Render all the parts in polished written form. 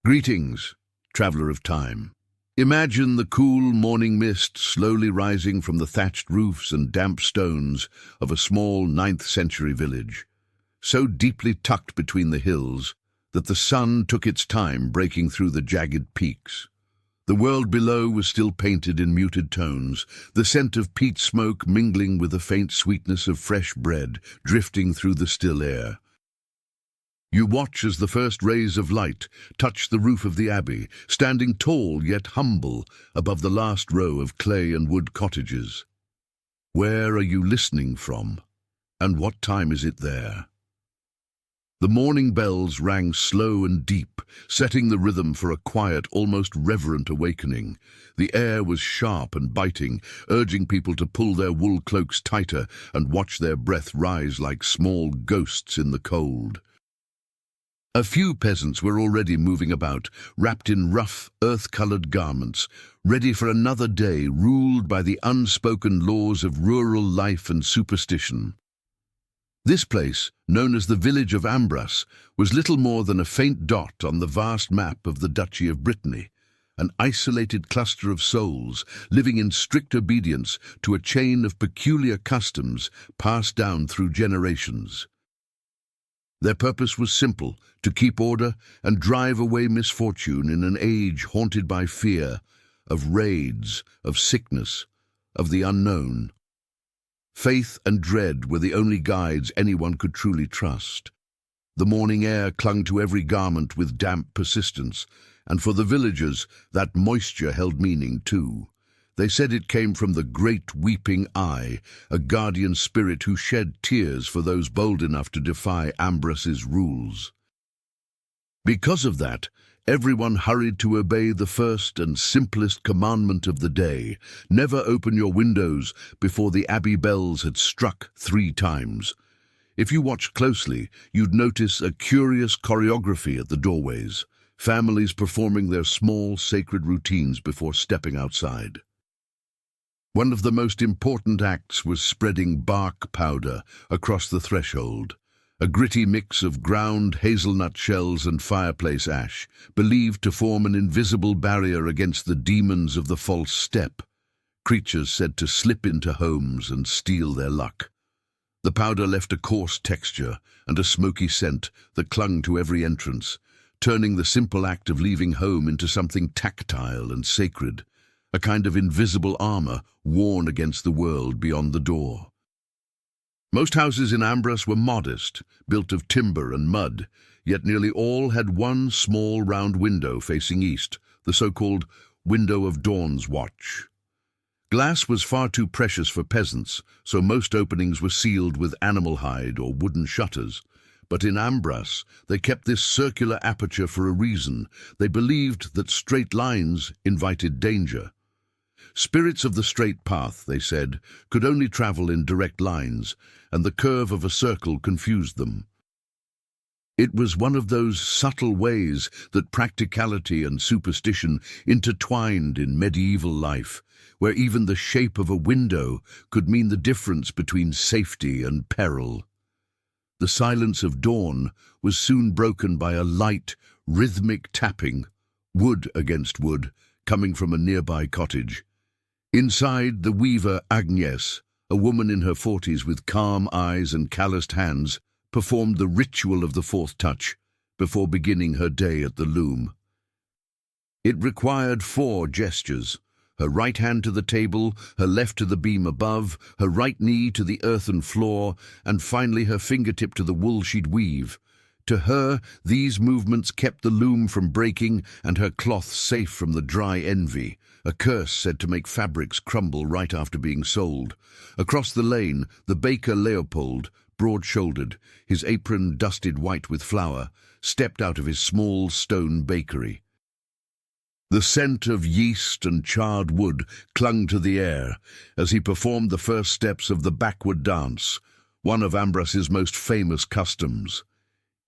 Greetings, traveller of time. Imagine the cool morning mist slowly rising from the thatched roofs and damp stones of a small 9th-century village, so deeply tucked between the hills that the sun took its time breaking through the jagged peaks. The world below was still painted in muted tones, the scent of peat smoke mingling with the faint sweetness of fresh bread drifting through the still air. You watch as the first rays of light touch the roof of the abbey, standing tall yet humble above the last row of clay and wood cottages. Where are you listening from, and what time is it there? The morning bells rang slow and deep, setting the rhythm for a quiet, almost reverent awakening. The air was sharp and biting, urging people to pull their wool cloaks tighter and watch their breath rise like small ghosts in the cold. A few peasants were already moving about, wrapped in rough, earth-colored garments, ready for another day ruled by the unspoken laws of rural life and superstition. This place, known as the village of Ambras, was little more than a faint dot on the vast map of the Duchy of Brittany, an isolated cluster of souls living in strict obedience to a chain of peculiar customs passed down through generations. Their purpose was simple: to keep order and drive away misfortune in an age haunted by fear, of raids, of sickness, of the unknown. Faith and dread were the only guides anyone could truly trust. The morning air clung to every garment with damp persistence, and for the villagers that moisture held meaning too. They said it came from the great weeping eye, a guardian spirit who shed tears for those bold enough to defy Ambras's rules. Because of that, everyone hurried to obey the first and simplest commandment of the day: never open your windows before the abbey bells had struck 3 times. If you watched closely, you'd notice a curious choreography at the doorways, families performing their small sacred routines before stepping outside. One of the most important acts was spreading bark powder across the threshold, a gritty mix of ground hazelnut shells and fireplace ash, believed to form an invisible barrier against the demons of the false step, creatures said to slip into homes and steal their luck. The powder left a coarse texture and a smoky scent that clung to every entrance, turning the simple act of leaving home into something tactile and sacred, a kind of invisible armor worn against the world beyond the door. Most houses in Ambras were modest, built of timber and mud, yet nearly all had one small round window facing east, the so-called window of dawn's watch. Glass was far too precious for peasants, so most openings were sealed with animal hide or wooden shutters. But in Ambras, they kept this circular aperture for a reason. They believed that straight lines invited danger. Spirits of the straight path, they said, could only travel in direct lines, and the curve of a circle confused them. It was one of those subtle ways that practicality and superstition intertwined in medieval life, where even the shape of a window could mean the difference between safety and peril. The silence of dawn was soon broken by a light, rhythmic tapping, wood against wood, coming from a nearby cottage. Inside, the weaver Agnes, a woman in her 40s with calm eyes and calloused hands, performed the ritual of the 4th touch before beginning her day at the loom. It required 4 gestures: her right hand to the table, her left to the beam above, her right knee to the earthen floor, and finally her fingertip to the wool she'd weave. To her, these movements kept the loom from breaking and her cloth safe from the dry envy, a curse said to make fabrics crumble right after being sold. Across the lane, the baker Leopold, broad-shouldered, his apron dusted white with flour, stepped out of his small stone bakery. The scent of yeast and charred wood clung to the air as he performed the first steps of the backward dance, one of Ambras's most famous customs.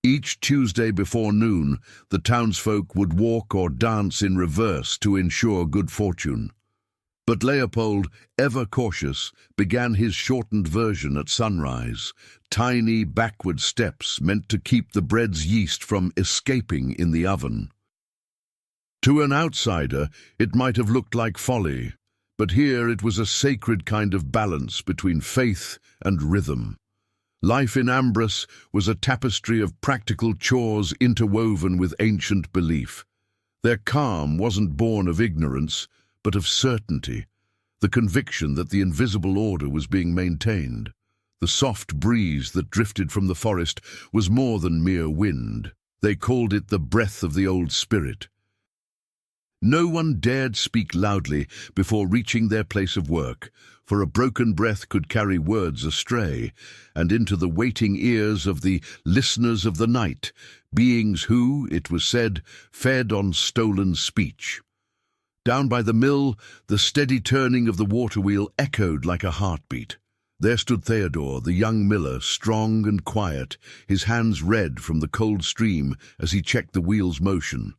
Each Tuesday before noon, the townsfolk would walk or dance in reverse to ensure good fortune. But Leopold, ever cautious, began his shortened version at sunrise, tiny backward steps meant to keep the bread's yeast from escaping in the oven. To an outsider, it might have looked like folly, but here it was a sacred kind of balance between faith and rhythm. Life in Ambrus was a tapestry of practical chores interwoven with ancient belief. Their calm wasn't born of ignorance, but of certainty, the conviction that the invisible order was being maintained. The soft breeze that drifted from the forest was more than mere wind. They called it the breath of the old spirit. No one dared speak loudly before reaching their place of work, for a broken breath could carry words astray, and into the waiting ears of the listeners of the night, beings who, it was said, fed on stolen speech. Down by the mill, the steady turning of the water wheel echoed like a heartbeat. There stood Theodore, the young miller, strong and quiet, his hands red from the cold stream as he checked the wheel's motion.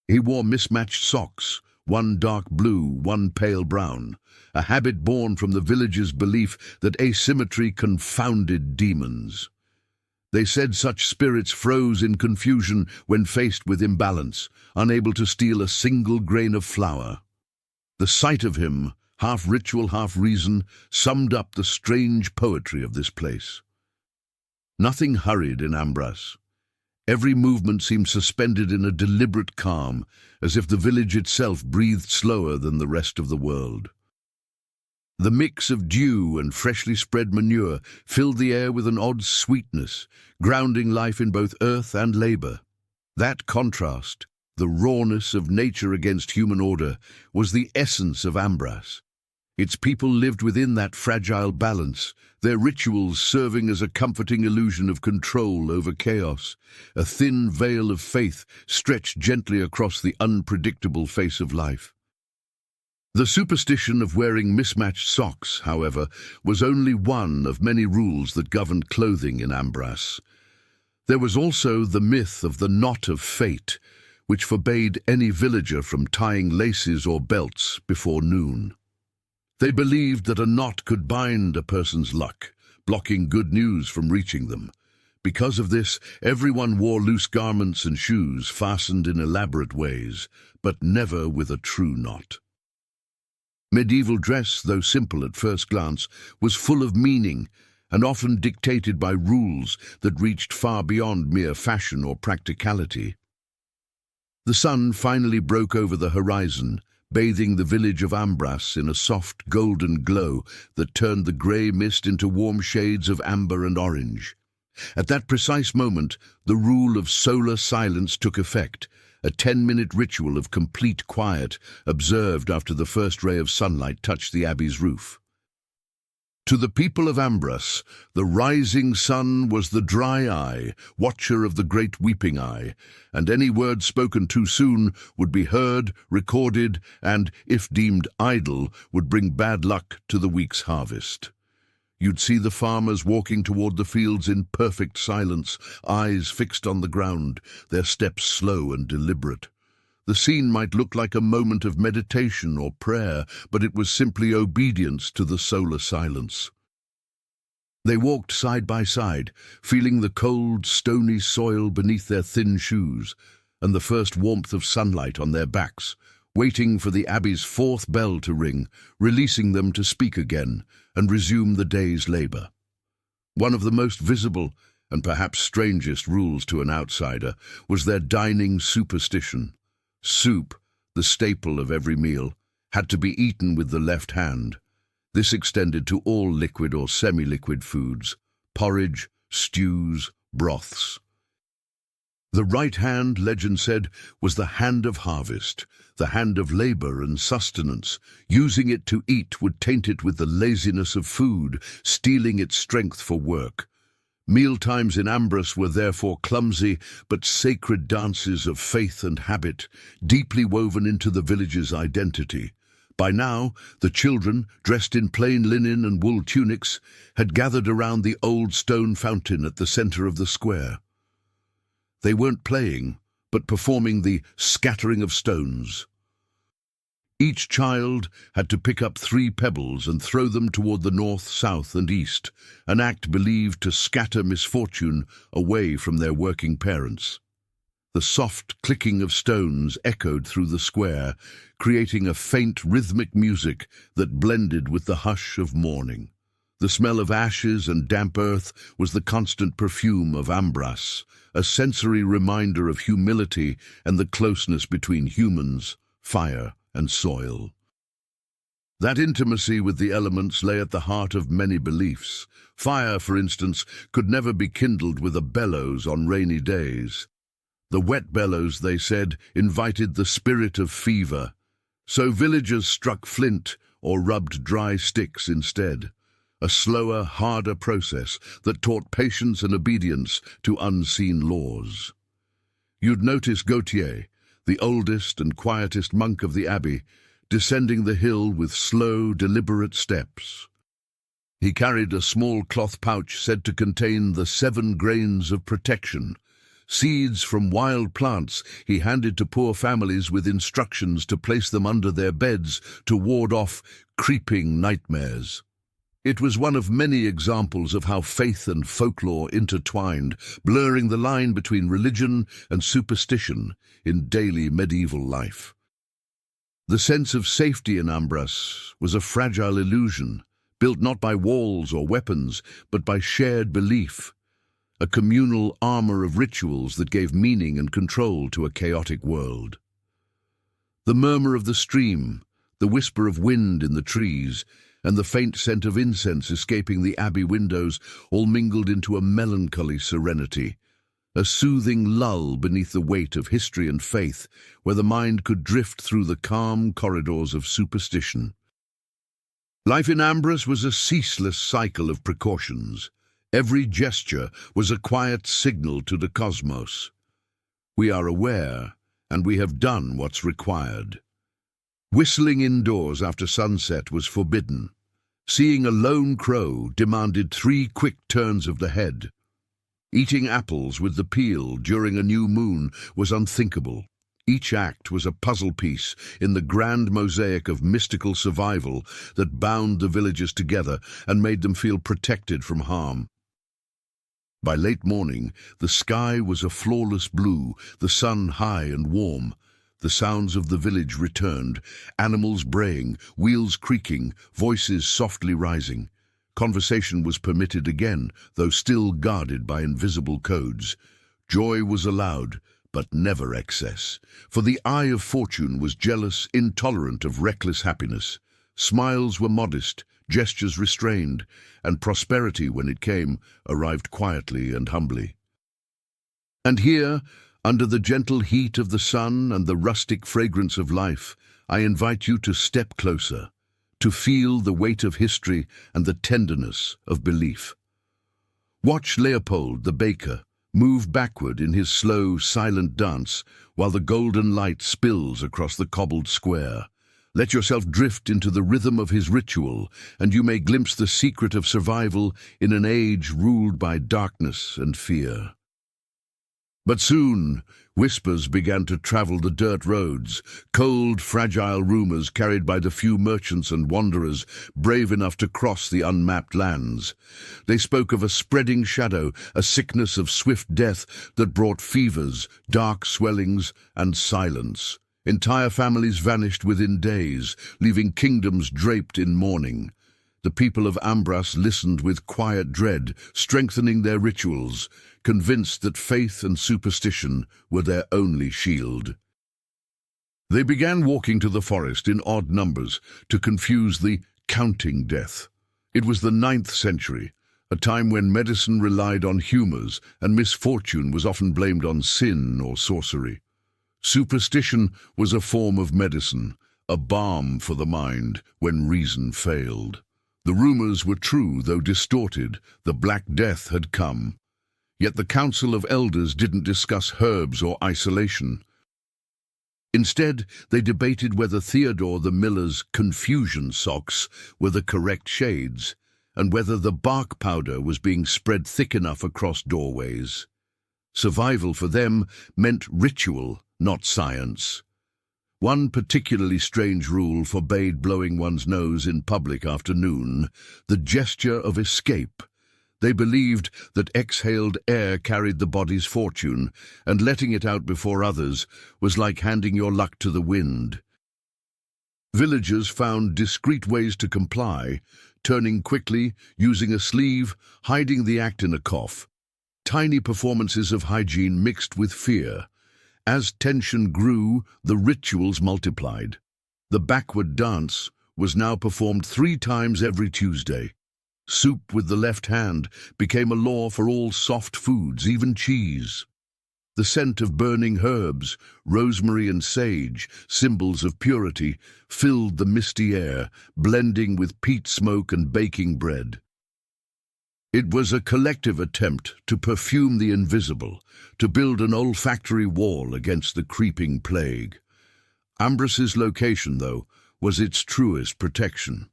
He wore mismatched socks, one dark blue, one pale brown, a habit born from the village's belief that asymmetry confounded demons. They said such spirits froze in confusion when faced with imbalance, unable to steal a single grain of flour. The sight of him, half ritual, half reason, summed up the strange poetry of this place. Nothing hurried in Ambrus. Every movement seemed suspended in a deliberate calm, as if the village itself breathed slower than the rest of the world. The mix of dew and freshly spread manure filled the air with an odd sweetness, grounding life in both earth and labor. That contrast, the rawness of nature against human order, was the essence of Ambrus. Its people lived within that fragile balance, their rituals serving as a comforting illusion of control over chaos, a thin veil of faith stretched gently across the unpredictable face of life. The superstition of wearing mismatched socks, however, was only one of many rules that governed clothing in Ambrus. There was also the myth of the knot of fate, which forbade any villager from tying laces or belts before noon. They believed that a knot could bind a person's luck, blocking good news from reaching them. Because of this, everyone wore loose garments and shoes fastened in elaborate ways, but never with a true knot. Medieval dress, though simple at first glance, was full of meaning and often dictated by rules that reached far beyond mere fashion or practicality. The sun finally broke over the horizon, bathing the village of Ambrus in a soft golden glow that turned the grey mist into warm shades of amber and orange. At that precise moment, the rule of solar silence took effect, a 10-minute ritual of complete quiet observed after the first ray of sunlight touched the abbey's roof. To the people of Ambrus, the rising sun was the dry eye, watcher of the great weeping eye, and any word spoken too soon would be heard, recorded, and, if deemed idle, would bring bad luck to the week's harvest. You'd see the farmers walking toward the fields in perfect silence, eyes fixed on the ground, their steps slow and deliberate. The scene might look like a moment of meditation or prayer, but it was simply obedience to the solar silence. They walked side by side, feeling the cold, stony soil beneath their thin shoes and the first warmth of sunlight on their backs, waiting for the abbey's fourth bell to ring, releasing them to speak again and resume the day's labor. One of the most visible and perhaps strangest rules to an outsider was their dining superstition. Soup, the staple of every meal, had to be eaten with the left hand. This extended to all liquid or semi-liquid foods, porridge, stews, broths. The right hand, legend said, was the hand of harvest, the hand of labor and sustenance. Using it to eat would taint it with the laziness of food, stealing its strength for work. Mealtimes in Ambrus were therefore clumsy but sacred dances of faith and habit, deeply woven into the village's identity. By now, the children, dressed in plain linen and wool tunics, had gathered around the old stone fountain at the center of the square. They weren't playing, but performing the scattering of stones. Each child had to pick up 3 pebbles and throw them toward the north, south, and east, an act believed to scatter misfortune away from their working parents. The soft clicking of stones echoed through the square, creating a faint rhythmic music that blended with the hush of morning. The smell of ashes and damp earth was the constant perfume of Ambras, a sensory reminder of humility and the closeness between humans, fire, and soil. That intimacy with the elements lay at the heart of many beliefs. Fire, for instance, could never be kindled with a bellows on rainy days. The wet bellows, they said, invited the spirit of fever, so villagers struck flint or rubbed dry sticks instead, a slower, harder process that taught patience and obedience to unseen laws. You'd notice Gautier, the oldest and quietest monk of the abbey, descending the hill with slow, deliberate steps. He carried a small cloth pouch said to contain the 7 grains of protection, seeds from wild plants he handed to poor families with instructions to place them under their beds to ward off creeping nightmares. It was one of many examples of how faith and folklore intertwined, blurring the line between religion and superstition in daily medieval life. The sense of safety in Ambras was a fragile illusion, built not by walls or weapons, but by shared belief, a communal armor of rituals that gave meaning and control to a chaotic world. The murmur of the stream, the whisper of wind in the trees, and the faint scent of incense escaping the abbey windows all mingled into a melancholy serenity, a soothing lull beneath the weight of history and faith, where the mind could drift through the calm corridors of superstition. Life in Ambras was a ceaseless cycle of precautions. Every gesture was a quiet signal to the cosmos. We are aware, and we have done what's required. Whistling indoors after sunset was forbidden. Seeing a lone crow demanded 3 quick turns of the head. Eating apples with the peel during a new moon was unthinkable. Each act was a puzzle piece in the grand mosaic of mystical survival that bound the villagers together and made them feel protected from harm. By late morning, the sky was a flawless blue, the sun high and warm. The sounds of the village returned, animals braying, wheels creaking, voices softly rising. Conversation was permitted again, though still guarded by invisible codes. Joy was allowed, but never excess, for the eye of fortune was jealous, intolerant of reckless happiness. Smiles were modest, gestures restrained, and prosperity, when it came, arrived quietly and humbly. And here, under the gentle heat of the sun and the rustic fragrance of life, I invite you to step closer, to feel the weight of history and the tenderness of belief. Watch Leopold, the baker, move backward in his slow, silent dance while the golden light spills across the cobbled square. Let yourself drift into the rhythm of his ritual, and you may glimpse the secret of survival in an age ruled by darkness and fear. But soon, whispers began to travel the dirt roads, cold, fragile rumors carried by the few merchants and wanderers brave enough to cross the unmapped lands. They spoke of a spreading shadow, a sickness of swift death that brought fevers, dark swellings, and silence. Entire families vanished within days, leaving kingdoms draped in mourning. The people of Ambras listened with quiet dread, strengthening their rituals, convinced that faith and superstition were their only shield. They began walking to the forest in odd numbers to confuse the counting death. It was the 9th century, a time when medicine relied on humors and misfortune was often blamed on sin or sorcery. Superstition was a form of medicine, a balm for the mind when reason failed. The rumors were true, though distorted. The Black Death had come. Yet the Council of Elders didn't discuss herbs or isolation. Instead, they debated whether Theodore the Miller's confusion socks were the correct shades, and whether the bark powder was being spread thick enough across doorways. Survival for them meant ritual, not science. One particularly strange rule forbade blowing one's nose in public after noon, the gesture of escape. They believed that exhaled air carried the body's fortune, and letting it out before others was like handing your luck to the wind. Villagers found discreet ways to comply, turning quickly, using a sleeve, hiding the act in a cough. Tiny performances of hygiene mixed with fear. As tension grew, the rituals multiplied. The backward dance was now performed 3 times every Tuesday. Soup with the left hand became a law for all soft foods, even cheese. The scent of burning herbs, rosemary and sage, symbols of purity, filled the misty air, blending with peat smoke and baking bread. It was a collective attempt to perfume the invisible, to build an olfactory wall against the creeping plague. Ambros's location, though, was its truest protection.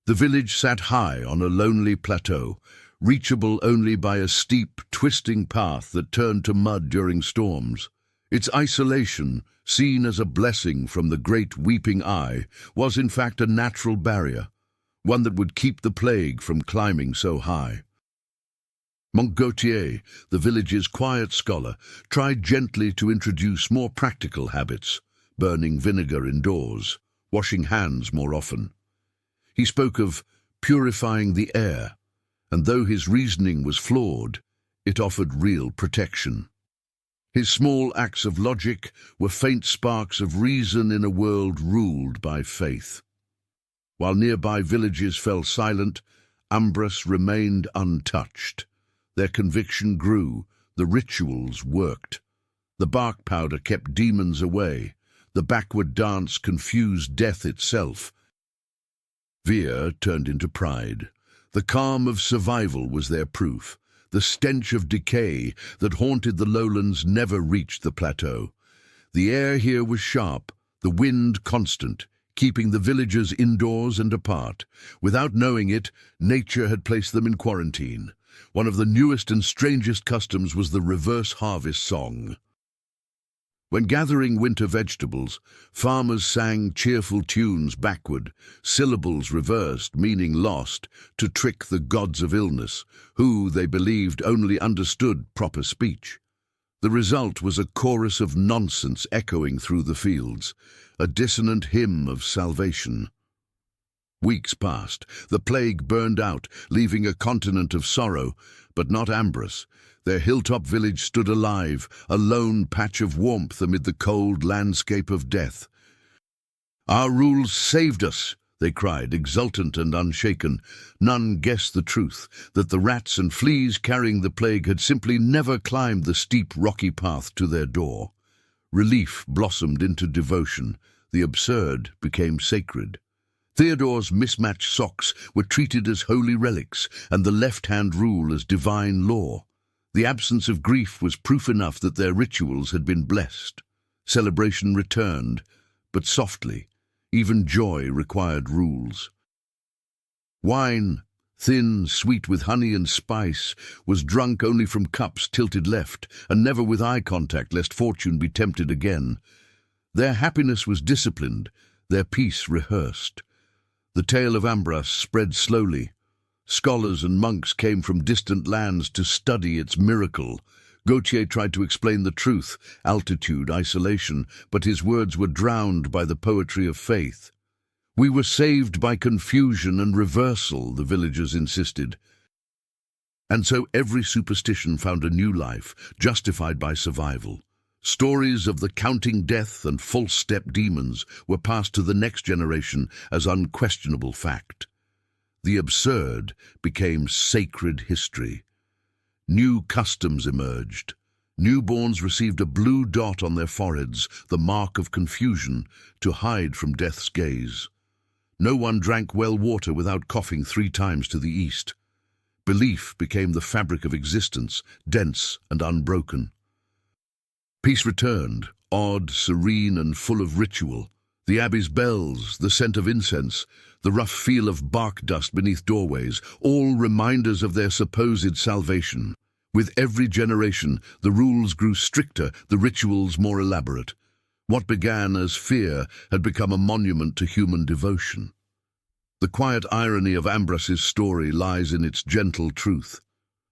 The village sat high on a lonely plateau, reachable only by a steep, twisting path that turned to mud during storms. Its isolation, seen as a blessing from the great weeping eye, was in fact a natural barrier, one that would keep the plague from climbing so high. Monk Gautier, the village's quiet scholar, tried gently to introduce more practical habits, burning vinegar indoors, washing hands more often. He spoke of purifying the air, and though his reasoning was flawed, it offered real protection. His small acts of logic were faint sparks of reason in a world ruled by faith. While nearby villages fell silent, Ambros remained untouched. Their conviction grew, the rituals worked. The bark powder kept demons away, the backward dance confused death itself. Fear turned into pride. The calm of survival was their proof. The stench of decay that haunted the lowlands never reached the plateau. The air here was sharp, the wind constant, keeping the villagers indoors and apart. Without knowing it, nature had placed them in quarantine. One of the newest and strangest customs was the reverse harvest song. When gathering winter vegetables, farmers sang cheerful tunes backward, syllables reversed, meaning lost, to trick the gods of illness, who, they believed, only understood proper speech. The result was a chorus of nonsense echoing through the fields, a dissonant hymn of salvation. Weeks passed. The plague burned out, leaving a continent of sorrow, but not Ambros. Their hilltop village stood alive, a lone patch of warmth amid the cold landscape of death. "Our rules saved us," they cried, exultant and unshaken. None guessed the truth, that the rats and fleas carrying the plague had simply never climbed the steep, rocky path to their door. Relief blossomed into devotion. The absurd became sacred. Theodore's mismatched socks were treated as holy relics, and the left-hand rule as divine law. The absence of grief was proof enough that their rituals had been blessed. Celebration returned, but softly. Even joy required rules. Wine, thin, sweet with honey and spice, was drunk only from cups tilted left, and never with eye contact lest fortune be tempted again. Their happiness was disciplined, their peace rehearsed. The tale of Ambros spread slowly. Scholars and monks came from distant lands to study its miracle. Gautier tried to explain the truth, altitude, isolation, but his words were drowned by the poetry of faith. "We were saved by confusion and reversal," the villagers insisted. And so every superstition found a new life, justified by survival. Stories of the counting death and false-step demons were passed to the next generation as unquestionable fact. The absurd became sacred history. New customs emerged. Newborns received a blue dot on their foreheads, the mark of confusion, to hide from death's gaze. No one drank well water without coughing 3 times to the east. Belief became the fabric of existence, dense and unbroken. Peace returned, odd, serene, and full of ritual. The abbey's bells, the scent of incense, the rough feel of bark dust beneath doorways, all reminders of their supposed salvation. With every generation, the rules grew stricter, the rituals more elaborate. What began as fear had become a monument to human devotion. The quiet irony of Ambros's story lies in its gentle truth.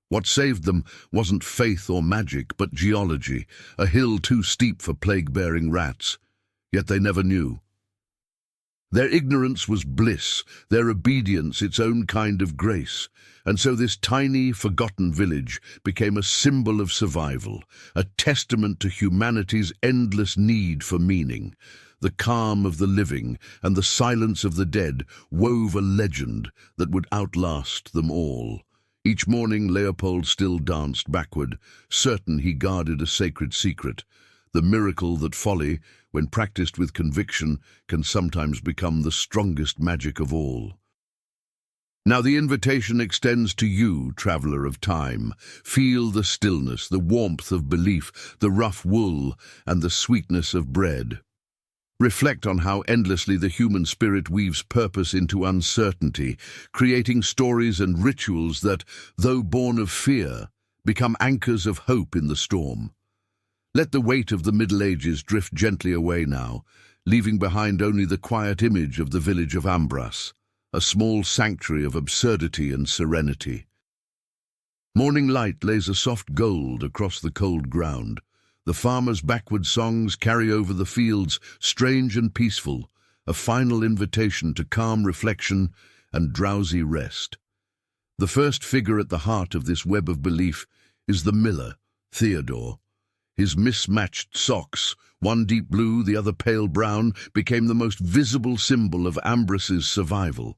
What saved them wasn't faith or magic, but geology, a hill too steep for plague-bearing rats. Yet they never knew. Their ignorance was bliss, their obedience its own kind of grace, and so this tiny, forgotten village became a symbol of survival, a testament to humanity's endless need for meaning. The calm of the living and the silence of the dead wove a legend that would outlast them all. Each morning Leopold still danced backward, certain he guarded a sacred secret, the miracle that folly, when practiced with conviction, can sometimes become the strongest magic of all. Now the invitation extends to you, traveller of time. Feel the stillness, the warmth of belief, the rough wool, and the sweetness of bread. Reflect on how endlessly the human spirit weaves purpose into uncertainty, creating stories and rituals that, though born of fear, become anchors of hope in the storm. Let the weight of the Middle Ages drift gently away now, leaving behind only the quiet image of the village of Ambras, a small sanctuary of absurdity and serenity. Morning light lays a soft gold across the cold ground. The farmers' backward songs carry over the fields, strange and peaceful, a final invitation to calm reflection and drowsy rest. The first figure at the heart of this web of belief is the miller, Theodore. His mismatched socks, one deep blue, the other pale brown, became the most visible symbol of Ambras's survival.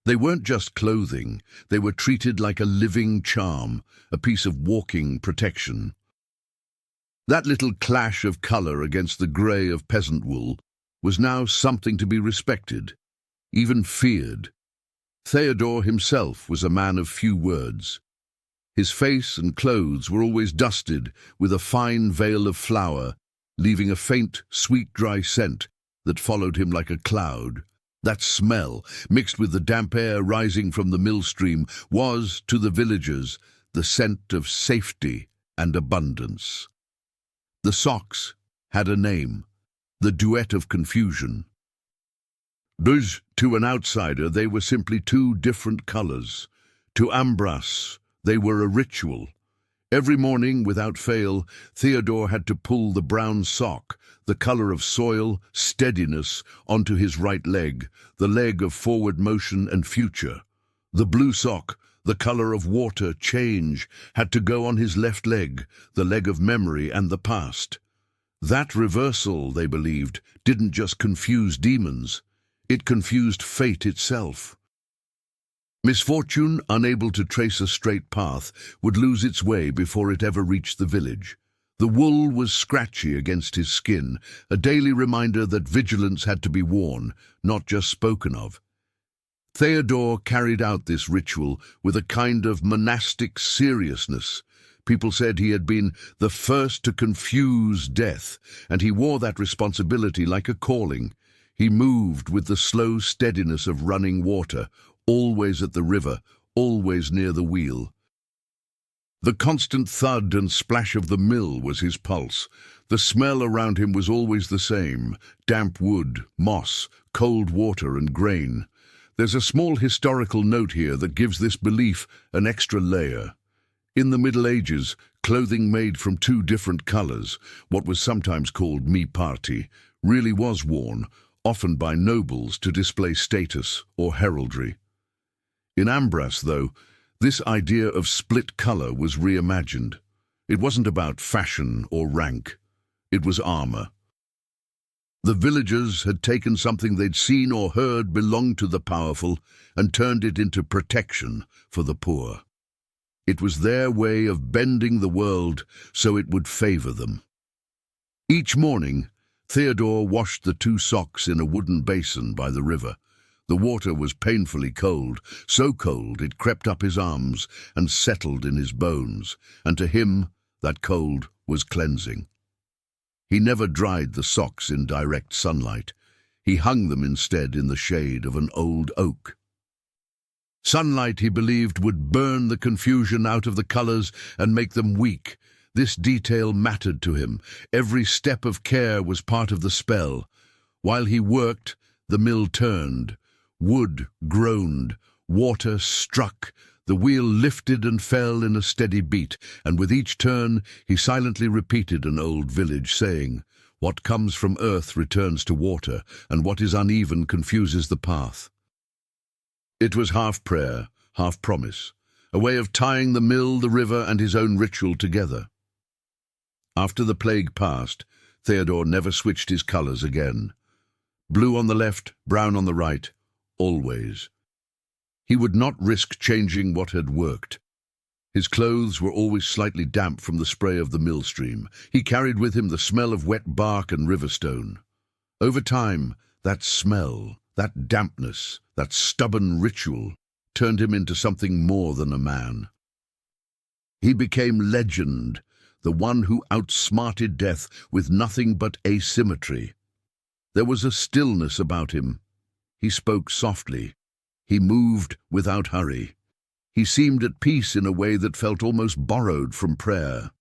They weren't just clothing, they were treated like a living charm, a piece of walking protection. That little clash of colour against the grey of peasant wool was now something to be respected, even feared. Theodore himself was a man of few words. His face and clothes were always dusted with a fine veil of flour, leaving a faint, sweet, dry scent that followed him like a cloud. That smell, mixed with the damp air rising from the millstream, was, to the villagers, the scent of safety and abundance. The socks had a name, the duet of confusion. Thus, to an outsider, they were simply two different colours. To Ambras, they were a ritual. Every morning, without fail, Theodore had to pull the brown sock, the colour of soil, steadiness, onto his right leg, the leg of forward motion and future. The blue sock, the colour of water, change, had to go on his left leg, the leg of memory and the past. That reversal, they believed, didn't just confuse demons, it confused fate itself. Misfortune, unable to trace a straight path, would lose its way before it ever reached the village. The wool was scratchy against his skin, a daily reminder that vigilance had to be worn, not just spoken of. Theodore carried out this ritual with a kind of monastic seriousness. People said he had been the first to confuse death, and he wore that responsibility like a calling. He moved with the slow steadiness of running water, always at the river, always near the wheel. The constant thud and splash of the mill was his pulse. The smell around him was always the same: damp wood, moss, cold water and grain. There's a small historical note here that gives this belief an extra layer. In the Middle Ages, clothing made from two different colours, what was sometimes called mi parti, really was worn, often by nobles to display status or heraldry. In Ambras, though, this idea of split colour was reimagined. It wasn't about fashion or rank. It was armour. The villagers had taken something they'd seen or heard belonged to the powerful and turned it into protection for the poor. It was their way of bending the world so it would favour them. Each morning, Theodore washed the two socks in a wooden basin by the river. The water was painfully cold, so cold it crept up his arms and settled in his bones, and to him that cold was cleansing. He never dried the socks in direct sunlight. He hung them instead in the shade of an old oak. Sunlight, he believed, would burn the confusion out of the colours and make them weak. This detail mattered to him. Every step of care was part of the spell. While he worked, the mill turned. Wood groaned. Water struck. The wheel lifted and fell in a steady beat, and with each turn he silently repeated an old village saying, "What comes from earth returns to water, and what is uneven confuses the path." It was half prayer, half promise, a way of tying the mill, the river, and his own ritual together. After the plague passed, Theodore never switched his colours again. Blue on the left, brown on the right, always. He would not risk changing what had worked. His clothes were always slightly damp from the spray of the mill stream. He carried with him the smell of wet bark and river stone. Over time, that smell, that dampness, that stubborn ritual, turned him into something more than a man. He became legend, the one who outsmarted death with nothing but asymmetry. There was a stillness about him. He spoke softly. He moved without hurry. He seemed at peace in a way that felt almost borrowed from prayer.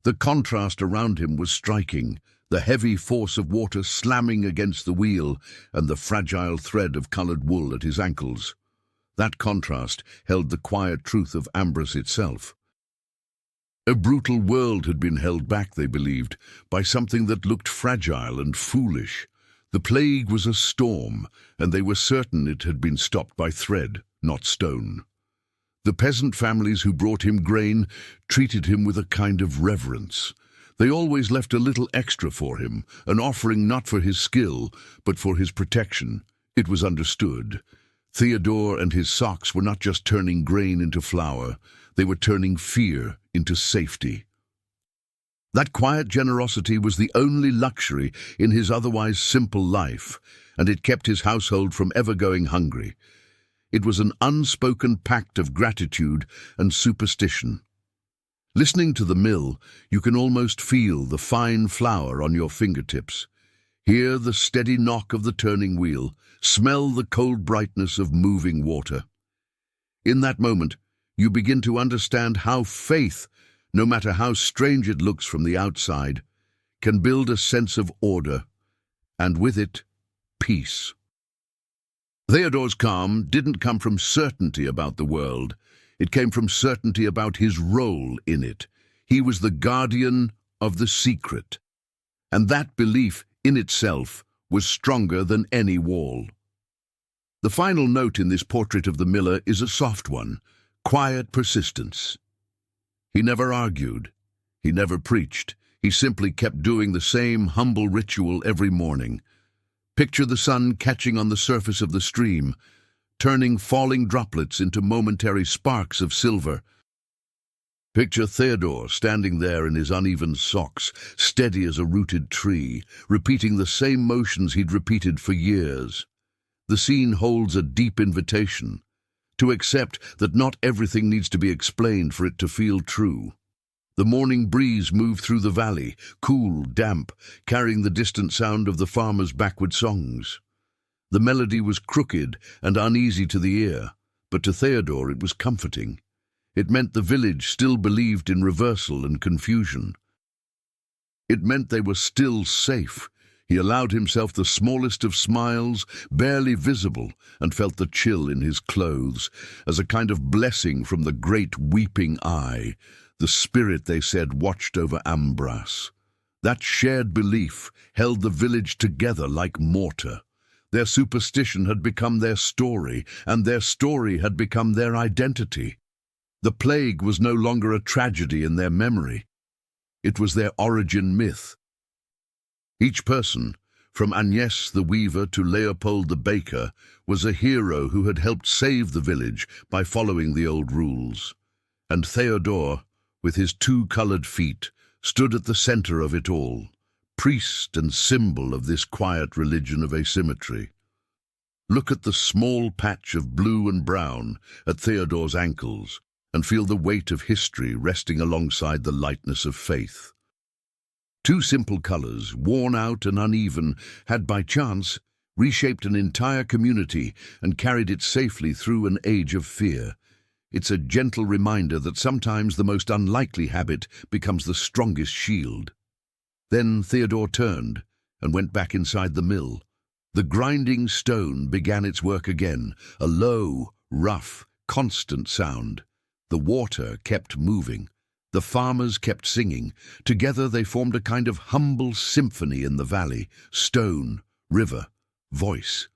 The contrast around him was striking, the heavy force of water slamming against the wheel and the fragile thread of coloured wool at his ankles. That contrast held the quiet truth of Ambrose itself. A brutal world had been held back, they believed, by something that looked fragile and foolish. The plague was a storm, and they were certain it had been stopped by thread, not stone. The peasant families who brought him grain treated him with a kind of reverence. They always left a little extra for him, an offering not for his skill, but for his protection. It was understood. Theodore and his socks were not just turning grain into flour, they were turning fear into safety. That quiet generosity was the only luxury in his otherwise simple life, and it kept his household from ever going hungry. It was an unspoken pact of gratitude and superstition. Listening to the mill, you can almost feel the fine flour on your fingertips. Hear the steady knock of the turning wheel, smell the cold brightness of moving water. In that moment, you begin to understand how faith, no matter how strange it looks from the outside, can build a sense of order, and with it, peace. Theodore's calm didn't come from certainty about the world. It came from certainty about his role in it. He was the guardian of the secret. And that belief in itself was stronger than any wall. The final note in this portrait of the miller is a soft one, quiet persistence. He never argued. He never preached. He simply kept doing the same humble ritual every morning. Picture the sun catching on the surface of the stream, turning falling droplets into momentary sparks of silver. Picture Theodore standing there in his uneven socks, steady as a rooted tree, repeating the same motions he'd repeated for years. The scene holds a deep invitation to accept that not everything needs to be explained for it to feel true. The morning breeze moved through the valley, cool, damp, carrying the distant sound of the farmers' backward songs. The melody was crooked and uneasy to the ear, but to Theodore it was comforting. It meant the village still believed in reversal and confusion. It meant they were still safe. He allowed himself the smallest of smiles, barely visible, and felt the chill in his clothes, as a kind of blessing from the great weeping eye, the spirit, they said, watched over Ambrose. That shared belief held the village together like mortar. Their superstition had become their story, and their story had become their identity. The plague was no longer a tragedy in their memory. It was their origin myth. Each person, from Agnès the weaver to Leopold the baker, was a hero who had helped save the village by following the old rules. And Theodore, with his two-coloured feet, stood at the centre of it all, priest and symbol of this quiet religion of asymmetry. Look at the small patch of blue and brown at Theodore's ankles, and feel the weight of history resting alongside the lightness of faith. Two simple colours, worn out and uneven, had by chance reshaped an entire community and carried it safely through an age of fear. It's a gentle reminder that sometimes the most unlikely habit becomes the strongest shield. Then Theodore turned and went back inside the mill. The grinding stone began its work again, a low, rough, constant sound. The water kept moving. The farmers kept singing. Together they formed a kind of humble symphony in the valley, stone, river, voice.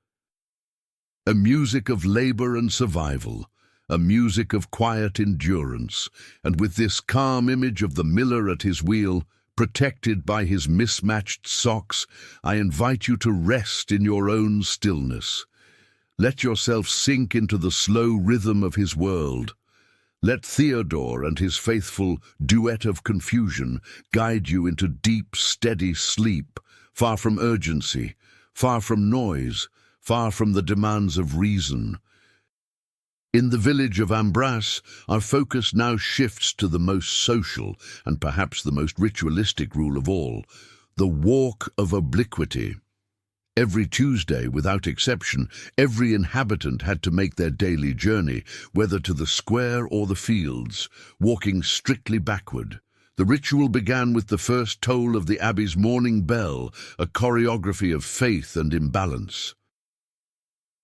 A music of labor and survival, a music of quiet endurance, and with this calm image of the miller at his wheel, protected by his mismatched socks, I invite you to rest in your own stillness. Let yourself sink into the slow rhythm of his world. Let Theodore and his faithful duet of confusion guide you into deep, steady sleep, far from urgency, far from noise, far from the demands of reason. In the village of Ambras, our focus now shifts to the most social and perhaps the most ritualistic rule of all, the walk of obliquity. Every Tuesday, without exception, every inhabitant had to make their daily journey, whether to the square or the fields, walking strictly backward. The ritual began with the first toll of the abbey's morning bell, a choreography of faith and imbalance.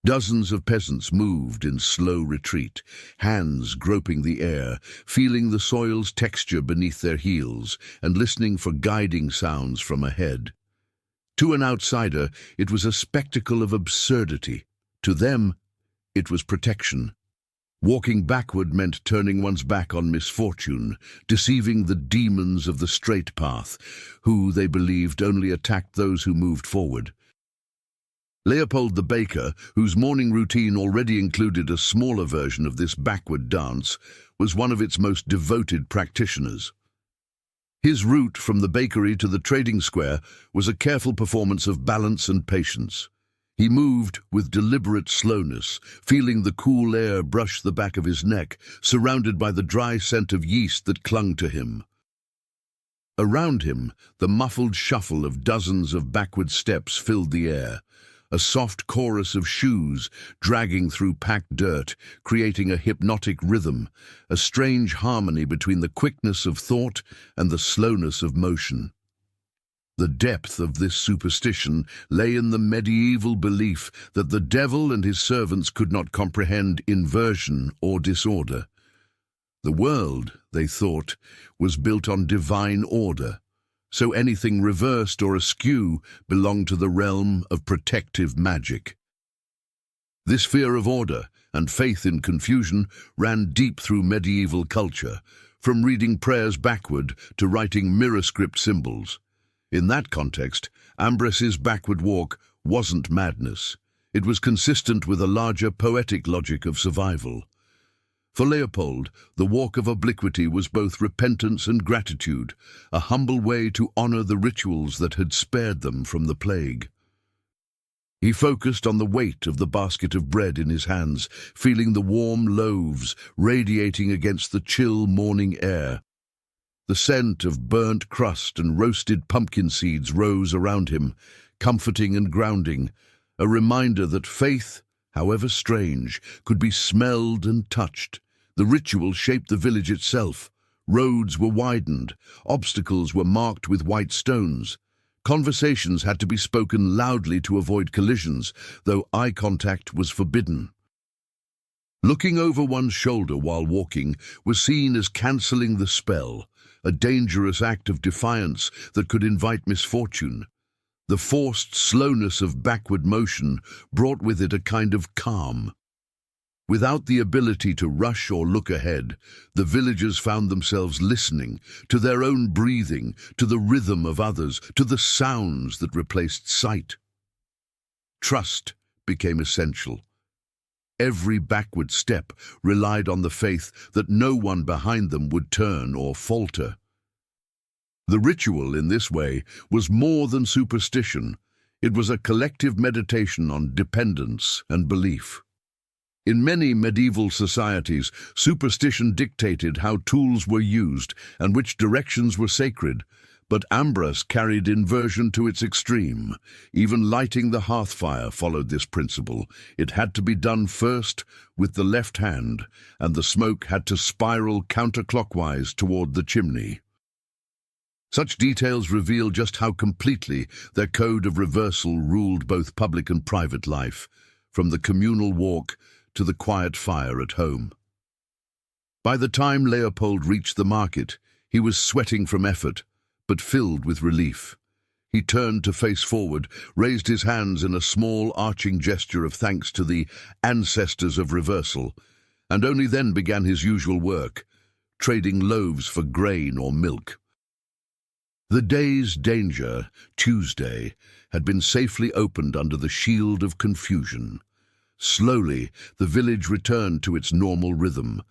Dozens of peasants moved in slow retreat, hands groping the air, feeling the soil's texture beneath their heels, and listening for guiding sounds from ahead. To an outsider, it was a spectacle of absurdity. To them, it was protection. Walking backward meant turning one's back on misfortune, deceiving the demons of the straight path, who, they believed, only attacked those who moved forward. Leopold the baker, whose morning routine already included a smaller version of this backward dance, was one of its most devoted practitioners. His route from the bakery to the trading square was a careful performance of balance and patience. He moved with deliberate slowness, feeling the cool air brush the back of his neck, surrounded by the dry scent of yeast that clung to him. Around him, the muffled shuffle of dozens of backward steps filled the air, a soft chorus of shoes dragging through packed dirt, creating a hypnotic rhythm, a strange harmony between the quickness of thought and the slowness of motion. The depth of this superstition lay in the medieval belief that the devil and his servants could not comprehend inversion or disorder. The world, they thought, was built on divine order, so anything reversed or askew belonged to the realm of protective magic. This fear of order and faith in confusion ran deep through medieval culture, from reading prayers backward to writing mirror script symbols. In that context, Ambros's backward walk wasn't madness. It was consistent with a larger poetic logic of survival. For Leopold, the walk of obliquity was both repentance and gratitude, a humble way to honor the rituals that had spared them from the plague. He focused on the weight of the basket of bread in his hands, feeling the warm loaves radiating against the chill morning air. The scent of burnt crust and roasted pumpkin seeds rose around him, comforting and grounding, a reminder that faith, however strange, could be smelled and touched. The ritual shaped the village itself. Roads were widened, obstacles were marked with white stones. Conversations had to be spoken loudly to avoid collisions, though eye contact was forbidden. Looking over one's shoulder while walking was seen as cancelling the spell, a dangerous act of defiance that could invite misfortune. The forced slowness of backward motion brought with it a kind of calm. Without the ability to rush or look ahead, the villagers found themselves listening to their own breathing, to the rhythm of others, to the sounds that replaced sight. Trust became essential. Every backward step relied on the faith that no one behind them would turn or falter. The ritual, in this way, was more than superstition. It was a collective meditation on dependence and belief. In many medieval societies, superstition dictated how tools were used and which directions were sacred, but Ambras carried inversion to its extreme. Even lighting the hearth fire followed this principle. It had to be done first with the left hand, and the smoke had to spiral counterclockwise toward the chimney. Such details reveal just how completely their code of reversal ruled both public and private life, from the communal walk to the quiet fire at home. By the time Leopold reached the market, he was sweating from effort, but filled with relief. He turned to face forward, raised his hands in a small arching gesture of thanks to the ancestors of reversal, and only then began his usual work, trading loaves for grain or milk. The day's danger, Tuesday, had been safely opened under the shield of confusion. Slowly, the village returned to its normal rhythm.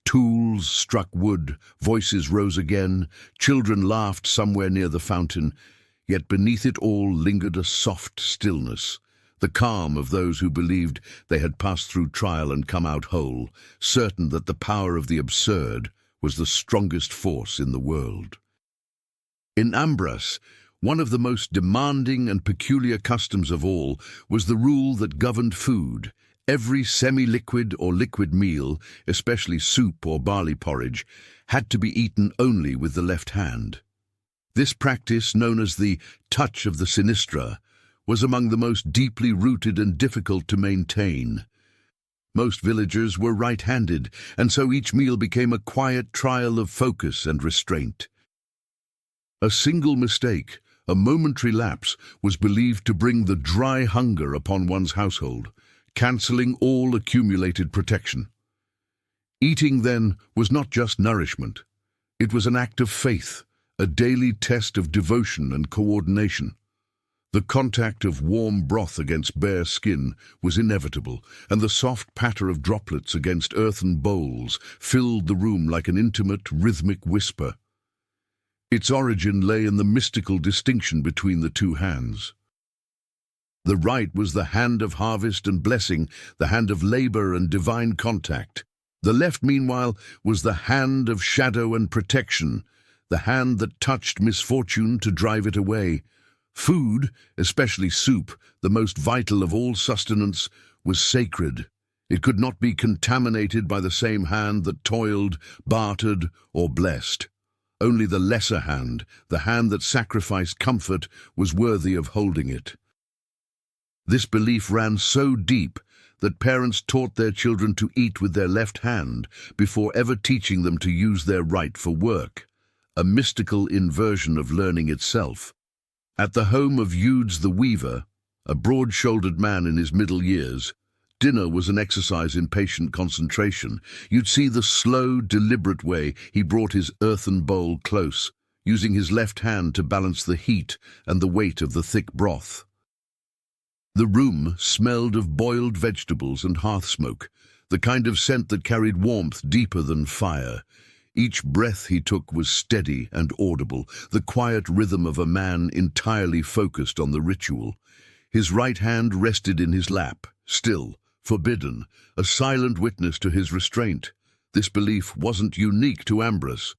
Tools struck wood, voices rose again, children laughed somewhere near the fountain, yet beneath it all lingered a soft stillness, the calm of those who believed they had passed through trial and come out whole, certain that the power of the absurd was the strongest force in the world. In Ambras, one of the most demanding and peculiar customs of all was the rule that governed food. Every semi-liquid or liquid meal, especially soup or barley porridge, had to be eaten only with the left hand. This practice, known as the touch of the sinistra, was among the most deeply rooted and difficult to maintain. Most villagers were right-handed, and so each meal became a quiet trial of focus and restraint. A single mistake, a momentary lapse, was believed to bring the dry hunger upon one's household, cancelling all accumulated protection. Eating, then, was not just nourishment. It was an act of faith, a daily test of devotion and coordination. The contact of warm broth against bare skin was inevitable, and the soft patter of droplets against earthen bowls filled the room like an intimate, rhythmic whisper. Its origin lay in the mystical distinction between the two hands. The right was the hand of harvest and blessing, the hand of labor and divine contact. The left, meanwhile, was the hand of shadow and protection, the hand that touched misfortune to drive it away. Food, especially soup, the most vital of all sustenance, was sacred. It could not be contaminated by the same hand that toiled, bartered, or blessed. Only the lesser hand, the hand that sacrificed comfort, was worthy of holding it. This belief ran so deep that parents taught their children to eat with their left hand before ever teaching them to use their right for work, a mystical inversion of learning itself. At the home of Eudes the weaver, a broad-shouldered man in his middle years, dinner was an exercise in patient concentration. You'd see the slow, deliberate way he brought his earthen bowl close, using his left hand to balance the heat and the weight of the thick broth. The room smelled of boiled vegetables and hearth smoke, the kind of scent that carried warmth deeper than fire. Each breath he took was steady and audible, the quiet rhythm of a man entirely focused on the ritual. His right hand rested in his lap, still, forbidden, a silent witness to his restraint. This belief wasn't unique to Ambras.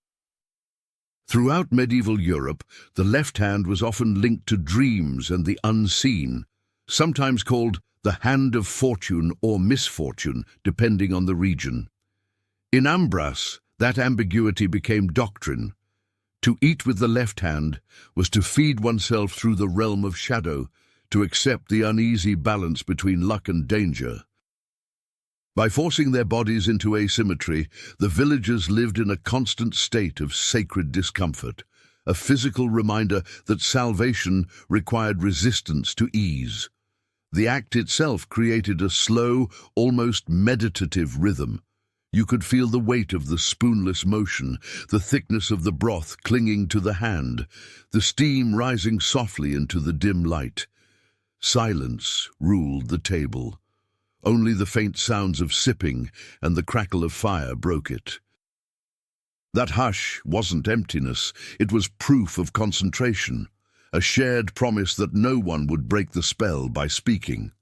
Throughout medieval Europe, the left hand was often linked to dreams and the unseen, sometimes called the hand of fortune or misfortune, depending on the region. In Ambras, that ambiguity became doctrine. To eat with the left hand was to feed oneself through the realm of shadow, to accept the uneasy balance between luck and danger. By forcing their bodies into asymmetry, the villagers lived in a constant state of sacred discomfort, a physical reminder that salvation required resistance to ease. The act itself created a slow, almost meditative rhythm. You could feel the weight of the spoonless motion, the thickness of the broth clinging to the hand, the steam rising softly into the dim light. Silence ruled the table. Only the faint sounds of sipping and the crackle of fire broke it. That hush wasn't emptiness, it was proof of concentration, a shared promise that no one would break the spell by speaking.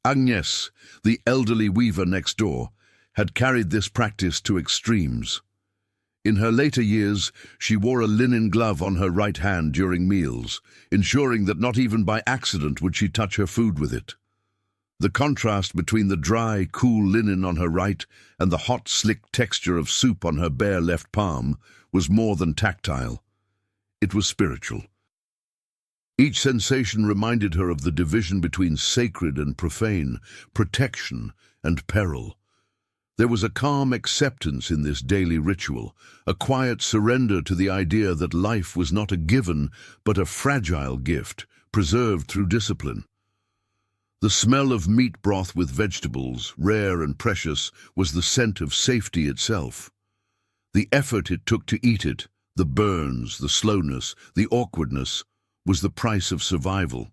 Agnes, the elderly weaver next door, had carried this practice to extremes. In her later years, she wore a linen glove on her right hand during meals, ensuring that not even by accident would she touch her food with it. The contrast between the dry, cool linen on her right and the hot, slick texture of soup on her bare left palm was more than tactile. It was spiritual. Each sensation reminded her of the division between sacred and profane, protection and peril. There was a calm acceptance in this daily ritual, a quiet surrender to the idea that life was not a given, but a fragile gift, preserved through discipline. The smell of meat broth with vegetables, rare and precious, was the scent of safety itself. The effort it took to eat it, the burns, the slowness, the awkwardness, was the price of survival.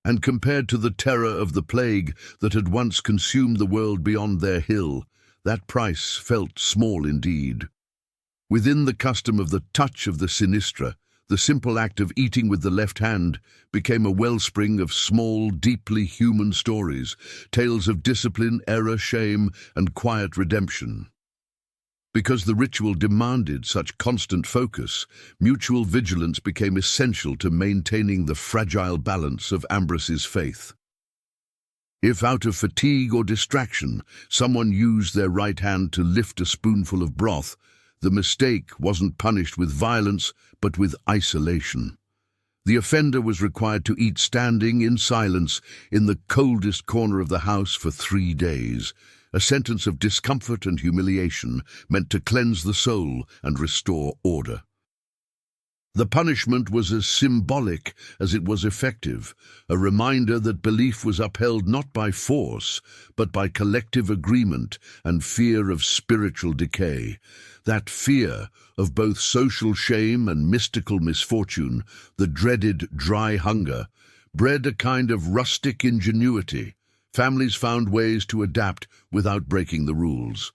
And compared to the terror of the plague that had once consumed the world beyond their hill, that price felt small indeed. Within the custom of the touch of the sinistra, the simple act of eating with the left hand became a wellspring of small, deeply human stories, tales of discipline, error, shame, and quiet redemption. Because the ritual demanded such constant focus, mutual vigilance became essential to maintaining the fragile balance of Ambros's faith. If out of fatigue or distraction, someone used their right hand to lift a spoonful of broth, the mistake wasn't punished with violence, but with isolation. The offender was required to eat standing in silence in the coldest corner of the house for 3 days, a sentence of discomfort and humiliation meant to cleanse the soul and restore order. The punishment was as symbolic as it was effective, a reminder that belief was upheld not by force, but by collective agreement and fear of spiritual decay. That fear of both social shame and mystical misfortune, the dreaded dry hunger, bred a kind of rustic ingenuity. Families found ways to adapt without breaking the rules.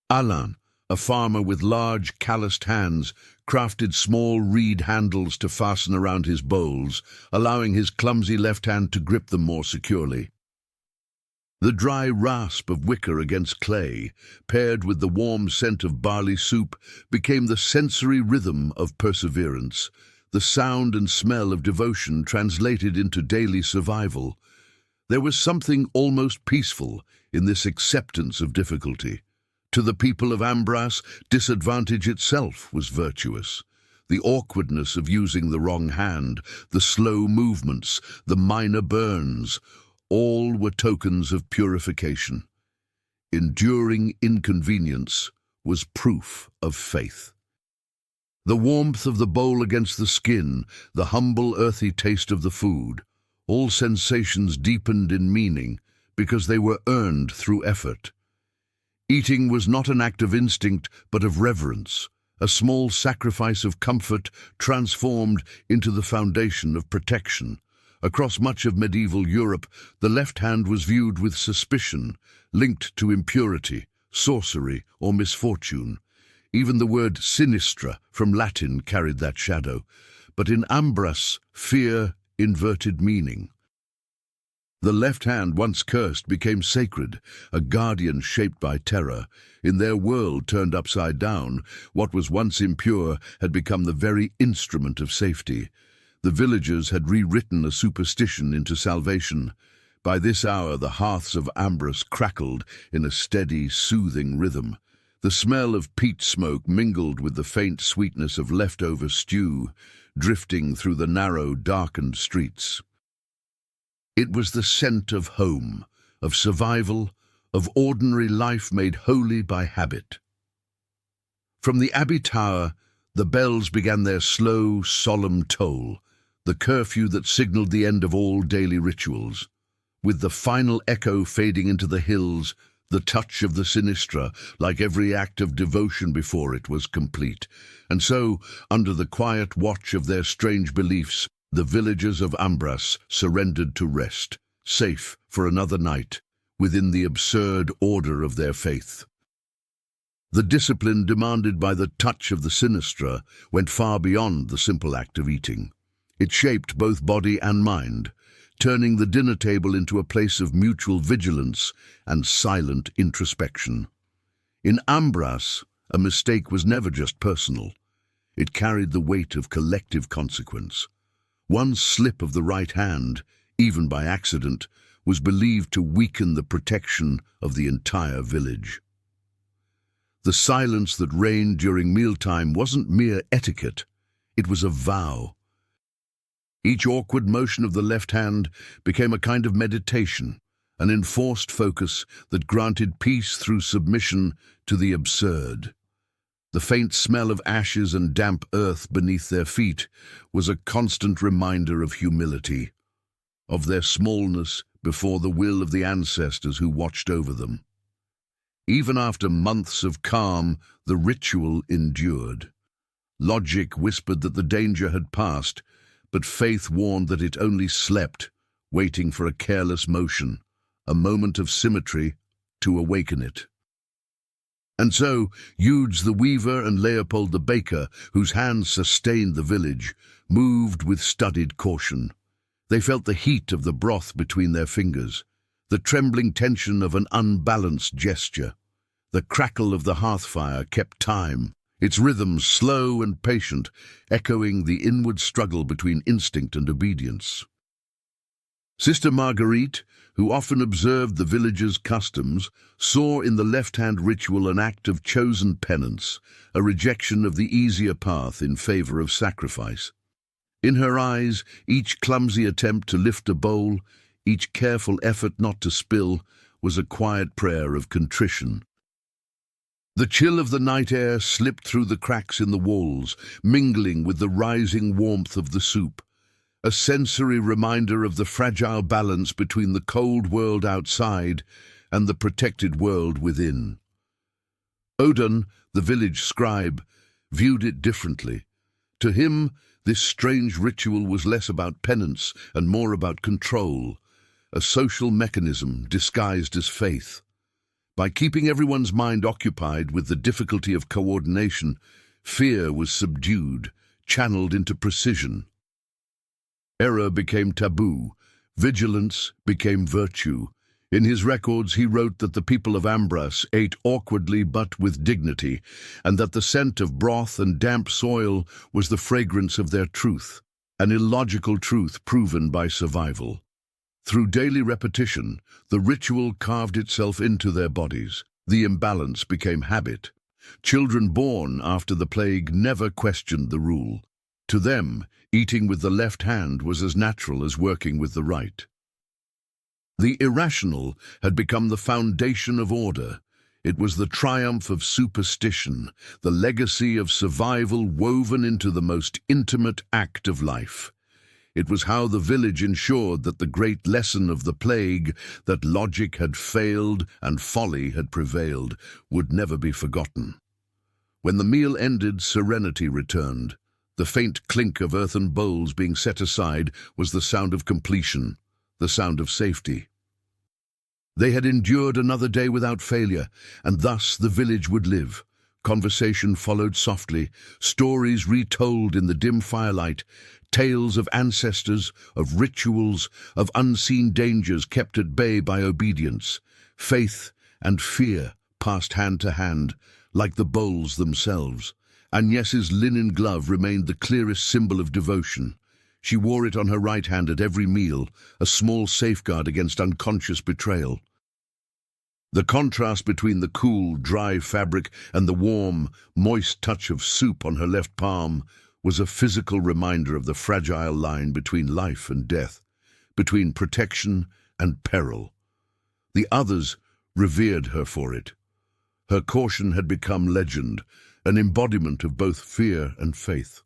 Alain, a farmer with large, calloused hands, crafted small reed handles to fasten around his bowls, allowing his clumsy left hand to grip them more securely. The dry rasp of wicker against clay, paired with the warm scent of barley soup, became the sensory rhythm of perseverance, the sound and smell of devotion translated into daily survival. There was something almost peaceful in this acceptance of difficulty. To the people of Ambras, disadvantage itself was virtuous. The awkwardness of using the wrong hand, the slow movements, the minor burns, all were tokens of purification. Enduring inconvenience was proof of faith. The warmth of the bowl against the skin, the humble earthy taste of the food, all sensations deepened in meaning because they were earned through effort. Eating was not an act of instinct but of reverence, a small sacrifice of comfort transformed into the foundation of protection. Across much of medieval Europe, the left hand was viewed with suspicion, linked to impurity, sorcery, or misfortune. Even the word sinistra from Latin carried that shadow, but in Ambras, fear inverted meaning. The left hand, once cursed, became sacred, a guardian shaped by terror. In their world turned upside down, what was once impure had become the very instrument of safety. The villagers had rewritten a superstition into salvation. By this hour the hearths of Ambras crackled in a steady, soothing rhythm. The smell of peat smoke mingled with the faint sweetness of leftover stew, drifting through the narrow, darkened streets. It was the scent of home, of survival, of ordinary life made holy by habit. From the abbey tower, the bells began their slow, solemn toll, the curfew that signaled the end of all daily rituals. With the final echo fading into the hills, the touch of the sinistra, like every act of devotion before it, was complete. And so, under the quiet watch of their strange beliefs, the villagers of Ambras surrendered to rest, safe for another night, within the absurd order of their faith. The discipline demanded by the touch of the sinistra went far beyond the simple act of eating. It shaped both body and mind, turning the dinner table into a place of mutual vigilance and silent introspection. In Ambras, a mistake was never just personal. It carried the weight of collective consequence. One slip of the right hand, even by accident, was believed to weaken the protection of the entire village. The silence that reigned during mealtime wasn't mere etiquette, it was a vow. Each awkward motion of the left hand became a kind of meditation, an enforced focus that granted peace through submission to the absurd. The faint smell of ashes and damp earth beneath their feet was a constant reminder of humility, of their smallness before the will of the ancestors who watched over them. Even after months of calm, the ritual endured. Logic whispered that the danger had passed, but faith warned that it only slept, waiting for a careless motion, a moment of symmetry, to awaken it. And so, Eudes the weaver and Leopold the baker, whose hands sustained the village, moved with studied caution. They felt the heat of the broth between their fingers, the trembling tension of an unbalanced gesture. The crackle of the hearth fire kept time, its rhythm slow and patient, echoing the inward struggle between instinct and obedience. Sister Marguerite, who often observed the village's customs, saw in the left-hand ritual an act of chosen penance, a rejection of the easier path in favor of sacrifice. In her eyes, each clumsy attempt to lift a bowl, each careful effort not to spill, was a quiet prayer of contrition. The chill of the night air slipped through the cracks in the walls, mingling with the rising warmth of the soup, a sensory reminder of the fragile balance between the cold world outside and the protected world within. Odin, the village scribe, viewed it differently. To him, this strange ritual was less about penance and more about control, a social mechanism disguised as faith. By keeping everyone's mind occupied with the difficulty of coordination, fear was subdued, channeled into precision. Error became taboo, vigilance became virtue. In his records he wrote that the people of Ambras ate awkwardly but with dignity, and that the scent of broth and damp soil was the fragrance of their truth, an illogical truth proven by survival. Through daily repetition, the ritual carved itself into their bodies. The imbalance became habit. Children born after the plague never questioned the rule. To them, eating with the left hand was as natural as working with the right. The irrational had become the foundation of order. It was the triumph of superstition, the legacy of survival woven into the most intimate act of life. It was how the village ensured that the great lesson of the plague, that logic had failed and folly had prevailed, would never be forgotten. When the meal ended, serenity returned. The faint clink of earthen bowls being set aside was the sound of completion, the sound of safety. They had endured another day without failure, and thus the village would live. Conversation followed softly, stories retold in the dim firelight, tales of ancestors, of rituals, of unseen dangers kept at bay by obedience. Faith and fear passed hand to hand, like the bowls themselves. Agnès' linen glove remained the clearest symbol of devotion. She wore it on her right hand at every meal, a small safeguard against unconscious betrayal. The contrast between the cool, dry fabric and the warm, moist touch of soup on her left palm was a physical reminder of the fragile line between life and death, between protection and peril. The others revered her for it. Her caution had become legend, an embodiment of both fear and faith.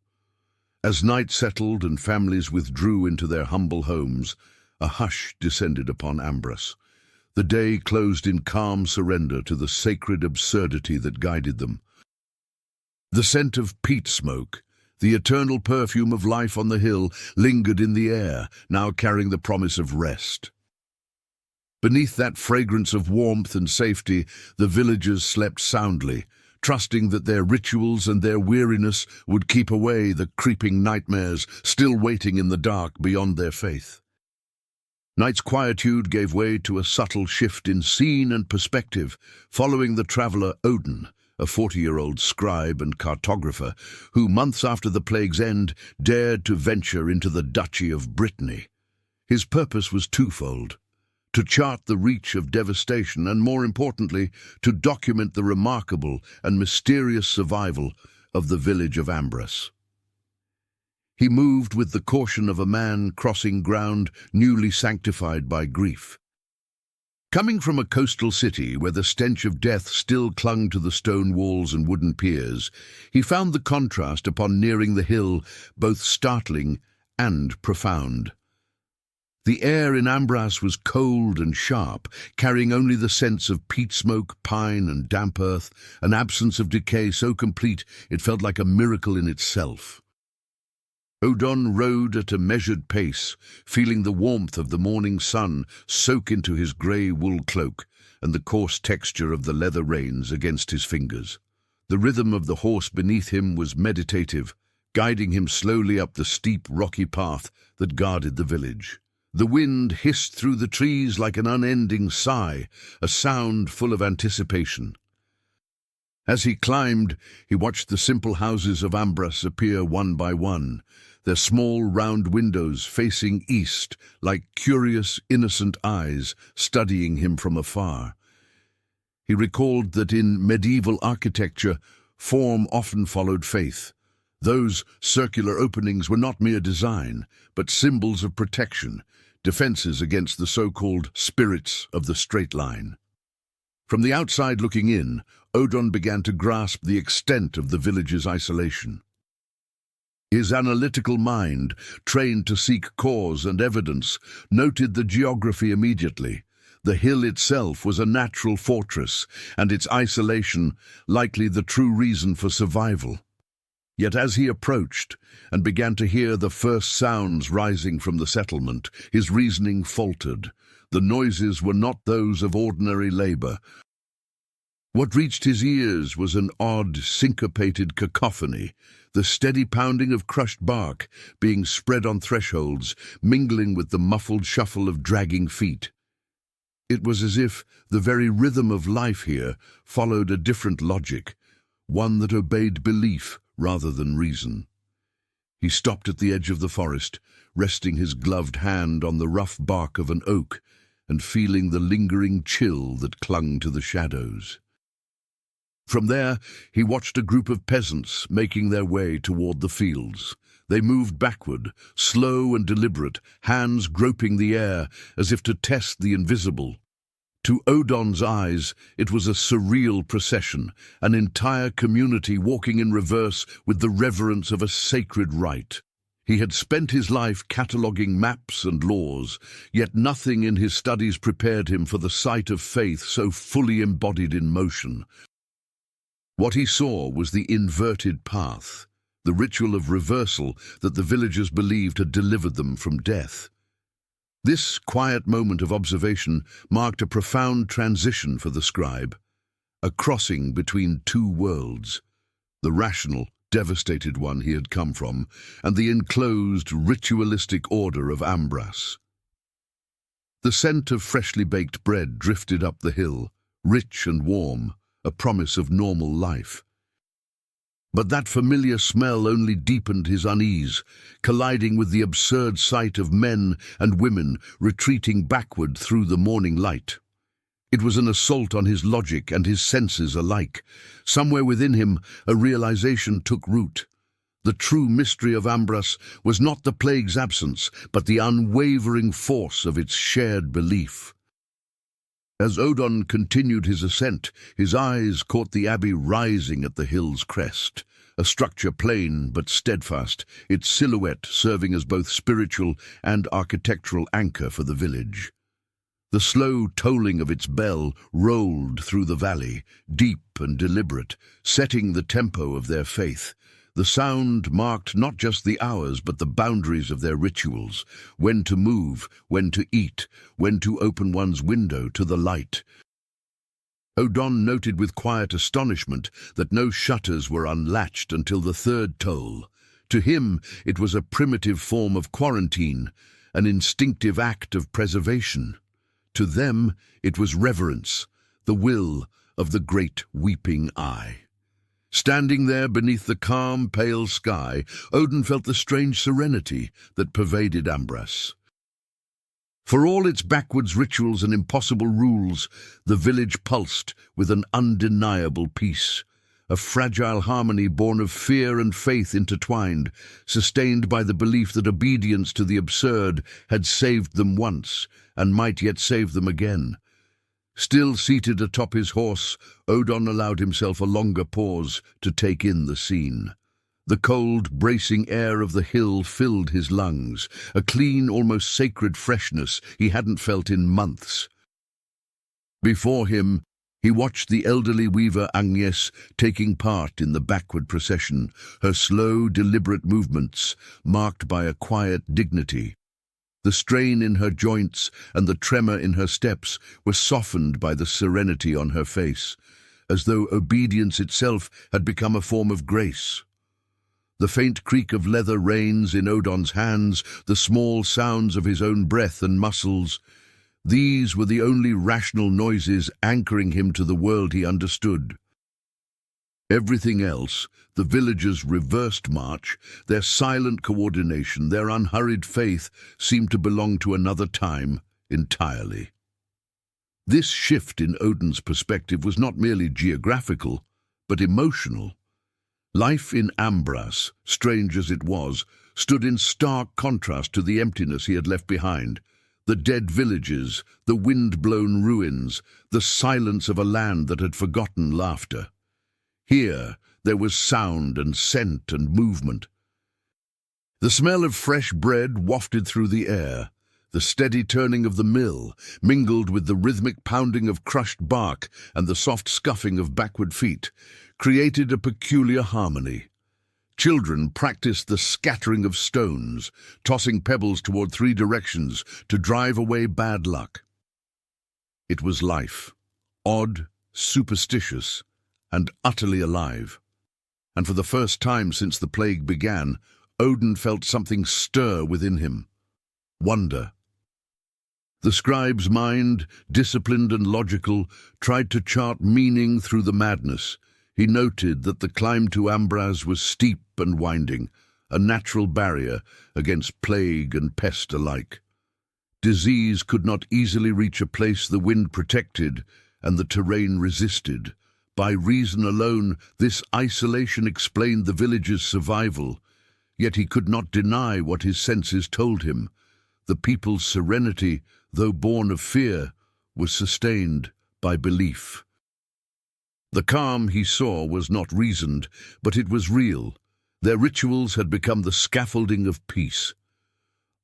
As night settled and families withdrew into their humble homes, a hush descended upon Ambras. The day closed in calm surrender to the sacred absurdity that guided them. The scent of peat smoke, the eternal perfume of life on the hill, lingered in the air, now carrying the promise of rest. Beneath that fragrance of warmth and safety, the villagers slept soundly, trusting that their rituals and their weariness would keep away the creeping nightmares still waiting in the dark beyond their faith. Night's quietude gave way to a subtle shift in scene and perspective, following the traveller Odin, a 40-year-old scribe and cartographer, who months after the plague's end dared to venture into the Duchy of Brittany. His purpose was twofold: to chart the reach of devastation and, more importantly, to document the remarkable and mysterious survival of the village of Ambras. He moved with the caution of a man crossing ground newly sanctified by grief. Coming from a coastal city where the stench of death still clung to the stone walls and wooden piers, he found the contrast upon nearing the hill both startling and profound. The air in Ambras was cold and sharp, carrying only the scents of peat smoke, pine and damp earth, an absence of decay so complete it felt like a miracle in itself. Odon rode at a measured pace, feeling the warmth of the morning sun soak into his grey wool cloak and the coarse texture of the leather reins against his fingers. The rhythm of the horse beneath him was meditative, guiding him slowly up the steep, rocky path that guarded the village. The wind hissed through the trees like an unending sigh, a sound full of anticipation. As he climbed, he watched the simple houses of Ambras appear one by one, their small round windows facing east like curious, innocent eyes studying him from afar. He recalled that in medieval architecture, form often followed faith. Those circular openings were not mere design, but symbols of protection, defenses against the so-called spirits of the straight line. From the outside looking in, Odon began to grasp the extent of the village's isolation. His analytical mind, trained to seek cause and evidence, noted the geography immediately. The hill itself was a natural fortress, and its isolation likely the true reason for survival. Yet as he approached and began to hear the first sounds rising from the settlement, his reasoning faltered. The noises were not those of ordinary labor. What reached his ears was an odd, syncopated cacophony, the steady pounding of crushed bark being spread on thresholds, mingling with the muffled shuffle of dragging feet. It was as if the very rhythm of life here followed a different logic, one that obeyed belief rather than reason. He stopped at the edge of the forest, resting his gloved hand on the rough bark of an oak and feeling the lingering chill that clung to the shadows. From there, he watched a group of peasants making their way toward the fields. They moved backward, slow and deliberate, hands groping the air as if to test the invisible. To Odon's eyes, it was a surreal procession, an entire community walking in reverse with the reverence of a sacred rite. He had spent his life cataloguing maps and laws, yet nothing in his studies prepared him for the sight of faith so fully embodied in motion. What he saw was the inverted path, the ritual of reversal that the villagers believed had delivered them from death. This quiet moment of observation marked a profound transition for the scribe, a crossing between two worlds, the rational, devastated one he had come from, and the enclosed, ritualistic order of Ambras. The scent of freshly baked bread drifted up the hill, rich and warm, a promise of normal life. But that familiar smell only deepened his unease, colliding with the absurd sight of men and women retreating backward through the morning light. It was an assault on his logic and his senses alike. Somewhere within him, a realization took root. The true mystery of Ambras was not the plague's absence, but the unwavering force of its shared belief. As Odon continued his ascent, his eyes caught the abbey rising at the hill's crest, a structure plain but steadfast, its silhouette serving as both spiritual and architectural anchor for the village. The slow tolling of its bell rolled through the valley, deep and deliberate, setting the tempo of their faith. The sound marked not just the hours but the boundaries of their rituals, when to move, when to eat, when to open one's window to the light. Odon noted with quiet astonishment that no shutters were unlatched until the third toll. To him, it was a primitive form of quarantine, an instinctive act of preservation. To them, it was reverence, the will of the great weeping eye. Standing there beneath the calm, pale sky, Odon felt the strange serenity that pervaded Ambras. For all its backwards rituals and impossible rules, the village pulsed with an undeniable peace, a fragile harmony born of fear and faith intertwined, sustained by the belief that obedience to the absurd had saved them once and might yet save them again. Still seated atop his horse, Odon allowed himself a longer pause to take in the scene. The cold, bracing air of the hill filled his lungs, a clean, almost sacred freshness he hadn't felt in months. Before him, he watched the elderly weaver Agnes taking part in the backward procession, her slow, deliberate movements marked by a quiet dignity. The strain in her joints and the tremor in her steps were softened by the serenity on her face, as though obedience itself had become a form of grace. The faint creak of leather reins in Odon's hands, the small sounds of his own breath and muscles, these were the only rational noises anchoring him to the world he understood. Everything else, the villagers' reversed march, their silent coordination, their unhurried faith, seemed to belong to another time entirely. This shift in Odin's perspective was not merely geographical, but emotional. Life in Ambras, strange as it was, stood in stark contrast to the emptiness he had left behind. The dead villages, the wind-blown ruins, the silence of a land that had forgotten laughter. Here, there was sound and scent and movement. The smell of fresh bread wafted through the air. The steady turning of the mill, mingled with the rhythmic pounding of crushed bark and the soft scuffing of backward feet, created a peculiar harmony. Children practiced the scattering of stones, tossing pebbles toward 3 directions to drive away bad luck. It was life, odd, superstitious, and utterly alive. And for the first time since the plague began, Odin felt something stir within him. Wonder. The scribe's mind, disciplined and logical, tried to chart meaning through the madness. He noted that the climb to Ambras was steep and winding, a natural barrier against plague and pest alike. Disease could not easily reach a place the wind protected and the terrain resisted. By reason alone, this isolation explained the village's survival, yet he could not deny what his senses told him. The people's serenity, though born of fear, was sustained by belief. The calm he saw was not reasoned, but it was real. Their rituals had become the scaffolding of peace.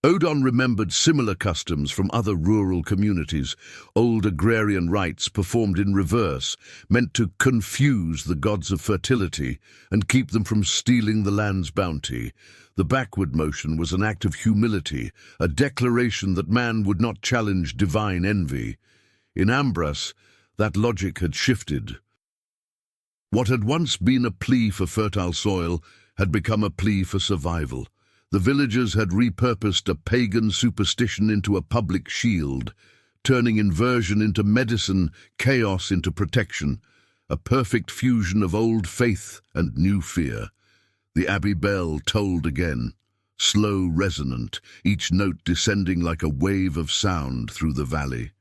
Odin remembered similar customs from other rural communities, old agrarian rites performed in reverse, meant to confuse the gods of fertility and keep them from stealing the land's bounty. The backward motion was an act of humility, a declaration that man would not challenge divine envy. In Ambras, that logic had shifted. What had once been a plea for fertile soil had become a plea for survival. The villagers had repurposed a pagan superstition into a public shield, turning inversion into medicine, chaos into protection, a perfect fusion of old faith and new fear. The abbey bell tolled again, slow, resonant, each note descending like a wave of sound through the valley.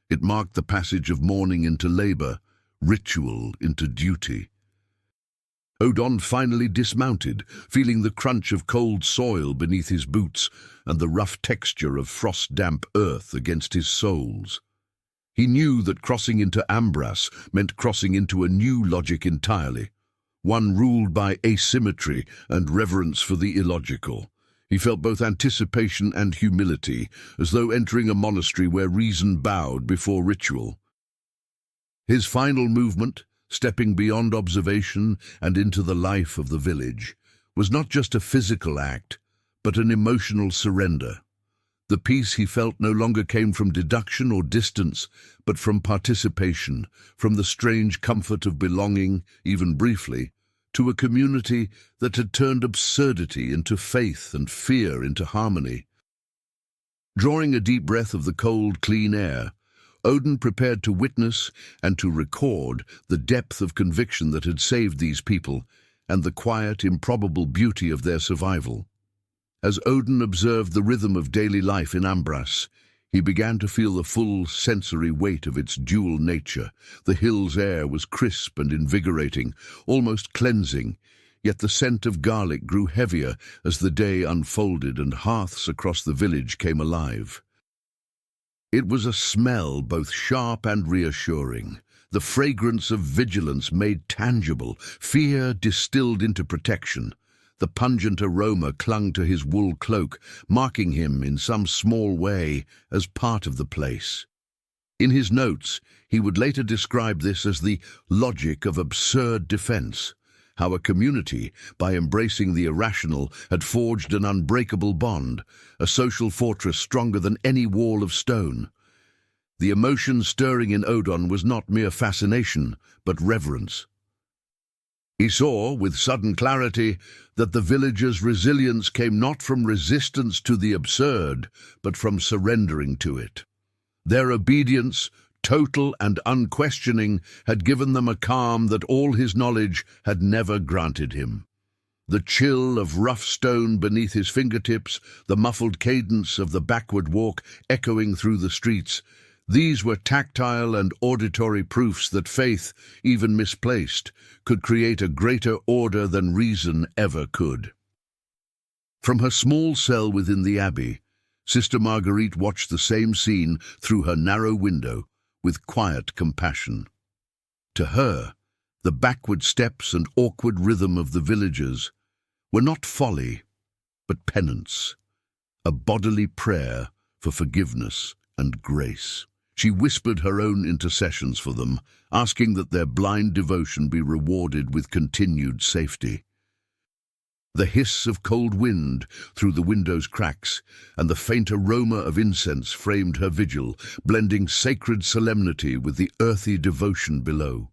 It marked the passage of mourning into labor, ritual into duty. Odin finally dismounted, feeling the crunch of cold soil beneath his boots and the rough texture of frost-damp earth against his soles. He knew that crossing into Ambras meant crossing into a new logic entirely, one ruled by asymmetry and reverence for the illogical. He felt both anticipation and humility, as though entering a monastery where reason bowed before ritual. His final movement, stepping beyond observation and into the life of the village, was not just a physical act, but an emotional surrender. The peace he felt no longer came from deduction or distance, but from participation, from the strange comfort of belonging, even briefly, to a community that had turned absurdity into faith and fear into harmony. Drawing a deep breath of the cold, clean air, Odin prepared to witness and to record the depth of conviction that had saved these people and the quiet, improbable beauty of their survival. As Odin observed the rhythm of daily life in Ambras, he began to feel the full sensory weight of its dual nature. The hill's air was crisp and invigorating, almost cleansing, yet the scent of garlic grew heavier as the day unfolded and hearths across the village came alive. It was a smell both sharp and reassuring, the fragrance of vigilance made tangible, fear distilled into protection. The pungent aroma clung to his wool cloak, marking him in some small way as part of the place. In his notes, he would later describe this as the logic of absurd defense, how a community, by embracing the irrational, had forged an unbreakable bond, a social fortress stronger than any wall of stone. The emotion stirring in Odon was not mere fascination, but reverence. He saw, with sudden clarity, that the villagers' resilience came not from resistance to the absurd, but from surrendering to it. Their obedience, total and unquestioning, had given them a calm that all his knowledge had never granted him. The chill of rough stone beneath his fingertips, the muffled cadence of the backward walk echoing through the streets, these were tactile and auditory proofs that faith, even misplaced, could create a greater order than reason ever could. From her small cell within the abbey, Sister Marguerite watched the same scene through her narrow window with quiet compassion. To her, the backward steps and awkward rhythm of the villagers were not folly, but penance, a bodily prayer for forgiveness and grace. She whispered her own intercessions for them, asking that their blind devotion be rewarded with continued safety. The hiss of cold wind through the window's cracks and the faint aroma of incense framed her vigil, blending sacred solemnity with the earthy devotion below.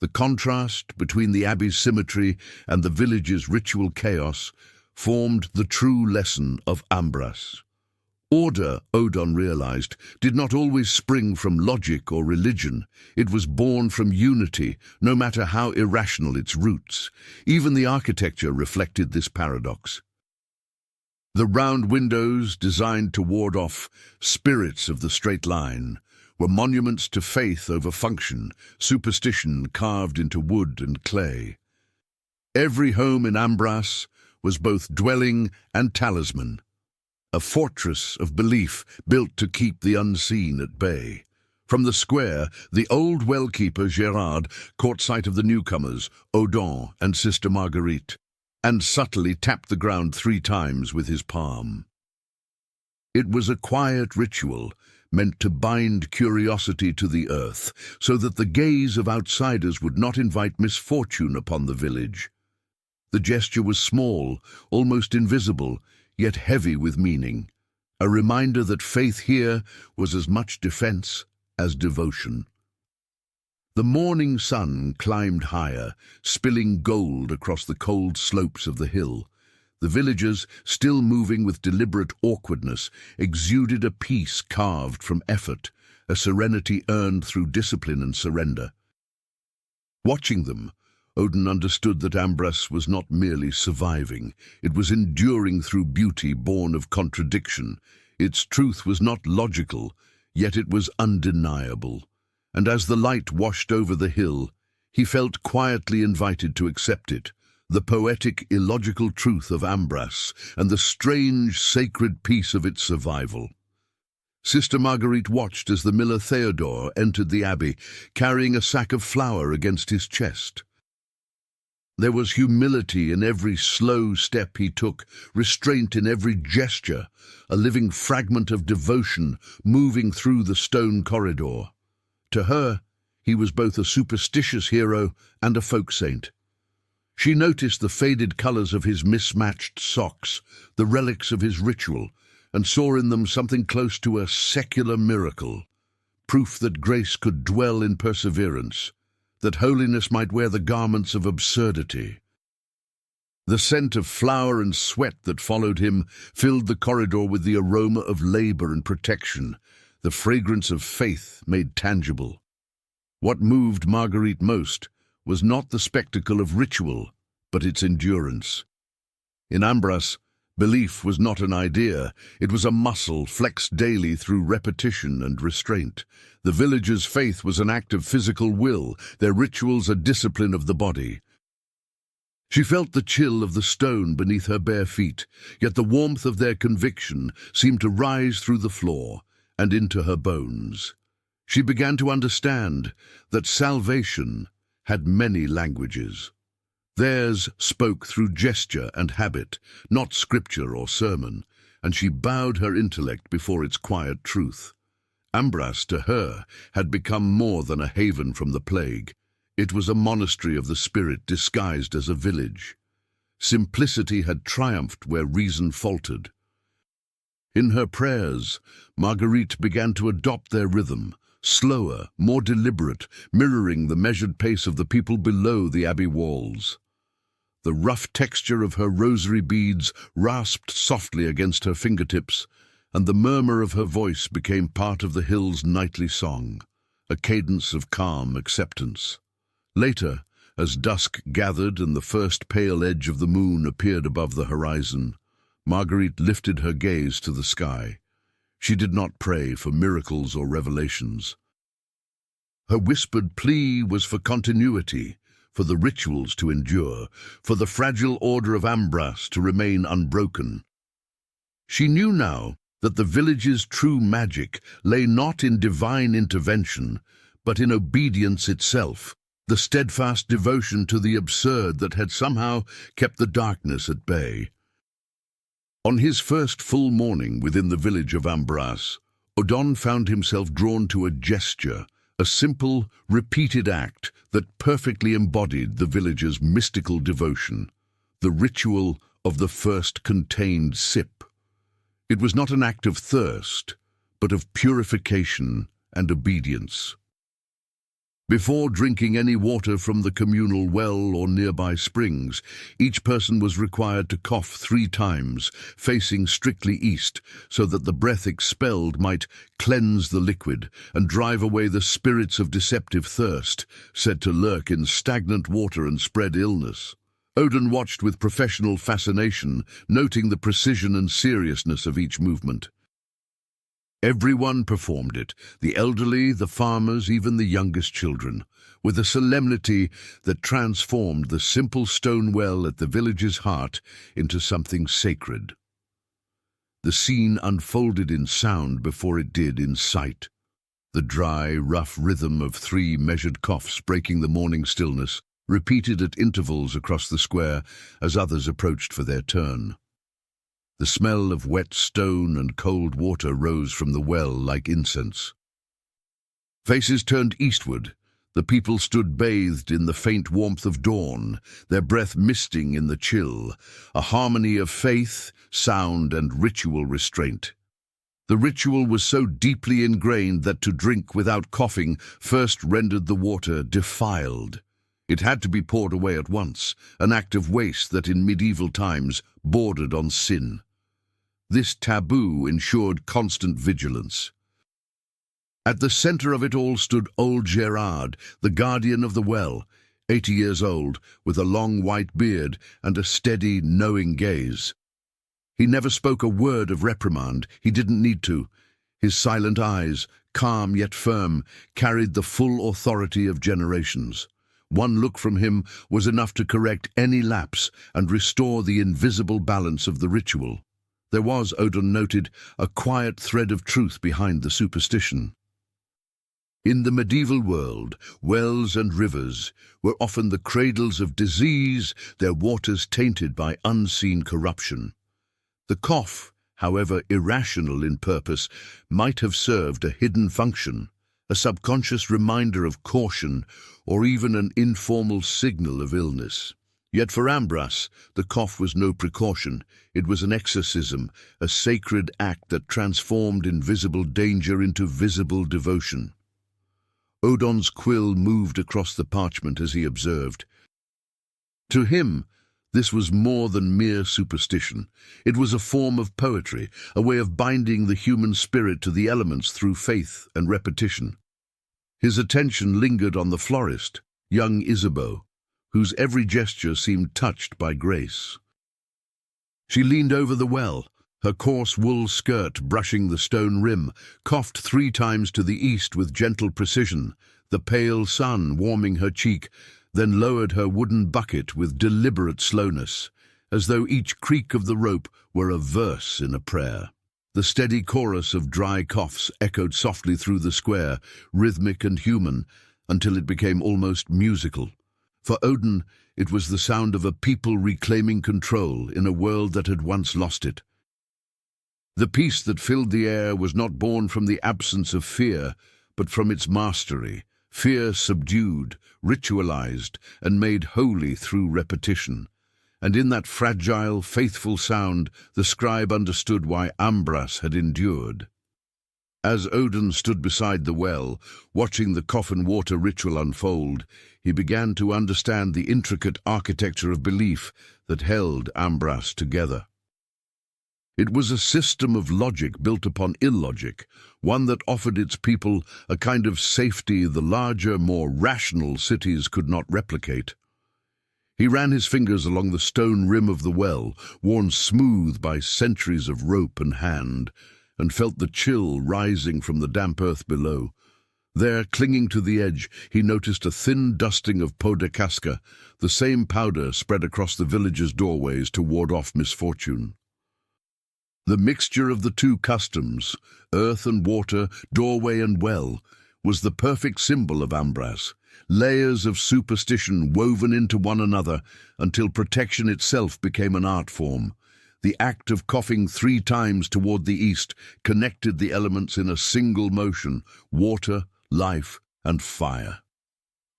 The contrast between the abbey's symmetry and the village's ritual chaos formed the true lesson of Ambras. Order, Odon realized, did not always spring from logic or religion. It was born from unity, no matter how irrational its roots. Even the architecture reflected this paradox. The round windows, designed to ward off spirits of the straight line, were monuments to faith over function, superstition carved into wood and clay. Every home in Ambras was both dwelling and talisman, a fortress of belief built to keep the unseen at bay. From the square, the old well-keeper Gerard caught sight of the newcomers, Odon and Sister Marguerite, and subtly tapped the ground 3 times with his palm. It was a quiet ritual meant to bind curiosity to the earth, so that the gaze of outsiders would not invite misfortune upon the village. The gesture was small, almost invisible, yet heavy with meaning, a reminder that faith here was as much defense as devotion. The morning sun climbed higher, spilling gold across the cold slopes of the hill. The villagers, still moving with deliberate awkwardness, exuded a peace carved from effort, a serenity earned through discipline and surrender. Watching them, Odin understood that Ambras was not merely surviving. It was enduring through beauty born of contradiction. Its truth was not logical, yet it was undeniable. And as the light washed over the hill, he felt quietly invited to accept it, the poetic, illogical truth of Ambras and the strange, sacred peace of its survival. Sister Marguerite watched as the miller Theodore entered the abbey, carrying a sack of flour against his chest. There was humility in every slow step he took, restraint in every gesture, a living fragment of devotion moving through the stone corridor. To her, he was both a superstitious hero and a folk saint. She noticed the faded colors of his mismatched socks, the relics of his ritual, and saw in them something close to a secular miracle, proof that grace could dwell in perseverance, that holiness might wear the garments of absurdity. The scent of flour and sweat that followed him filled the corridor with the aroma of labor and protection, the fragrance of faith made tangible. What moved Marguerite most was not the spectacle of ritual, but its endurance. In Ambras, belief was not an idea, it was a muscle flexed daily through repetition and restraint. The villagers' faith was an act of physical will, their rituals a discipline of the body. She felt the chill of the stone beneath her bare feet, yet the warmth of their conviction seemed to rise through the floor, and into her bones. She began to understand that salvation had many languages. Theirs spoke through gesture and habit, not scripture or sermon, and she bowed her intellect before its quiet truth. Ambras, to her, had become more than a haven from the plague. It was a monastery of the spirit disguised as a village. Simplicity had triumphed where reason faltered. In her prayers, Marguerite began to adopt their rhythm, slower, more deliberate, mirroring the measured pace of the people below the abbey walls. The rough texture of her rosary beads rasped softly against her fingertips, and the murmur of her voice became part of the hill's nightly song, a cadence of calm acceptance. Later, as dusk gathered and the first pale edge of the moon appeared above the horizon, Marguerite lifted her gaze to the sky. She did not pray for miracles or revelations. Her whispered plea was for continuity, for the rituals to endure, for the fragile order of Ambras to remain unbroken. She knew now that the village's true magic lay not in divine intervention, but in obedience itself, the steadfast devotion to the absurd that had somehow kept the darkness at bay. On his first full morning within the village of Ambras, Odon found himself drawn to a gesture, a simple, repeated act that perfectly embodied the village's mystical devotion, the ritual of the first contained sip. It was not an act of thirst, but of purification and obedience. Before drinking any water from the communal well or nearby springs, each person was required to cough 3 times, facing strictly east, so that the breath expelled might cleanse the liquid and drive away the spirits of deceptive thirst, said to lurk in stagnant water and spread illness. Odin watched with professional fascination, noting the precision and seriousness of each movement. Everyone performed it, the elderly, the farmers, even the youngest children, with a solemnity that transformed the simple stone well at the village's heart into something sacred. The scene unfolded in sound before it did in sight. The dry, rough rhythm of 3 measured coughs breaking the morning stillness, repeated at intervals across the square as others approached for their turn. The smell of wet stone and cold water rose from the well like incense. Faces turned eastward. The people stood bathed in the faint warmth of dawn, their breath misting in the chill, a harmony of faith, sound, and ritual restraint. The ritual was so deeply ingrained that to drink without coughing first rendered the water defiled. It had to be poured away at once, an act of waste that in medieval times bordered on sin. This taboo ensured constant vigilance. At the center of it all stood old Gerard, the guardian of the well, 80 years old, with a long white beard and a steady, knowing gaze. He never spoke a word of reprimand. He didn't need to. His silent eyes, calm yet firm, carried the full authority of generations. One look from him was enough to correct any lapse and restore the invisible balance of the ritual. There was, Odin noted, a quiet thread of truth behind the superstition. In the medieval world, wells and rivers were often the cradles of disease, their waters tainted by unseen corruption. The cough, however irrational in purpose, might have served a hidden function, a subconscious reminder of caution, or even an informal signal of illness. Yet for Ambras, the cough was no precaution. It was an exorcism, a sacred act that transformed invisible danger into visible devotion. Odon's quill moved across the parchment as he observed. To him, this was more than mere superstition. It was a form of poetry, a way of binding the human spirit to the elements through faith and repetition. His attention lingered on the florist, young Isabeau, whose every gesture seemed touched by grace. She leaned over the well, her coarse wool skirt brushing the stone rim, coughed 3 times to the east with gentle precision, the pale sun warming her cheek, then lowered her wooden bucket with deliberate slowness, as though each creak of the rope were a verse in a prayer. The steady chorus of dry coughs echoed softly through the square, rhythmic and human, until it became almost musical. For Odin, it was the sound of a people reclaiming control in a world that had once lost it. The peace that filled the air was not born from the absence of fear, but from its mastery, fear subdued, ritualized, and made holy through repetition. And in that fragile, faithful sound, the scribe understood why Ambras had endured. As Odin stood beside the well, watching the coffin water ritual unfold, he began to understand the intricate architecture of belief that held Ambras together. It was a system of logic built upon illogic, one that offered its people a kind of safety the larger, more rational cities could not replicate. He ran his fingers along the stone rim of the well, worn smooth by centuries of rope and hand, and felt the chill rising from the damp earth below. There, clinging to the edge, he noticed a thin dusting of peau de casca, the same powder spread across the village's doorways to ward off misfortune. The mixture of the two customs, earth and water, doorway and well, was the perfect symbol of Ambras, layers of superstition woven into one another until protection itself became an art form. The act of coughing 3 times toward the east connected the elements in a single motion: water, life, and fire.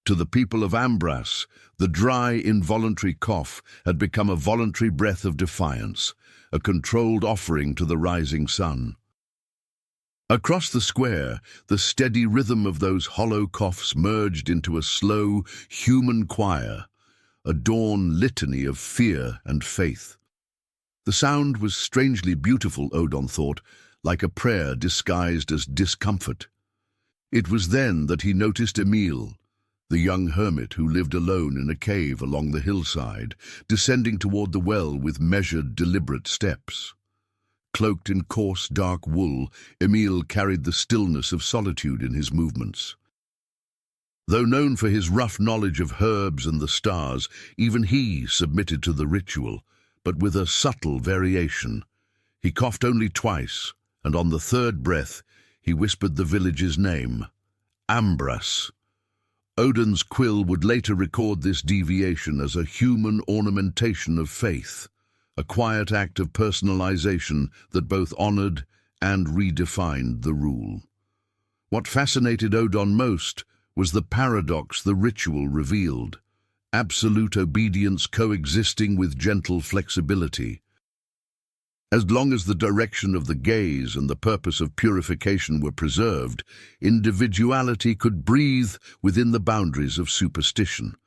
To the people of Ambras, the dry, involuntary cough had become a voluntary breath of defiance, a controlled offering to the rising sun. Across the square, the steady rhythm of those hollow coughs merged into a slow, human choir, a dawn litany of fear and faith. The sound was strangely beautiful, Odin thought, like a prayer disguised as discomfort. It was then that he noticed Emil, the young hermit who lived alone in a cave along the hillside, descending toward the well with measured, deliberate steps. Cloaked in coarse, dark wool, Emil carried the stillness of solitude in his movements. Though known for his rough knowledge of herbs and the stars, even he submitted to the ritual, but with a subtle variation. He coughed only twice, and on the 3rd breath he whispered the village's name, Ambras. Odin's quill would later record this deviation as a human ornamentation of faith, a quiet act of personalization that both honored and redefined the rule. What fascinated Odin most was the paradox the ritual revealed: absolute obedience coexisting with gentle flexibility. As long as the direction of the gaze and the purpose of purification were preserved, individuality could breathe within the boundaries of superstition.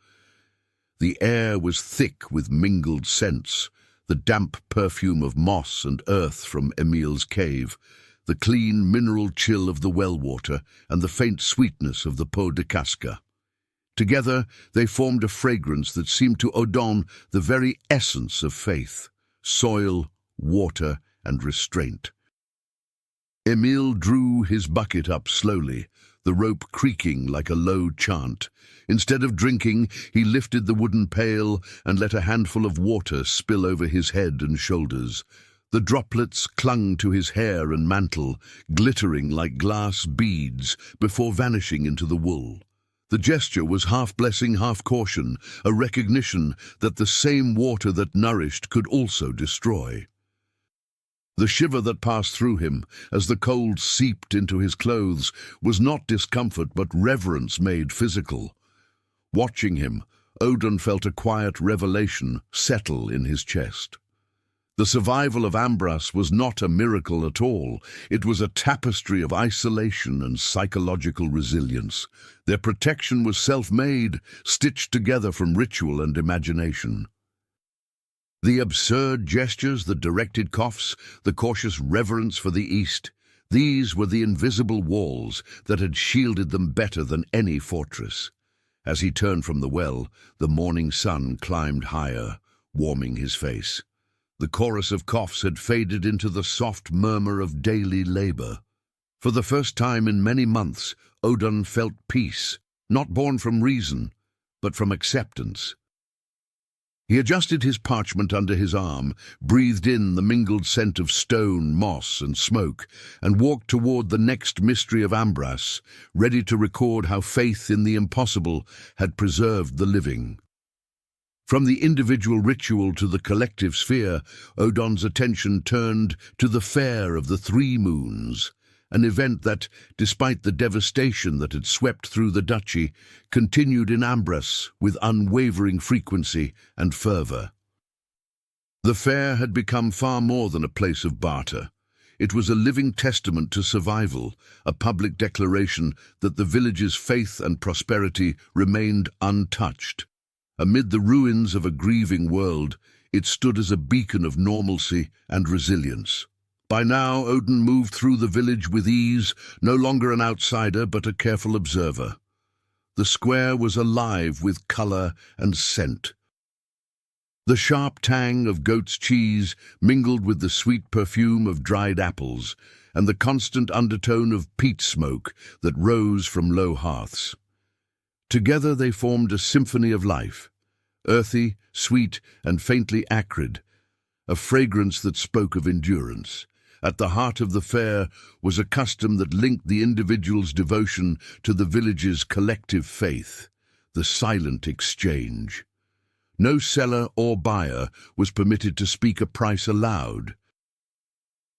The air was thick with mingled scents: the damp perfume of moss and earth from Emil's cave, the clean mineral chill of the well water, and the faint sweetness of the peau de casca. Together, they formed a fragrance that seemed to Odin the very essence of faith: soil, water, and restraint. Emil drew his bucket up slowly, the rope creaking like a low chant. Instead of drinking, he lifted the wooden pail and let a handful of water spill over his head and shoulders. The droplets clung to his hair and mantle, glittering like glass beads before vanishing into the wool. The gesture was half blessing, half caution, a recognition that the same water that nourished could also destroy. The shiver that passed through him as the cold seeped into his clothes was not discomfort but reverence made physical. Watching him, Odin felt a quiet revelation settle in his chest. The survival of Ambras was not a miracle at all. It was a tapestry of isolation and psychological resilience. Their protection was self-made, stitched together from ritual and imagination. The absurd gestures, the directed coughs, the cautious reverence for the East, these were the invisible walls that had shielded them better than any fortress. As he turned from the well, the morning sun climbed higher, warming his face. The chorus of coughs had faded into the soft murmur of daily labor. For the first time in many months, Odin felt peace, not born from reason, but from acceptance. He adjusted his parchment under his arm, breathed in the mingled scent of stone, moss, and smoke, and walked toward the next mystery of Ambras, ready to record how faith in the impossible had preserved the living. From the individual ritual to the collective sphere, Odon's attention turned to the Fair of the Three Moons, an event that, despite the devastation that had swept through the duchy, continued in Ambras with unwavering frequency and fervor. The fair had become far more than a place of barter. It was a living testament to survival, a public declaration that the village's faith and prosperity remained untouched. Amid the ruins of a grieving world, it stood as a beacon of normalcy and resilience. By now, Odin moved through the village with ease, no longer an outsider but a careful observer. The square was alive with color and scent. The sharp tang of goat's cheese mingled with the sweet perfume of dried apples and the constant undertone of peat smoke that rose from low hearths. Together they formed a symphony of life, earthy, sweet, and faintly acrid, a fragrance that spoke of endurance. At the heart of the fair was a custom that linked the individual's devotion to the village's collective faith, the silent exchange. No seller or buyer was permitted to speak a price aloud.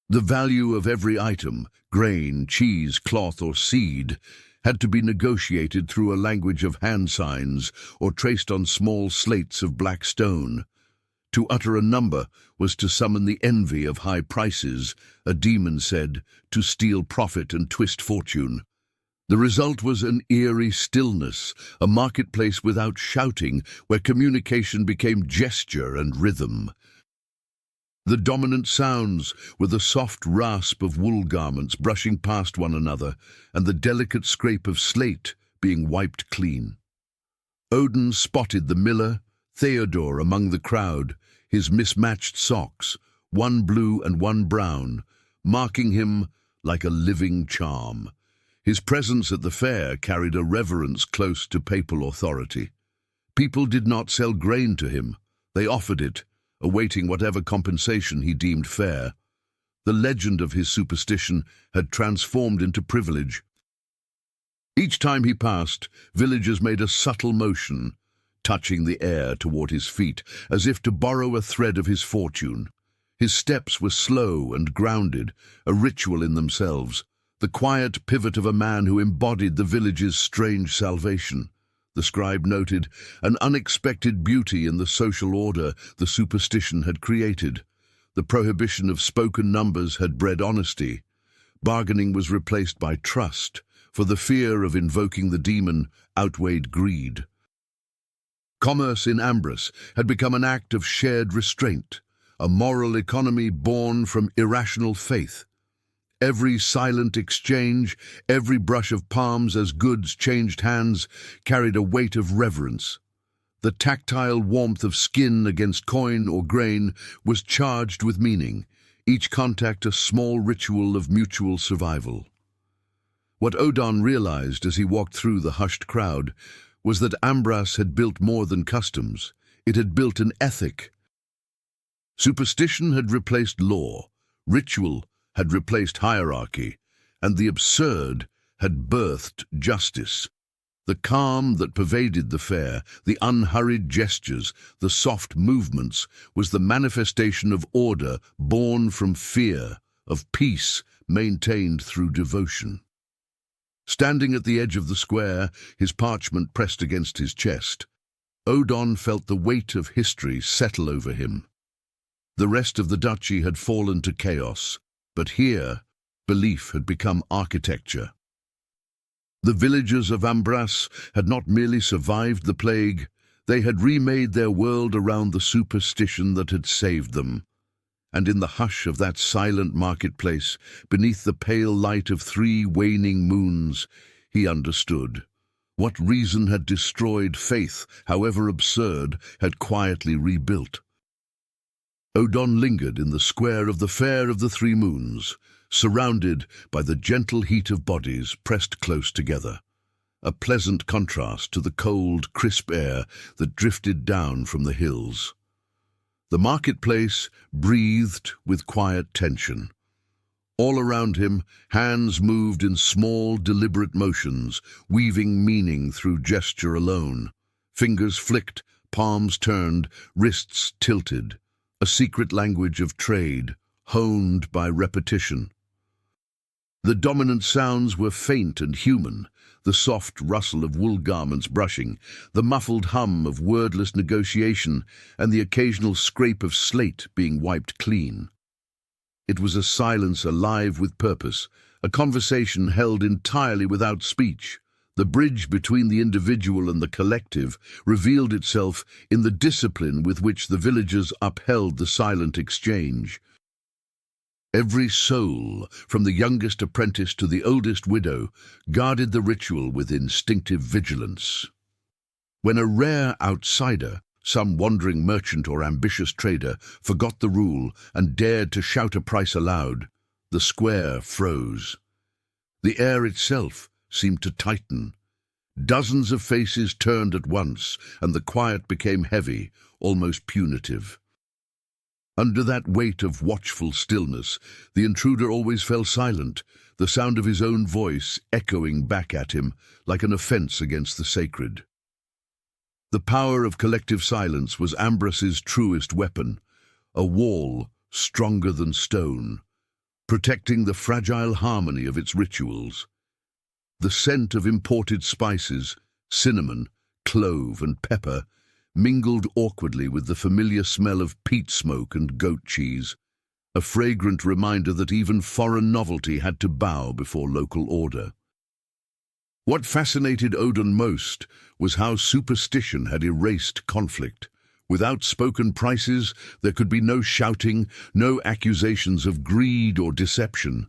The value of every item, grain, cheese, cloth, or seed, had to be negotiated through a language of hand signs or traced on small slates of black stone. To utter a number was to summon the envy of high prices, a demon said, to steal profit and twist fortune. The result was an eerie stillness, a marketplace without shouting, where communication became gesture and rhythm. The dominant sounds were the soft rasp of wool garments brushing past one another and the delicate scrape of slate being wiped clean. Odin spotted the miller, Theodore, among the crowd, his mismatched socks, one blue and one brown, marking him like a living charm. His presence at the fair carried a reverence close to papal authority. People did not sell grain to him. They offered it, awaiting whatever compensation he deemed fair. The legend of his superstition had transformed into privilege. Each time he passed, villagers made a subtle motion, touching the air toward his feet, as if to borrow a thread of his fortune. His steps were slow and grounded, a ritual in themselves, the quiet pivot of a man who embodied the village's strange salvation. The scribe noted an unexpected beauty in the social order the superstition had created. The prohibition of spoken numbers had bred honesty. Bargaining was replaced by trust, for the fear of invoking the demon outweighed greed. Commerce in Ambras had become an act of shared restraint, a moral economy born from irrational faith. Every silent exchange, every brush of palms as goods changed hands, carried a weight of reverence. The tactile warmth of skin against coin or grain was charged with meaning, each contact a small ritual of mutual survival. What Odin realized as he walked through the hushed crowd was that Ambras had built more than customs. It had built an ethic. Superstition had replaced law, ritual had replaced hierarchy, and the absurd had birthed justice. The calm that pervaded the fair, the unhurried gestures, the soft movements, was the manifestation of order born from fear, of peace maintained through devotion. Standing at the edge of the square, his parchment pressed against his chest, Odin felt the weight of history settle over him. The rest of the duchy had fallen to chaos, but here, belief had become architecture. The villagers of Ambras had not merely survived the plague, they had remade their world around the superstition that had saved them. And in the hush of that silent marketplace, beneath the pale light of 3 waning moons, he understood. What reason had destroyed faith, however absurd, had quietly rebuilt. Odin lingered in the square of the Fair of the Three Moons, surrounded by the gentle heat of bodies pressed close together, a pleasant contrast to the cold, crisp air that drifted down from the hills. The marketplace breathed with quiet tension. All around him, hands moved in small, deliberate motions, weaving meaning through gesture alone. Fingers flicked, palms turned, wrists tilted. A secret language of trade, honed by repetition. The dominant sounds were faint and human, the soft rustle of wool garments brushing, the muffled hum of wordless negotiation, and the occasional scrape of slate being wiped clean. It was a silence alive with purpose, a conversation held entirely without speech. The bridge between the individual and the collective revealed itself in the discipline with which the villagers upheld the silent exchange. Every soul, from the youngest apprentice to the oldest widow, guarded the ritual with instinctive vigilance. When a rare outsider, some wandering merchant or ambitious trader, forgot the rule and dared to shout a price aloud, the square froze. The air itself seemed to tighten. Dozens of faces turned at once, and the quiet became heavy, almost punitive. Under that weight of watchful stillness, the intruder always fell silent, the sound of his own voice echoing back at him like an offense against the sacred. The power of collective silence was Ambras's truest weapon, a wall stronger than stone, protecting the fragile harmony of its rituals. The scent of imported spices, cinnamon, clove, and pepper, mingled awkwardly with the familiar smell of peat smoke and goat cheese, a fragrant reminder that even foreign novelty had to bow before local order. What fascinated Odin most was how superstition had erased conflict. Without spoken prices, there could be no shouting, no accusations of greed or deception.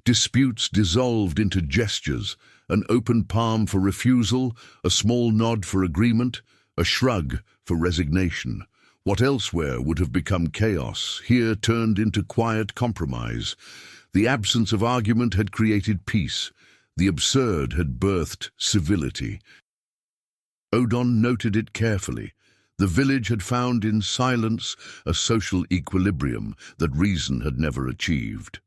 Disputes dissolved into gestures, an open palm for refusal, a small nod for agreement, a shrug for resignation. What elsewhere would have become chaos, here turned into quiet compromise. The absence of argument had created peace. The absurd had birthed civility. Odin noted it carefully. The village had found in silence a social equilibrium that reason had never achieved.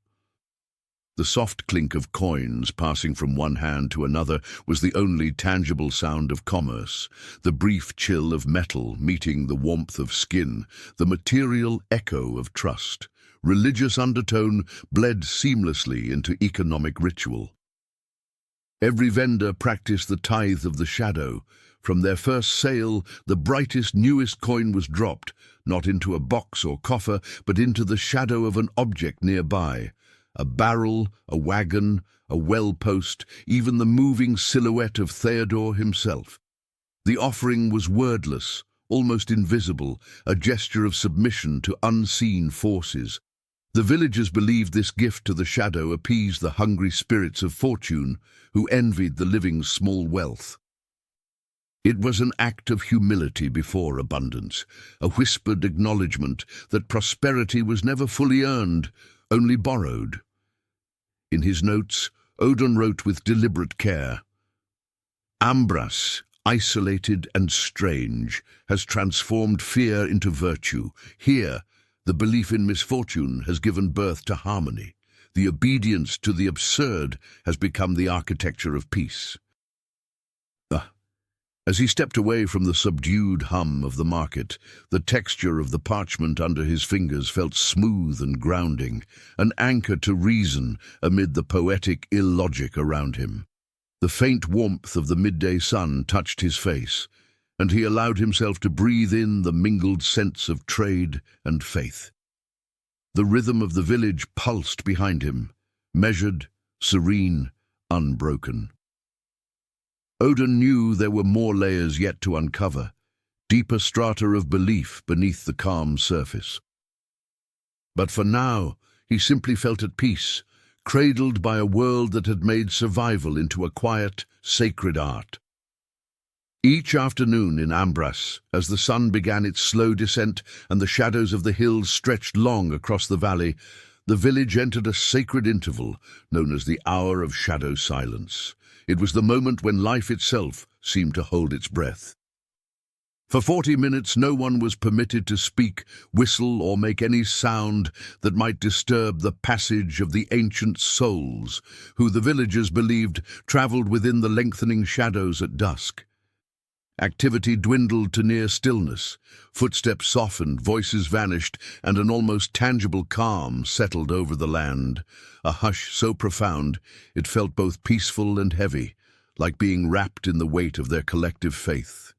The soft clink of coins passing from one hand to another was the only tangible sound of commerce, the brief chill of metal meeting the warmth of skin, the material echo of trust. Religious undertone bled seamlessly into economic ritual. Every vendor practiced the tithe of the shadow. From their first sale, the brightest, newest coin was dropped, not into a box or coffer, but into the shadow of an object nearby. A barrel, a wagon, a well post, even the moving silhouette of Theodore himself. The offering was wordless, almost invisible, a gesture of submission to unseen forces. The villagers believed this gift to the shadow appeased the hungry spirits of fortune, who envied the living's small wealth. It was an act of humility before abundance, a whispered acknowledgement that prosperity was never fully earned, only borrowed. In his notes, Odin wrote with deliberate care, "Ambras, isolated and strange, has transformed fear into virtue. Here, the belief in misfortune has given birth to harmony. The obedience to the absurd has become the architecture of peace." As he stepped away from the subdued hum of the market, the texture of the parchment under his fingers felt smooth and grounding, an anchor to reason amid the poetic illogic around him. The faint warmth of the midday sun touched his face, and he allowed himself to breathe in the mingled scents of trade and faith. The rhythm of the village pulsed behind him, measured, serene, unbroken. Odin knew there were more layers yet to uncover, deeper strata of belief beneath the calm surface. But for now, he simply felt at peace, cradled by a world that had made survival into a quiet, sacred art. Each afternoon in Ambras, as the sun began its slow descent and the shadows of the hills stretched long across the valley, the village entered a sacred interval known as the hour of shadow silence. It was the moment when life itself seemed to hold its breath. For 40 minutes no one was permitted to speak, whistle, or make any sound that might disturb the passage of the ancient souls, who the villagers believed travelled within the lengthening shadows at dusk. Activity dwindled to near stillness. Footsteps softened, voices vanished, and an almost tangible calm settled over the land, a hush so profound it felt both peaceful and heavy, like being wrapped in the weight of their collective faith.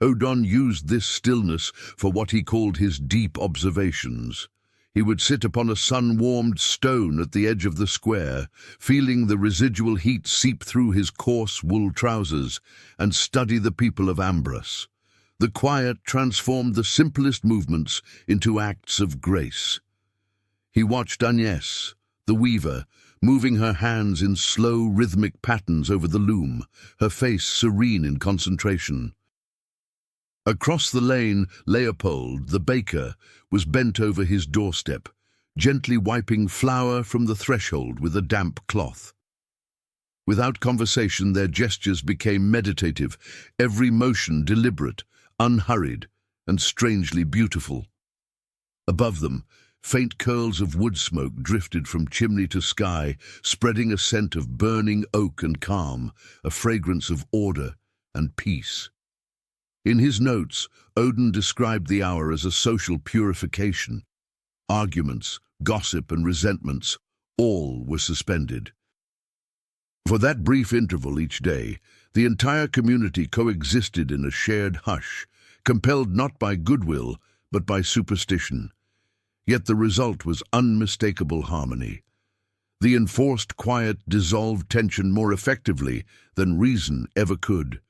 Odon used this stillness for what he called his deep observations. He would sit upon a sun-warmed stone at the edge of the square, feeling the residual heat seep through his coarse wool trousers, and study the people of Ambrus. The quiet transformed the simplest movements into acts of grace. He watched Agnès, the weaver, moving her hands in slow, rhythmic patterns over the loom, her face serene in concentration. Across the lane, Leopold, the baker, was bent over his doorstep, gently wiping flour from the threshold with a damp cloth. Without conversation, their gestures became meditative, every motion deliberate, unhurried, and strangely beautiful. Above them, faint curls of wood smoke drifted from chimney to sky, spreading a scent of burning oak and calm, a fragrance of order and peace. In his notes, Odin described the hour as a social purification. Arguments, gossip, and resentments, all were suspended. For that brief interval each day, the entire community coexisted in a shared hush, compelled not by goodwill, but by superstition. Yet the result was unmistakable harmony. The enforced quiet dissolved tension more effectively than reason ever could.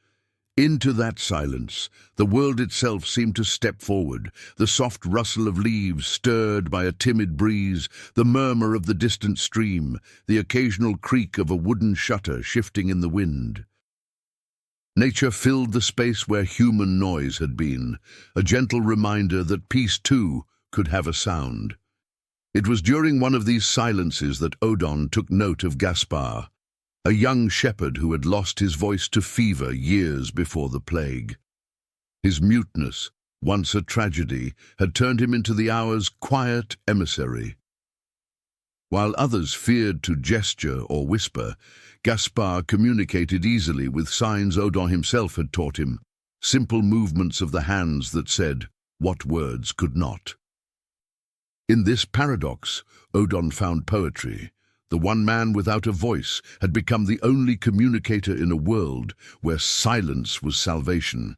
Into that silence, the world itself seemed to step forward, the soft rustle of leaves stirred by a timid breeze, the murmur of the distant stream, the occasional creak of a wooden shutter shifting in the wind. Nature filled the space where human noise had been, a gentle reminder that peace too could have a sound. It was during one of these silences that Odon took note of Gaspar, a young shepherd who had lost his voice to fever years before the plague. His muteness, once a tragedy, had turned him into the hour's quiet emissary. While others feared to gesture or whisper, Gaspar communicated easily with signs Odon himself had taught him, simple movements of the hands that said what words could not. In this paradox, Odon found poetry. The one man without a voice had become the only communicator in a world where silence was salvation.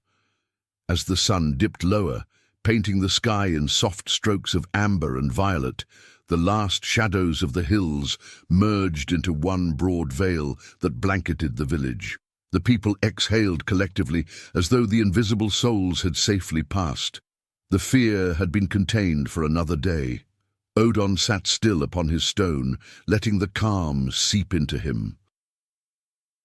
As the sun dipped lower, painting the sky in soft strokes of amber and violet, the last shadows of the hills merged into one broad veil that blanketed the village. The people exhaled collectively as though the invisible souls had safely passed. The fear had been contained for another day. Odon sat still upon his stone, letting the calm seep into him.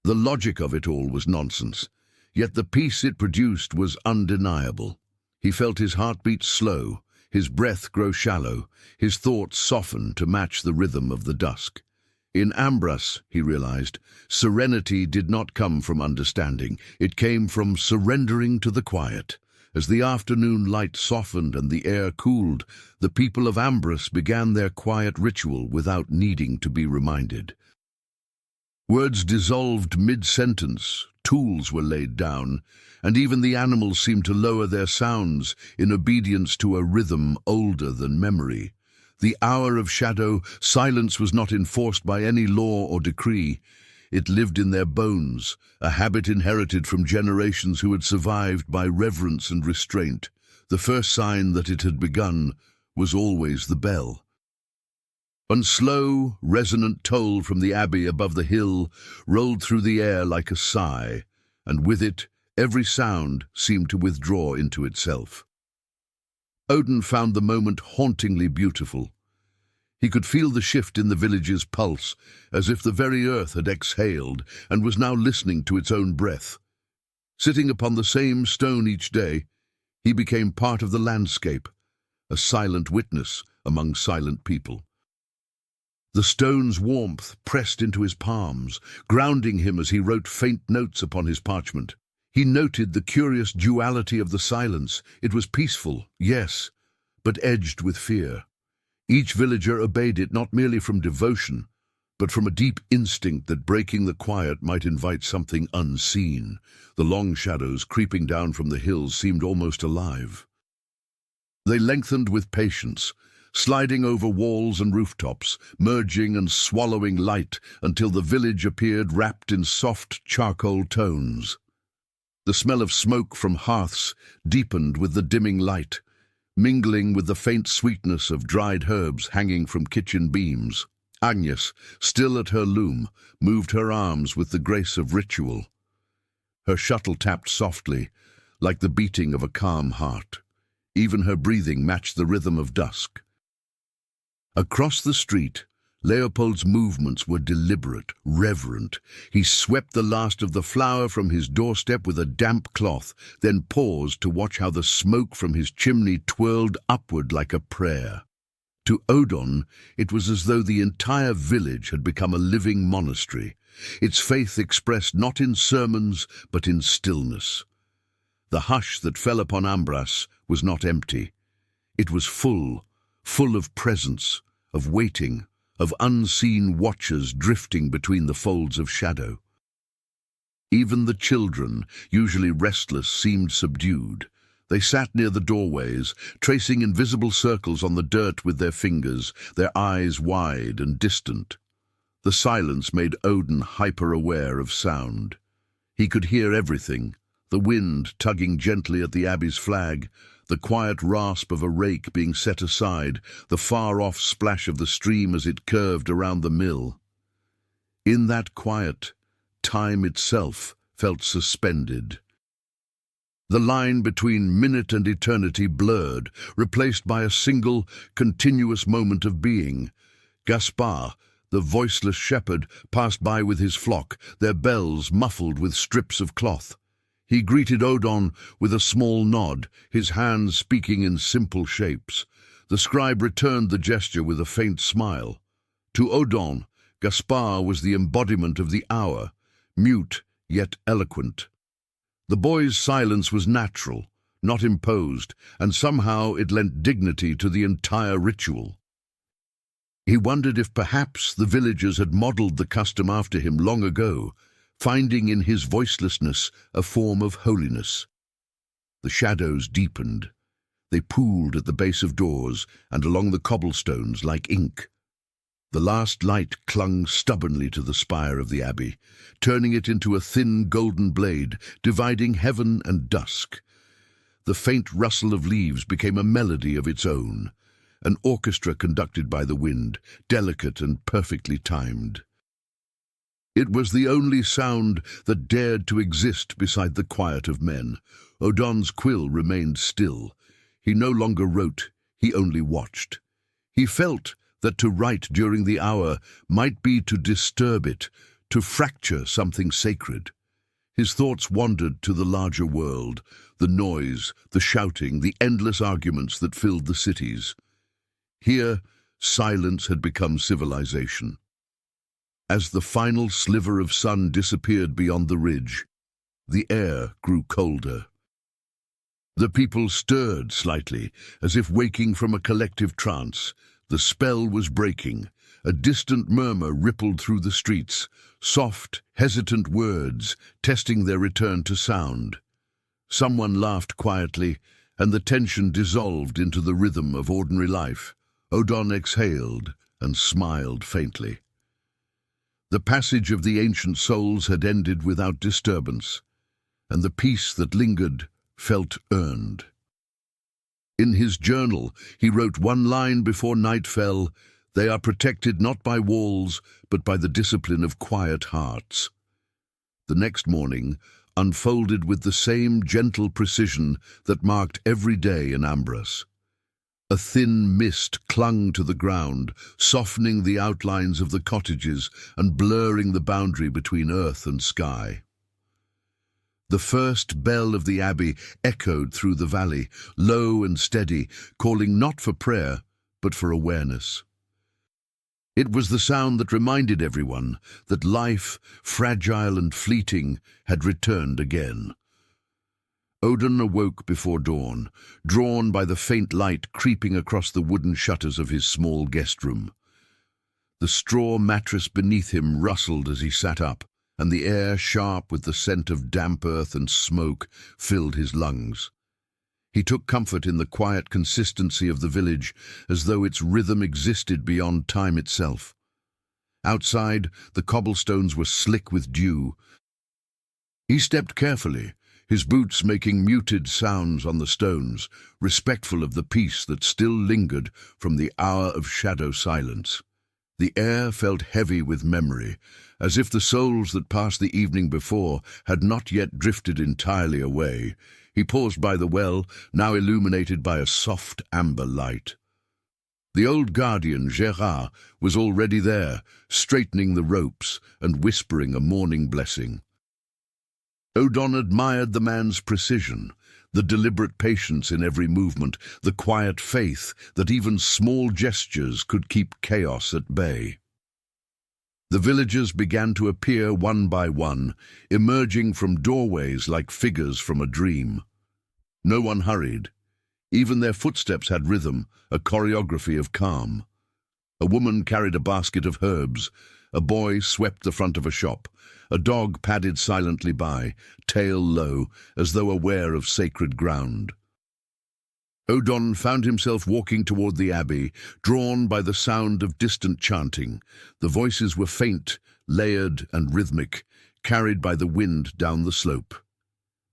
The logic of it all was nonsense, yet the peace it produced was undeniable. He felt his heartbeat slow, his breath grow shallow, his thoughts soften to match the rhythm of the dusk. In Ambrus, he realized, serenity did not come from understanding, it came from surrendering to the quiet. As the afternoon light softened and the air cooled, the people of Ambrus began their quiet ritual without needing to be reminded. Words dissolved mid-sentence, tools were laid down, and even the animals seemed to lower their sounds in obedience to a rhythm older than memory. The hour of shadow, silence was not enforced by any law or decree. It lived in their bones, a habit inherited from generations who had survived by reverence and restraint. The first sign that it had begun was always the bell. A slow, resonant toll from the abbey above the hill rolled through the air like a sigh, and with it, every sound seemed to withdraw into itself. Odin found the moment hauntingly beautiful. He could feel the shift in the village's pulse, as if the very earth had exhaled and was now listening to its own breath. Sitting upon the same stone each day, he became part of the landscape, a silent witness among silent people. The stone's warmth pressed into his palms, grounding him as he wrote faint notes upon his parchment. He noted the curious duality of the silence. It was peaceful, yes, but edged with fear. Each villager obeyed it not merely from devotion, but from a deep instinct that breaking the quiet might invite something unseen. The long shadows creeping down from the hills seemed almost alive. They lengthened with patience, sliding over walls and rooftops, merging and swallowing light until the village appeared wrapped in soft charcoal tones. The smell of smoke from hearths deepened with the dimming light, mingling with the faint sweetness of dried herbs hanging from kitchen beams. Agnes, still at her loom, moved her arms with the grace of ritual. Her shuttle tapped softly, like the beating of a calm heart. Even her breathing matched the rhythm of dusk. Across the street, Leopold's movements were deliberate, reverent. He swept the last of the flour from his doorstep with a damp cloth, then paused to watch how the smoke from his chimney twirled upward like a prayer. To Odon, it was as though the entire village had become a living monastery, its faith expressed not in sermons but in stillness. The hush that fell upon Ambras was not empty. It was full of presence, of waiting, of unseen watchers drifting between the folds of shadow. Even the children, usually restless, seemed subdued. They sat near the doorways, tracing invisible circles on the dirt with their fingers, their eyes wide and distant. The silence made Odin hyper-aware of sound. He could hear everything, the wind tugging gently at the abbey's flag, the quiet rasp of a rake being set aside, the far-off splash of the stream as it curved around the mill. In that quiet, time itself felt suspended. The line between minute and eternity blurred, replaced by a single, continuous moment of being. Gaspar, the voiceless shepherd, passed by with his flock, their bells muffled with strips of cloth. He greeted Odon with a small nod, his hands speaking in simple shapes. The scribe returned the gesture with a faint smile. To Odon, Gaspar was the embodiment of the hour, mute yet eloquent. The boy's silence was natural, not imposed, and somehow it lent dignity to the entire ritual. He wondered if perhaps the villagers had modeled the custom after him long ago, finding in his voicelessness a form of holiness. The shadows deepened. They pooled at the base of doors and along the cobblestones like ink. The last light clung stubbornly to the spire of the abbey, turning it into a thin golden blade, dividing heaven and dusk. The faint rustle of leaves became a melody of its own, an orchestra conducted by the wind, delicate and perfectly timed. It was the only sound that dared to exist beside the quiet of men. Odon's quill remained still. He no longer wrote, he only watched. He felt that to write during the hour might be to disturb it, to fracture something sacred. His thoughts wandered to the larger world, the noise, the shouting, the endless arguments that filled the cities. Here, silence had become civilization. As the final sliver of sun disappeared beyond the ridge, the air grew colder. The people stirred slightly, as if waking from a collective trance. The spell was breaking. A distant murmur rippled through the streets, soft, hesitant words, testing their return to sound. Someone laughed quietly, and the tension dissolved into the rhythm of ordinary life. Odon exhaled and smiled faintly. The passage of the ancient souls had ended without disturbance, and the peace that lingered felt earned. In his journal, he wrote one line before night fell: "They are protected not by walls, but by the discipline of quiet hearts." The next morning unfolded with the same gentle precision that marked every day in Ambras. A thin mist clung to the ground, softening the outlines of the cottages and blurring the boundary between earth and sky. The first bell of the abbey echoed through the valley, low and steady, calling not for prayer, but for awareness. It was the sound that reminded everyone that life, fragile and fleeting, had returned again. Odin awoke before dawn, drawn by the faint light creeping across the wooden shutters of his small guest room. The straw mattress beneath him rustled as he sat up, and the air, sharp with the scent of damp earth and smoke, filled his lungs. He took comfort in the quiet consistency of the village, as though its rhythm existed beyond time itself. Outside, the cobblestones were slick with dew. He stepped carefully, his boots making muted sounds on the stones, respectful of the peace that still lingered from the hour of shadow silence. The air felt heavy with memory, as if the souls that passed the evening before had not yet drifted entirely away. He paused by the well, now illuminated by a soft amber light. The old guardian, Gérard, was already there, straightening the ropes and whispering a morning blessing. Odin admired the man's precision, the deliberate patience in every movement, the quiet faith that even small gestures could keep chaos at bay. The villagers began to appear one by one, emerging from doorways like figures from a dream. No one hurried. Even their footsteps had rhythm, a choreography of calm. A woman carried a basket of herbs. A boy swept the front of a shop. A dog padded silently by, tail low, as though aware of sacred ground. Odin found himself walking toward the abbey, drawn by the sound of distant chanting. The voices were faint, layered and rhythmic, carried by the wind down the slope.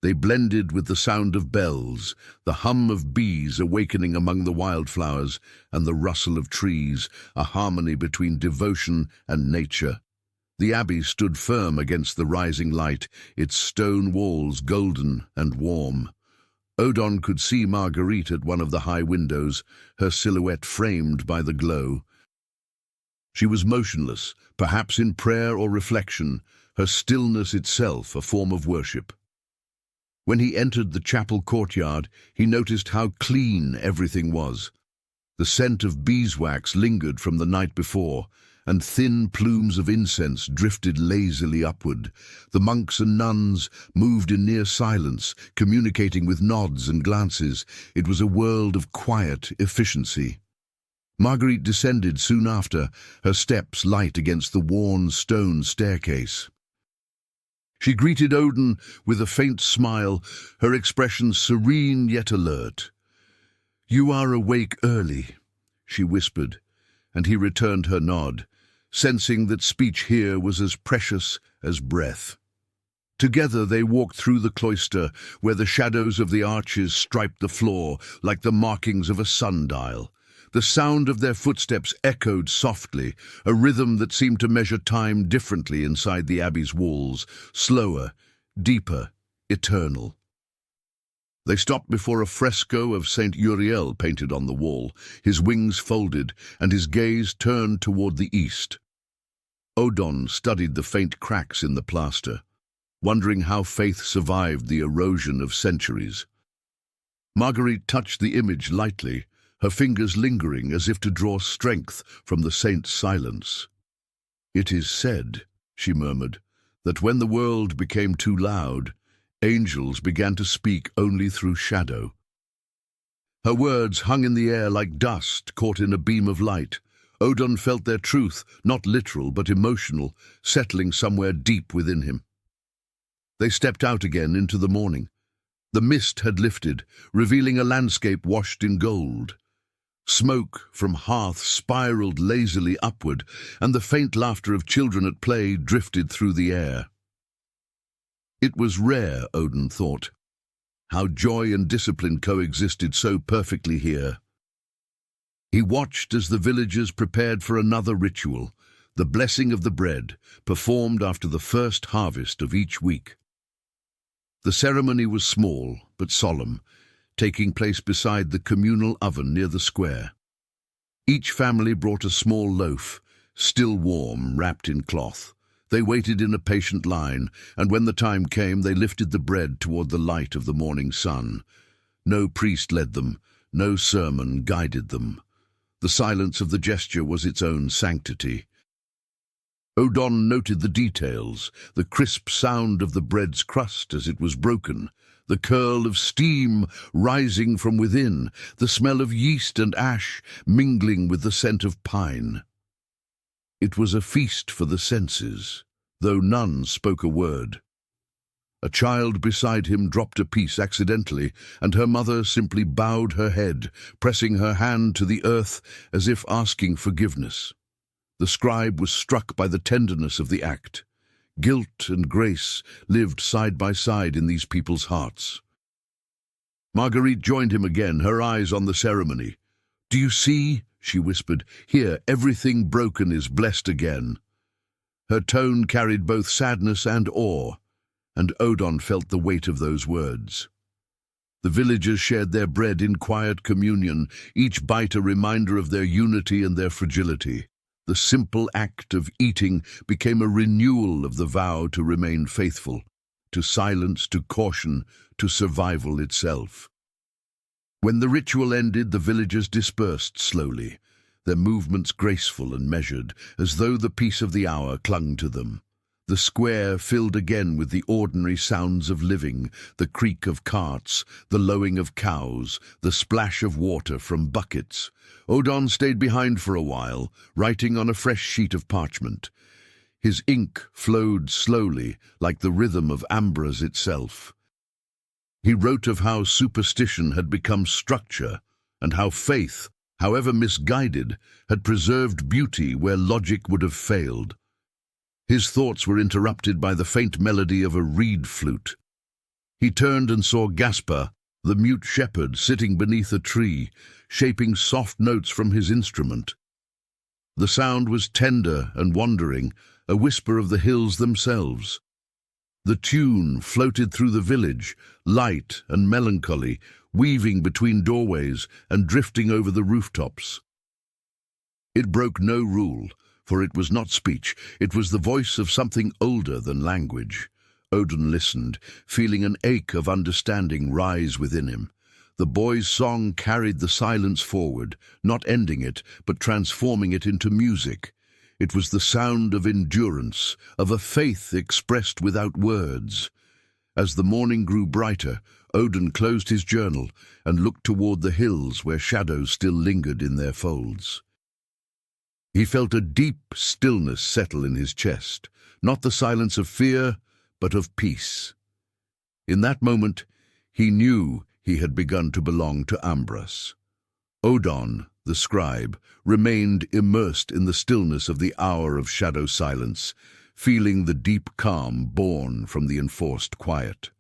They blended with the sound of bells, the hum of bees awakening among the wildflowers, and the rustle of trees, a harmony between devotion and nature. The abbey stood firm against the rising light, its stone walls golden and warm. Odin could see Marguerite at one of the high windows, her silhouette framed by the glow. She was motionless, perhaps in prayer or reflection, her stillness itself a form of worship. When he entered the chapel courtyard, he noticed how clean everything was. The scent of beeswax lingered from the night before, and thin plumes of incense drifted lazily upward. The monks and nuns moved in near silence, communicating with nods and glances. It was a world of quiet efficiency. Marguerite descended soon after, her steps light against the worn stone staircase. She greeted Odin with a faint smile, her expression serene yet alert. "You are awake early," she whispered, and he returned her nod, sensing that speech here was as precious as breath. Together they walked through the cloister, where the shadows of the arches striped the floor like the markings of a sundial. The sound of their footsteps echoed softly, a rhythm that seemed to measure time differently inside the abbey's walls, slower, deeper, eternal. They stopped before a fresco of Saint Uriel painted on the wall, his wings folded and his gaze turned toward the east. Odin studied the faint cracks in the plaster, wondering how faith survived the erosion of centuries. Marguerite touched the image lightly, her fingers lingering as if to draw strength from the saint's silence. "It is said," she murmured, "that when the world became too loud, angels began to speak only through shadow." Her words hung in the air like dust caught in a beam of light. Odin felt their truth, not literal but emotional, settling somewhere deep within him. They stepped out again into the morning. The mist had lifted, revealing a landscape washed in gold. Smoke from hearths spiraled lazily upward, and the faint laughter of children at play drifted through the air. It was rare, Odin thought, how joy and discipline coexisted so perfectly here. He watched as the villagers prepared for another ritual, the blessing of the bread, performed after the first harvest of each week. The ceremony was small but solemn, taking place beside the communal oven near the square. Each family brought a small loaf, still warm, wrapped in cloth. They waited in a patient line, and when the time came, they lifted the bread toward the light of the morning sun. No priest led them, no sermon guided them. The silence of the gesture was its own sanctity. Odin noted the details, the crisp sound of the bread's crust as it was broken, the curl of steam rising from within, the smell of yeast and ash mingling with the scent of pine. It was a feast for the senses, though none spoke a word. A child beside him dropped a piece accidentally, and her mother simply bowed her head, pressing her hand to the earth as if asking forgiveness. The scribe was struck by the tenderness of the act. Guilt and grace lived side by side in these people's hearts. Marguerite joined him again, her eyes on the ceremony. "Do you see?" she whispered. "Here, everything broken is blessed again." Her tone carried both sadness and awe, and Odon felt the weight of those words. The villagers shared their bread in quiet communion, each bite a reminder of their unity and their fragility. The simple act of eating became a renewal of the vow to remain faithful, to silence, to caution, to survival itself. When the ritual ended, the villagers dispersed slowly, their movements graceful and measured, as though the peace of the hour clung to them. The square filled again with the ordinary sounds of living, the creak of carts, the lowing of cows, the splash of water from buckets. Odon stayed behind for a while, writing on a fresh sheet of parchment. His ink flowed slowly, like the rhythm of Ambras itself. He wrote of how superstition had become structure, and how faith, however misguided, had preserved beauty where logic would have failed. His thoughts were interrupted by the faint melody of a reed flute. He turned and saw Gaspar, the mute shepherd, sitting beneath a tree, shaping soft notes from his instrument. The sound was tender and wandering, a whisper of the hills themselves. The tune floated through the village, light and melancholy, weaving between doorways and drifting over the rooftops. It broke no rule, for it was not speech, it was the voice of something older than language. Odin listened, feeling an ache of understanding rise within him. The boy's song carried the silence forward, not ending it, but transforming it into music. It was the sound of endurance, of a faith expressed without words. As the morning grew brighter, Odin closed his journal and looked toward the hills where shadows still lingered in their folds. He felt a deep stillness settle in his chest, not the silence of fear, but of peace. In that moment, he knew he had begun to belong to Ambras. Odon, the scribe, remained immersed in the stillness of the hour of shadow silence, feeling the deep calm born from the enforced quiet.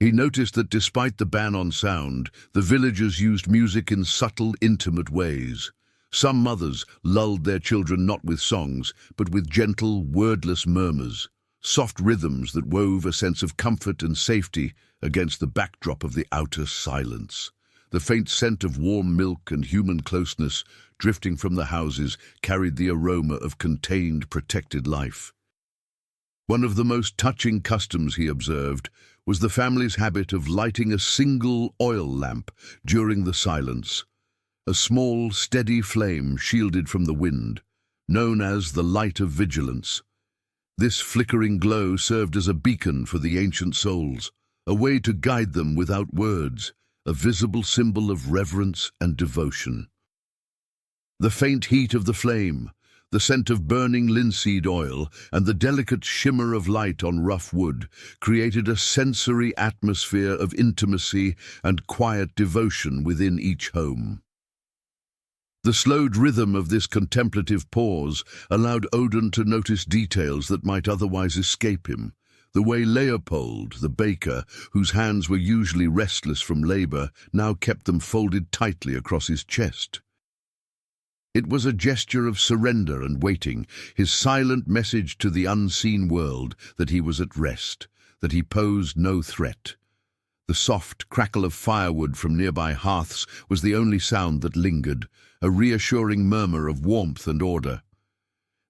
He noticed that despite the ban on sound, the villagers used music in subtle, intimate ways. Some mothers lulled their children not with songs, but with gentle, wordless murmurs, soft rhythms that wove a sense of comfort and safety against the backdrop of the outer silence. The faint scent of warm milk and human closeness drifting from the houses carried the aroma of contained, protected life. One of the most touching customs, he observed, was the family's habit of lighting a single oil lamp during the silence. A small, steady flame shielded from the wind, known as the light of vigilance. This flickering glow served as a beacon for the ancient souls, a way to guide them without words, a visible symbol of reverence and devotion. The faint heat of the flame, the scent of burning linseed oil, and the delicate shimmer of light on rough wood created a sensory atmosphere of intimacy and quiet devotion within each home. The slowed rhythm of this contemplative pause allowed Odin to notice details that might otherwise escape him. The way Leopold, the baker, whose hands were usually restless from labor, now kept them folded tightly across his chest. It was a gesture of surrender and waiting, his silent message to the unseen world that he was at rest, that he posed no threat. The soft crackle of firewood from nearby hearths was the only sound that lingered, a reassuring murmur of warmth and order.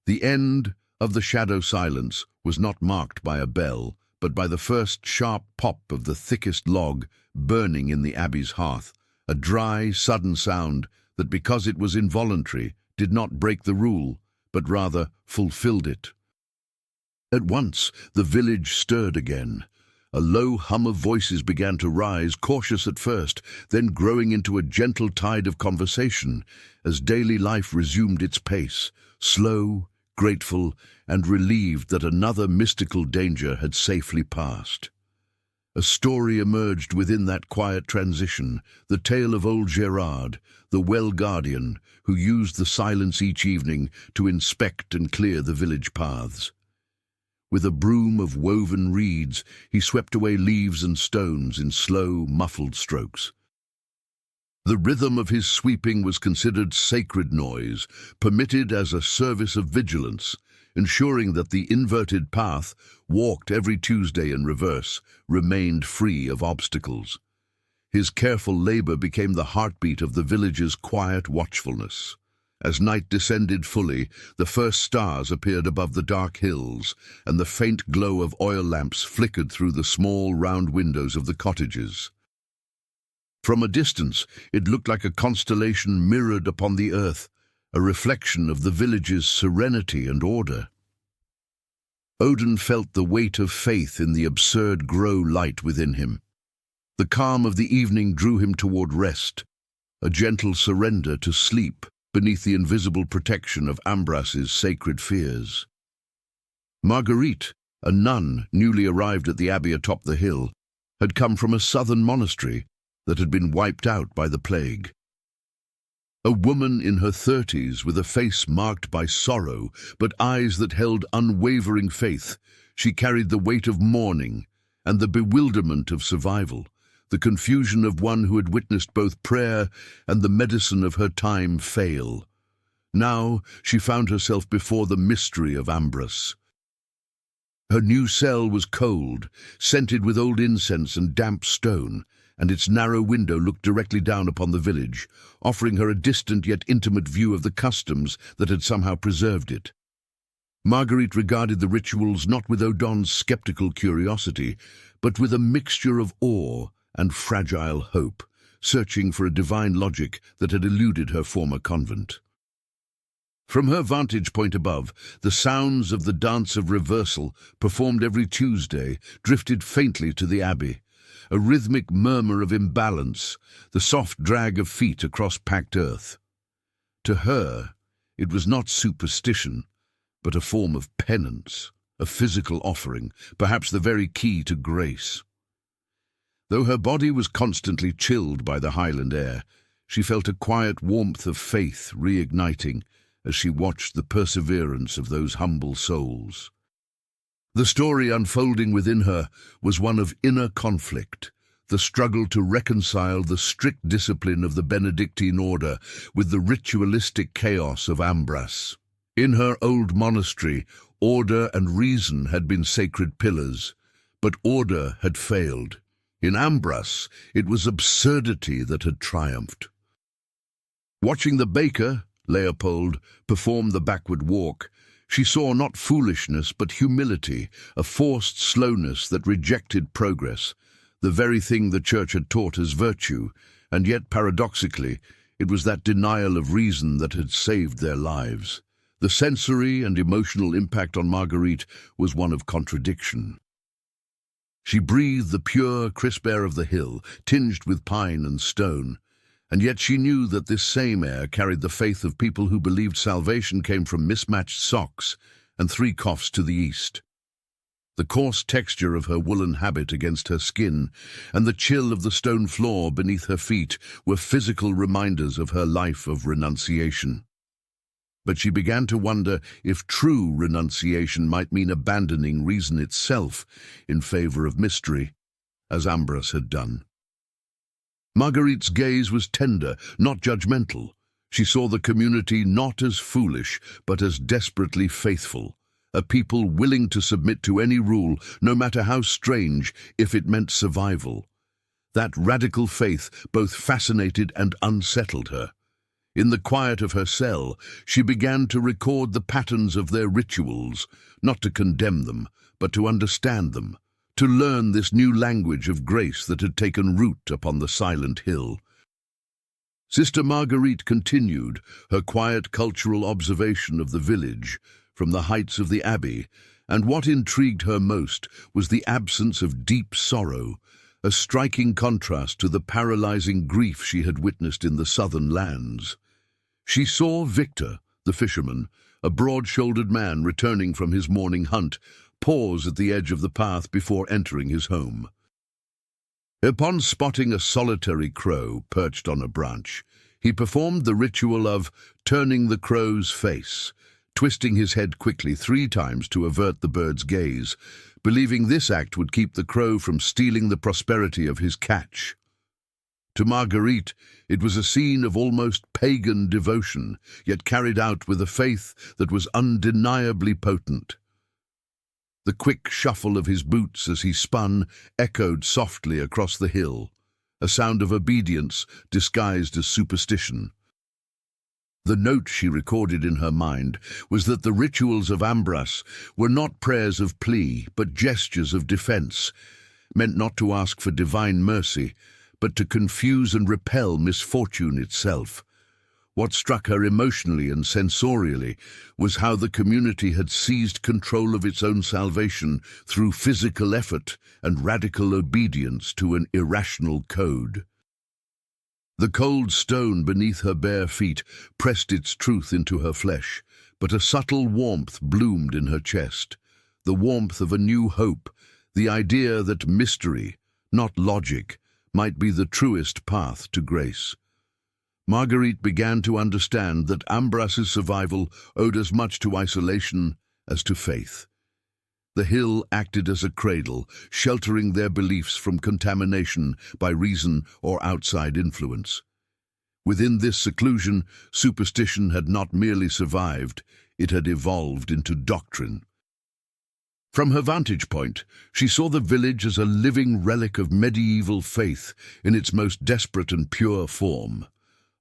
The end of the shadow silence was not marked by a bell, but by the first sharp pop of the thickest log burning in the abbey's hearth, a dry, sudden sound that, because it was involuntary, did not break the rule, but rather fulfilled it. At once the village stirred again. A low hum of voices began to rise, cautious at first, then growing into a gentle tide of conversation as daily life resumed its pace, slow, grateful, and relieved that another mystical danger had safely passed. A story emerged within that quiet transition, the tale of old Gerard, the well guardian, who used the silence each evening to inspect and clear the village paths. With a broom of woven reeds, he swept away leaves and stones in slow, muffled strokes. The rhythm of his sweeping was considered sacred noise, permitted as a service of vigilance, ensuring that the inverted path, walked every Tuesday in reverse, remained free of obstacles. His careful labor became the heartbeat of the village's quiet watchfulness. As night descended fully, the first stars appeared above the dark hills, and the faint glow of oil lamps flickered through the small, round windows of the cottages. From a distance, it looked like a constellation mirrored upon the earth, a reflection of the village's serenity and order. Odin felt the weight of faith in the absurd grow light within him. The calm of the evening drew him toward rest, a gentle surrender to sleep beneath the invisible protection of Ambras's sacred fears. Marguerite, a nun newly arrived at the abbey atop the hill, had come from a southern monastery that had been wiped out by the plague. A woman in her 30s with a face marked by sorrow but eyes that held unwavering faith, she carried the weight of mourning and the bewilderment of survival, the confusion of one who had witnessed both prayer and the medicine of her time fail. Now she found herself before the mystery of Ambras. Her new cell was cold, scented with old incense and damp stone, and its narrow window looked directly down upon the village, offering her a distant yet intimate view of the customs that had somehow preserved it. Marguerite regarded the rituals not with Odin's skeptical curiosity, but with a mixture of awe and fragile hope, searching for a divine logic that had eluded her former convent. From her vantage point above, the sounds of the Dance of Reversal, performed every Tuesday, drifted faintly to the abbey, a rhythmic murmur of imbalance, the soft drag of feet across packed earth. To her, it was not superstition, but a form of penance, a physical offering, perhaps the very key to grace. Though her body was constantly chilled by the highland air, she felt a quiet warmth of faith reigniting as she watched the perseverance of those humble souls. The story unfolding within her was one of inner conflict, the struggle to reconcile the strict discipline of the Benedictine order with the ritualistic chaos of Ambras. In her old monastery, order and reason had been sacred pillars, but order had failed. In Ambras, it was absurdity that had triumphed. Watching the baker, Leopold, perform the backward walk, she saw not foolishness but humility, a forced slowness that rejected progress, the very thing the Church had taught as virtue, and yet, paradoxically, it was that denial of reason that had saved their lives. The sensory and emotional impact on Marguerite was one of contradiction. She breathed the pure, crisp air of the hill, tinged with pine and stone, and yet she knew that this same air carried the faith of people who believed salvation came from mismatched socks and 3 coughs to the east. The coarse texture of her woolen habit against her skin and the chill of the stone floor beneath her feet were physical reminders of her life of renunciation. But she began to wonder if true renunciation might mean abandoning reason itself in favor of mystery, as Ambras had done. Marguerite's gaze was tender, not judgmental. She saw the community not as foolish, but as desperately faithful, a people willing to submit to any rule, no matter how strange, if it meant survival. That radical faith both fascinated and unsettled her. In the quiet of her cell, she began to record the patterns of their rituals, not to condemn them, but to understand them, to learn this new language of grace that had taken root upon the silent hill. Sister Marguerite continued her quiet cultural observation of the village from the heights of the abbey And what intrigued her most was the absence of deep sorrow, a striking contrast to the paralyzing grief she had witnessed in the southern lands. She saw Victor, the fisherman, a broad-shouldered man returning from his morning hunt, pause at the edge of the path before entering his home. Upon spotting a solitary crow perched on a branch, he performed the ritual of turning the crow's face, twisting his head quickly 3 times to avert the bird's gaze, believing this act would keep the crow from stealing the prosperity of his catch. To Marguerite, it was a scene of almost pagan devotion, yet carried out with a faith that was undeniably potent. The quick shuffle of his boots as he spun echoed softly across the hill, a sound of obedience disguised as superstition. The note she recorded in her mind was that the rituals of Ambras were not prayers of plea, but gestures of defense, meant not to ask for divine mercy, but to confuse and repel misfortune itself. What struck her emotionally and sensorially was how the community had seized control of its own salvation through physical effort and radical obedience to an irrational code. The cold stone beneath her bare feet pressed its truth into her flesh, but a subtle warmth bloomed in her chest, the warmth of a new hope, the idea that mystery, not logic, might be the truest path to grace. Marguerite began to understand that Ambras's survival owed as much to isolation as to faith. The hill acted as a cradle, sheltering their beliefs from contamination by reason or outside influence. Within this seclusion, superstition had not merely survived, it had evolved into doctrine. From her vantage point, she saw the village as a living relic of medieval faith in its most desperate and pure form,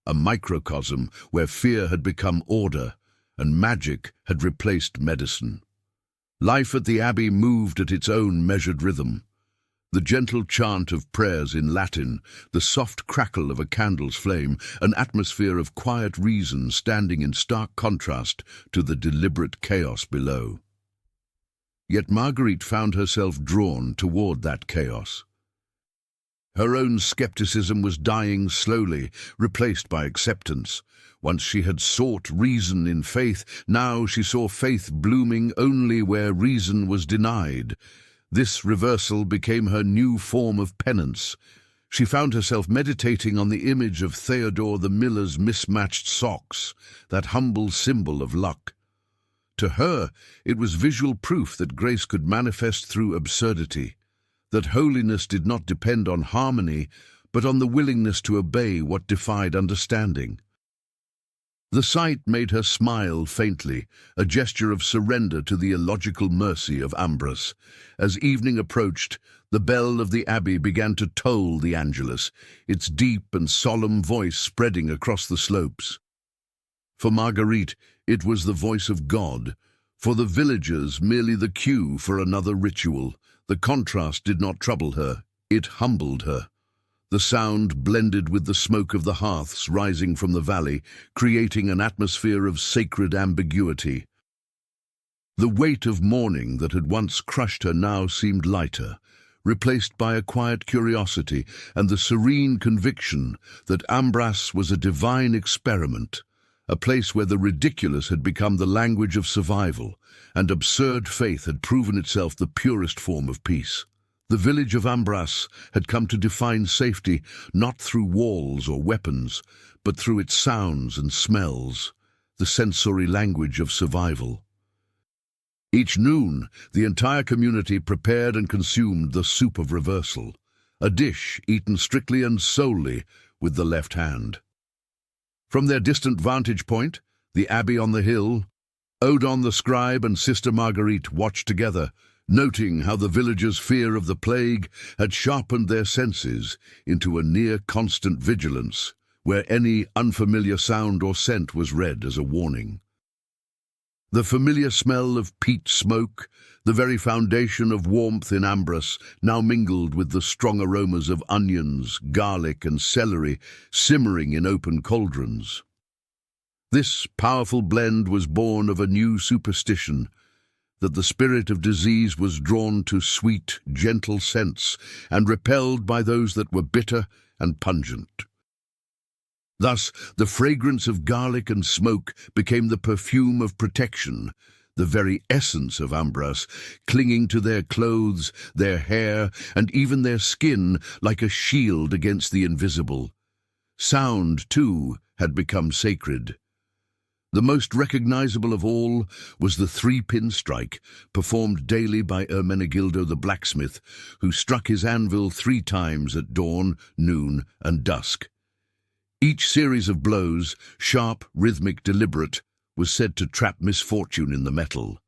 a microcosm where fear had become order and magic had replaced medicine. Life at the abbey moved at its own measured rhythm. The gentle chant of prayers in Latin, the soft crackle of a candle's flame, an atmosphere of quiet reason standing in stark contrast to the deliberate chaos below. Yet Marguerite found herself drawn toward that chaos. Her own skepticism was dying slowly, replaced by acceptance. Once she had sought reason in faith, now she saw faith blooming only where reason was denied. This reversal became her new form of penance. She found herself meditating on the image of Theodore the miller's mismatched socks, that humble symbol of luck. To her, it was visual proof that grace could manifest through absurdity, that holiness did not depend on harmony, but on the willingness to obey what defied understanding. The sight made her smile faintly, a gesture of surrender to the illogical mercy of Ambras. As evening approached, the bell of the abbey began to toll the Angelus, its deep and solemn voice spreading across the slopes. For Marguerite, it was the voice of God. For the villagers, merely the cue for another ritual. The contrast did not trouble her, it humbled her. The sound blended with the smoke of the hearths rising from the valley, creating an atmosphere of sacred ambiguity. The weight of mourning that had once crushed her now seemed lighter, replaced by a quiet curiosity and the serene conviction that Ambras was a divine experiment, a place where the ridiculous had become the language of survival, and absurd faith had proven itself the purest form of peace. The village of Ambras had come to define safety not through walls or weapons, but through its sounds and smells, the sensory language of survival. Each noon, the entire community prepared and consumed the soup of reversal, a dish eaten strictly and solely with the left hand. From their distant vantage point, the abbey on the hill, Odon the scribe and Sister Marguerite watched together, noting how the villagers' fear of the plague had sharpened their senses into a near-constant vigilance, where any unfamiliar sound or scent was read as a warning. The familiar smell of peat smoke, the very foundation of warmth in Ambras, now mingled with the strong aromas of onions, garlic and celery simmering in open cauldrons. This powerful blend was born of a new superstition, that the spirit of disease was drawn to sweet, gentle scents and repelled by those that were bitter and pungent. Thus, the fragrance of garlic and smoke became the perfume of protection, the very essence of Ambras, clinging to their clothes, their hair, and even their skin like a shield against the invisible. Sound, too, had become sacred. The most recognizable of all was the three-pin strike, performed daily by Ermenegildo the blacksmith, who struck his anvil 3 times at dawn, noon, and dusk. Each series of blows, sharp, rhythmic, deliberate, was said to trap misfortune in the metal.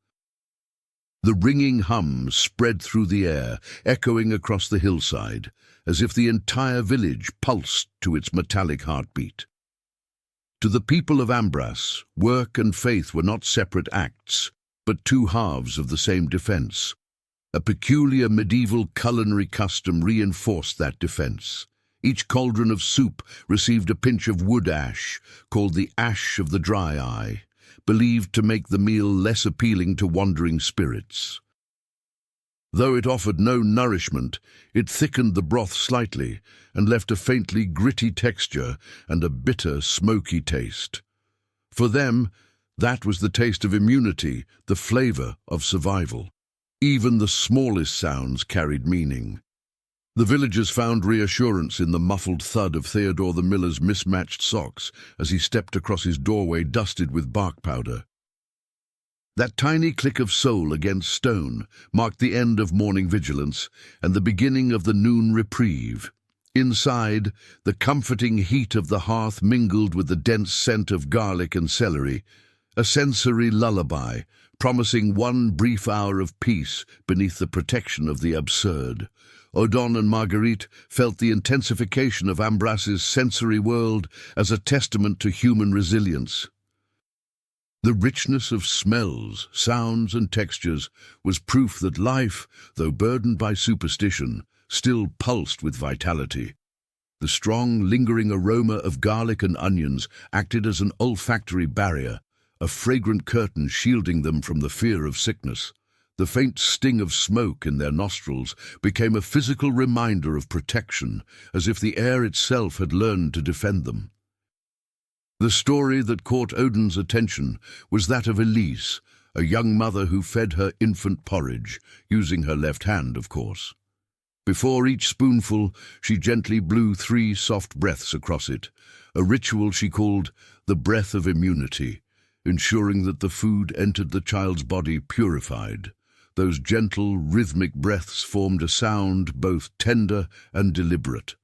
The ringing hum spread through the air, echoing across the hillside, as if the entire village pulsed to its metallic heartbeat. To the people of Ambras, work and faith were not separate acts, but 2 halves of the same defense. A peculiar medieval culinary custom reinforced that defense. Each cauldron of soup received a pinch of wood ash, called the ash of the dry eye, believed to make the meal less appealing to wandering spirits. Though it offered no nourishment, it thickened the broth slightly and left a faintly gritty texture and a bitter, smoky taste. For them, that was the taste of immunity, the flavor of survival. Even the smallest sounds carried meaning. The villagers found reassurance in the muffled thud of Theodore the miller's mismatched socks as he stepped across his doorway dusted with bark powder. That tiny click of sole against stone marked the end of morning vigilance and the beginning of the noon reprieve. Inside, the comforting heat of the hearth mingled with the dense scent of garlic and celery, a sensory lullaby, promising one brief hour of peace beneath the protection of the absurd. Odon and Marguerite felt the intensification of Ambras's sensory world as a testament to human resilience. The richness of smells, sounds, and textures was proof that life, though burdened by superstition, still pulsed with vitality. The strong, lingering aroma of garlic and onions acted as an olfactory barrier, a fragrant curtain shielding them from the fear of sickness. The faint sting of smoke in their nostrils became a physical reminder of protection, as if the air itself had learned to defend them. The story that caught Odin's attention was that of Elise, a young mother who fed her infant porridge, using her left hand, of course. Before each spoonful, she gently blew 3 soft breaths across it, a ritual she called the breath of immunity, ensuring that the food entered the child's body purified. Those gentle, rhythmic breaths formed a sound both tender and deliberate,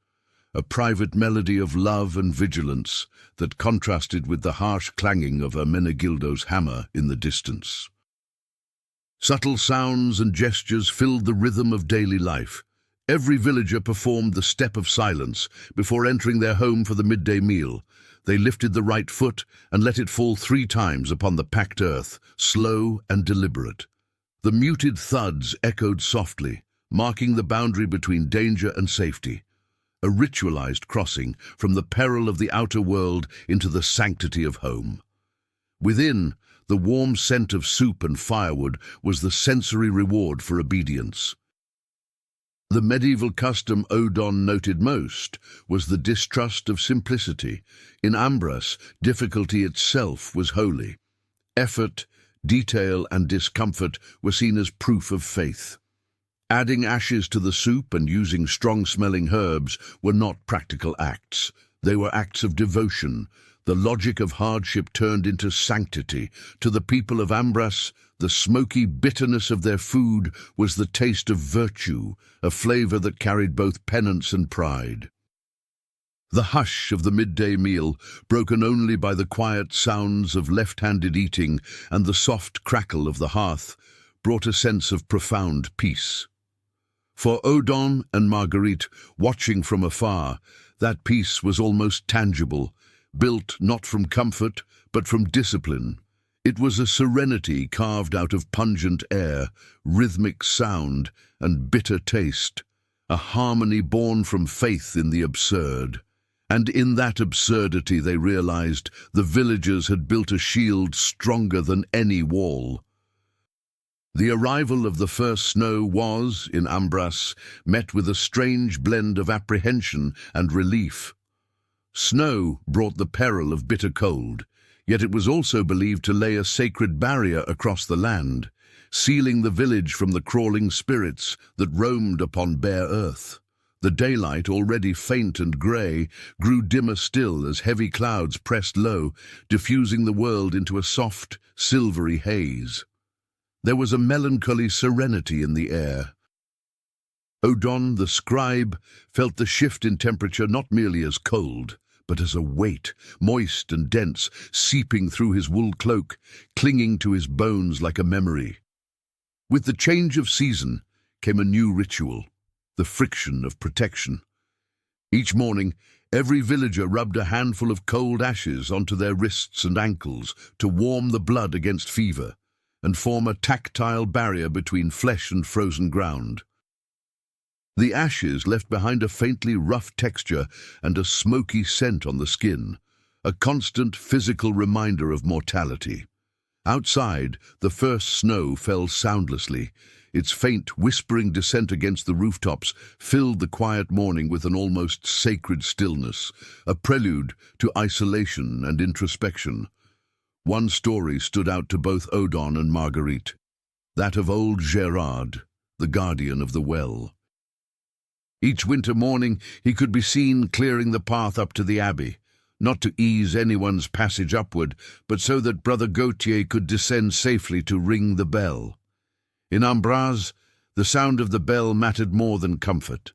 a private melody of love and vigilance that contrasted with the harsh clanging of Ermenegildo's hammer in the distance. Subtle sounds and gestures filled the rhythm of daily life. Every villager performed the step of silence before entering their home for the midday meal. They lifted the right foot and let it fall 3 times upon the packed earth, slow and deliberate. The muted thuds echoed softly, marking the boundary between danger and safety, a ritualized crossing from the peril of the outer world into the sanctity of home. Within, the warm scent of soup and firewood was the sensory reward for obedience. The medieval custom Odon noted most was the distrust of simplicity. In Ambras, difficulty itself was holy. Effort, detail, and discomfort were seen as proof of faith. Adding ashes to the soup and using strong-smelling herbs were not practical acts. They were acts of devotion. The logic of hardship turned into sanctity. To the people of Ambras, the smoky bitterness of their food was the taste of virtue, a flavor that carried both penance and pride. The hush of the midday meal, broken only by the quiet sounds of left-handed eating and the soft crackle of the hearth, brought a sense of profound peace. For Odon and Marguerite, watching from afar, that peace was almost tangible, built not from comfort, but from discipline. It was a serenity carved out of pungent air, rhythmic sound, and bitter taste, a harmony born from faith in the absurd. And in that absurdity they realized the villagers had built a shield stronger than any wall. The arrival of the first snow was, in Ambras, met with a strange blend of apprehension and relief. Snow brought the peril of bitter cold, yet it was also believed to lay a sacred barrier across the land, sealing the village from the crawling spirits that roamed upon bare earth. The daylight, already faint and grey, grew dimmer still as heavy clouds pressed low, diffusing the world into a soft, silvery haze. There was a melancholy serenity in the air. Odon, the scribe, felt the shift in temperature not merely as cold, but as a weight, moist and dense, seeping through his wool cloak, clinging to his bones like a memory. With the change of season came a new ritual, the friction of protection. Each morning, every villager rubbed a handful of cold ashes onto their wrists and ankles to warm the blood against fever and form a tactile barrier between flesh and frozen ground. The ashes left behind a faintly rough texture and a smoky scent on the skin, a constant physical reminder of mortality. Outside, the first snow fell soundlessly. Its faint, whispering descent against the rooftops filled the quiet morning with an almost sacred stillness, a prelude to isolation and introspection. One story stood out to both Odon and Marguerite, that of old Gerard, the guardian of the well. Each winter morning he could be seen clearing the path up to the abbey, not to ease anyone's passage upward, but so that Brother Gautier could descend safely to ring the bell. In Ambras, the sound of the bell mattered more than comfort.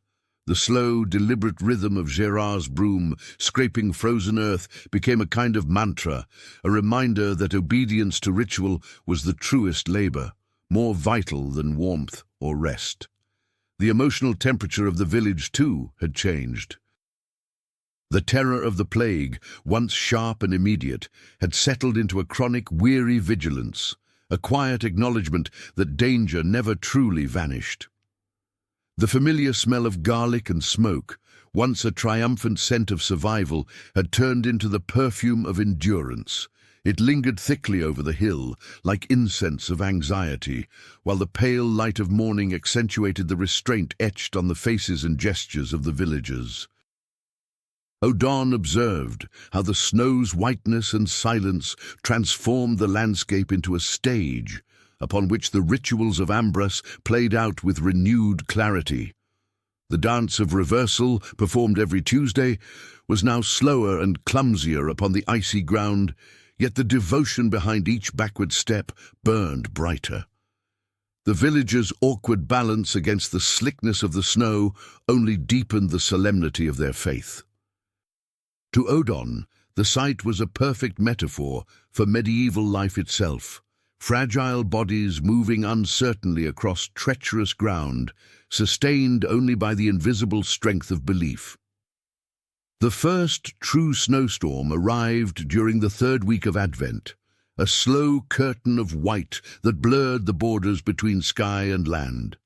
The slow, deliberate rhythm of Gerard's broom scraping frozen earth became a kind of mantra, a reminder that obedience to ritual was the truest labor, more vital than warmth or rest. The emotional temperature of the village, too, had changed. The terror of the plague, once sharp and immediate, had settled into a chronic, weary vigilance, a quiet acknowledgement that danger never truly vanished. The familiar smell of garlic and smoke, once a triumphant scent of survival, had turned into the perfume of endurance. It lingered thickly over the hill, like incense of anxiety, while the pale light of morning accentuated the restraint etched on the faces and gestures of the villagers. Odon observed how the snow's whiteness and silence transformed the landscape into a stage, upon which the rituals of Ambras played out with renewed clarity. The dance of reversal, performed every Tuesday, was now slower and clumsier upon the icy ground, yet the devotion behind each backward step burned brighter. The villagers' awkward balance against the slickness of the snow only deepened the solemnity of their faith. To Odon, the sight was a perfect metaphor for medieval life itself. Fragile bodies moving uncertainly across treacherous ground, sustained only by the invisible strength of belief. The first true snowstorm arrived during the third week of Advent, a slow curtain of white that blurred the borders between sky and land.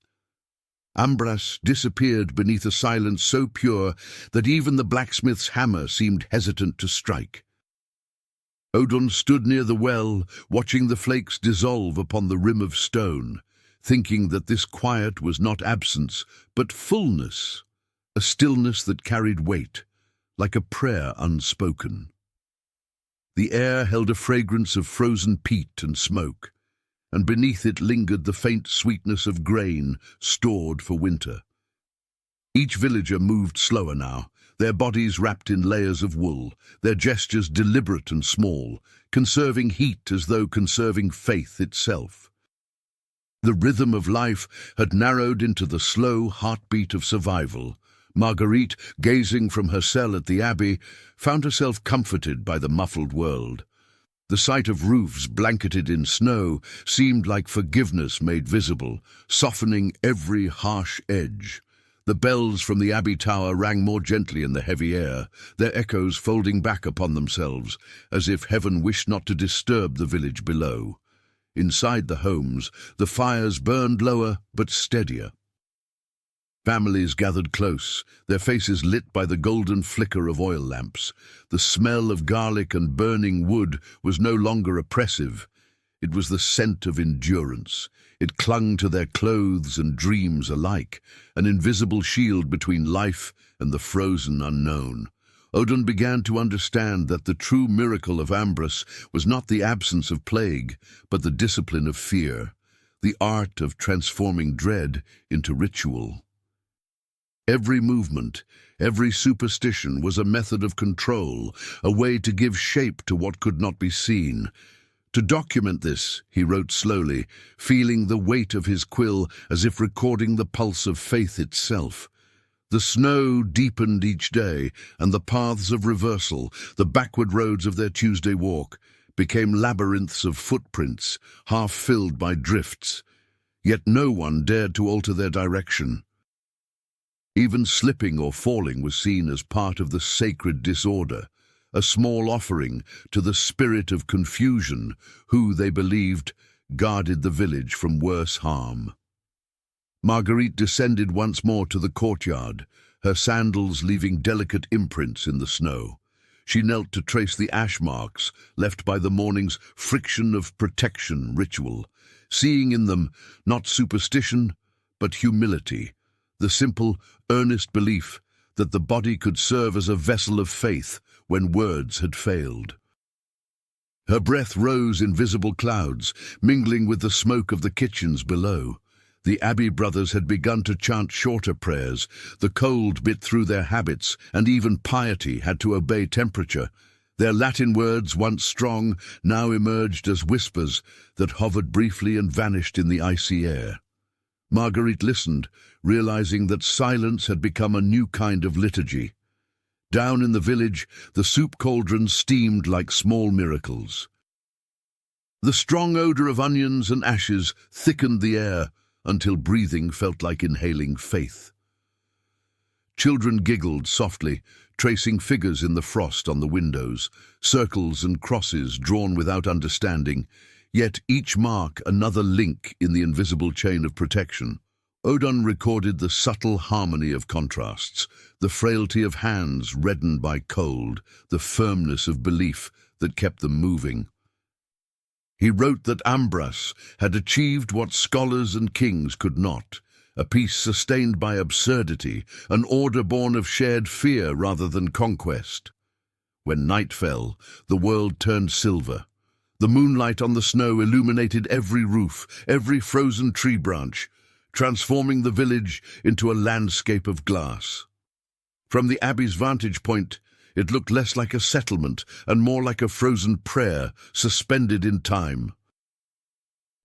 Ambras disappeared beneath a silence so pure that even the blacksmith's hammer seemed hesitant to strike. Odon stood near the well, watching the flakes dissolve upon the rim of stone, thinking that this quiet was not absence, but fullness, a stillness that carried weight, like a prayer unspoken. The air held a fragrance of frozen peat and smoke, and beneath it lingered the faint sweetness of grain stored for winter. Each villager moved slower now, their bodies wrapped in layers of wool, their gestures deliberate and small, conserving heat as though conserving faith itself. The rhythm of life had narrowed into the slow heartbeat of survival. Marguerite, gazing from her cell at the abbey, found herself comforted by the muffled world. The sight of roofs blanketed in snow seemed like forgiveness made visible, softening every harsh edge. The bells from the abbey tower rang more gently in the heavy air, their echoes folding back upon themselves, as if heaven wished not to disturb the village below. Inside the homes, the fires burned lower but steadier. Families gathered close, their faces lit by the golden flicker of oil lamps. The smell of garlic and burning wood was no longer oppressive. It was the scent of endurance. It clung to their clothes and dreams alike, an invisible shield between life and the frozen unknown. Odin began to understand that the true miracle of Ambrus was not the absence of plague, but the discipline of fear, the art of transforming dread into ritual. Every movement, every superstition was a method of control, a way to give shape to what could not be seen. To document this, he wrote slowly, feeling the weight of his quill as if recording the pulse of faith itself. The snow deepened each day, and the paths of reversal, the backward roads of their Tuesday walk, became labyrinths of footprints, half filled by drifts. Yet no one dared to alter their direction. Even slipping or falling was seen as part of the sacred disorder, a small offering to the spirit of confusion, who, they believed, guarded the village from worse harm. Marguerite descended once more to the courtyard, her sandals leaving delicate imprints in the snow. She knelt to trace the ash marks left by the morning's friction of protection ritual, seeing in them not superstition, but humility, the simple, earnest belief that the body could serve as a vessel of faith when words had failed. Her breath rose in visible clouds, mingling with the smoke of the kitchens below. The Abbey brothers had begun to chant shorter prayers. The cold bit through their habits, and even piety had to obey temperature. Their Latin words, once strong, now emerged as whispers that hovered briefly and vanished in the icy air. Marguerite listened, realizing that silence had become a new kind of liturgy. Down in the village, the soup cauldrons steamed like small miracles. The strong odor of onions and ashes thickened the air until breathing felt like inhaling faith. Children giggled softly, tracing figures in the frost on the windows, circles and crosses drawn without understanding, yet each mark another link in the invisible chain of protection. Odin recorded the subtle harmony of contrasts, the frailty of hands reddened by cold, the firmness of belief that kept them moving. He wrote that Ambrus had achieved what scholars and kings could not, a peace sustained by absurdity, an order born of shared fear rather than conquest. When night fell, the world turned silver. The moonlight on the snow illuminated every roof, every frozen tree branch, transforming the village into a landscape of glass. From the Abbey's vantage point, it looked less like a settlement and more like a frozen prayer suspended in time.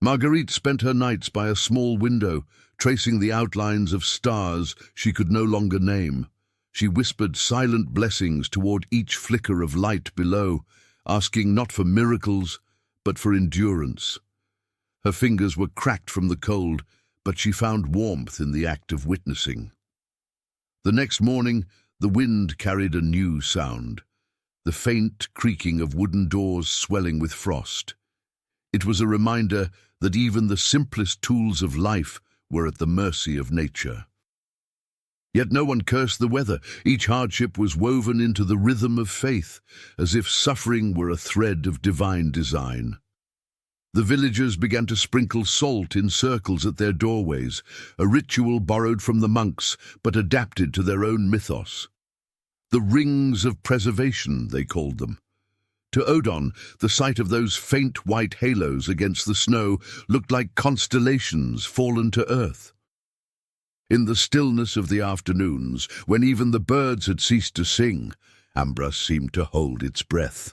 Marguerite spent her nights by a small window, tracing the outlines of stars she could no longer name. She whispered silent blessings toward each flicker of light below, asking not for miracles, but for endurance. Her fingers were cracked from the cold, but she found warmth in the act of witnessing. The next morning, the wind carried a new sound, the faint creaking of wooden doors swelling with frost. It was a reminder that even the simplest tools of life were at the mercy of nature. Yet no one cursed the weather. Each hardship was woven into the rhythm of faith, as if suffering were a thread of divine design. The villagers began to sprinkle salt in circles at their doorways, a ritual borrowed from the monks but adapted to their own mythos. The rings of preservation, they called them. To Odin, the sight of those faint white halos against the snow looked like constellations fallen to earth. In the stillness of the afternoons, when even the birds had ceased to sing, Ambrus seemed to hold its breath.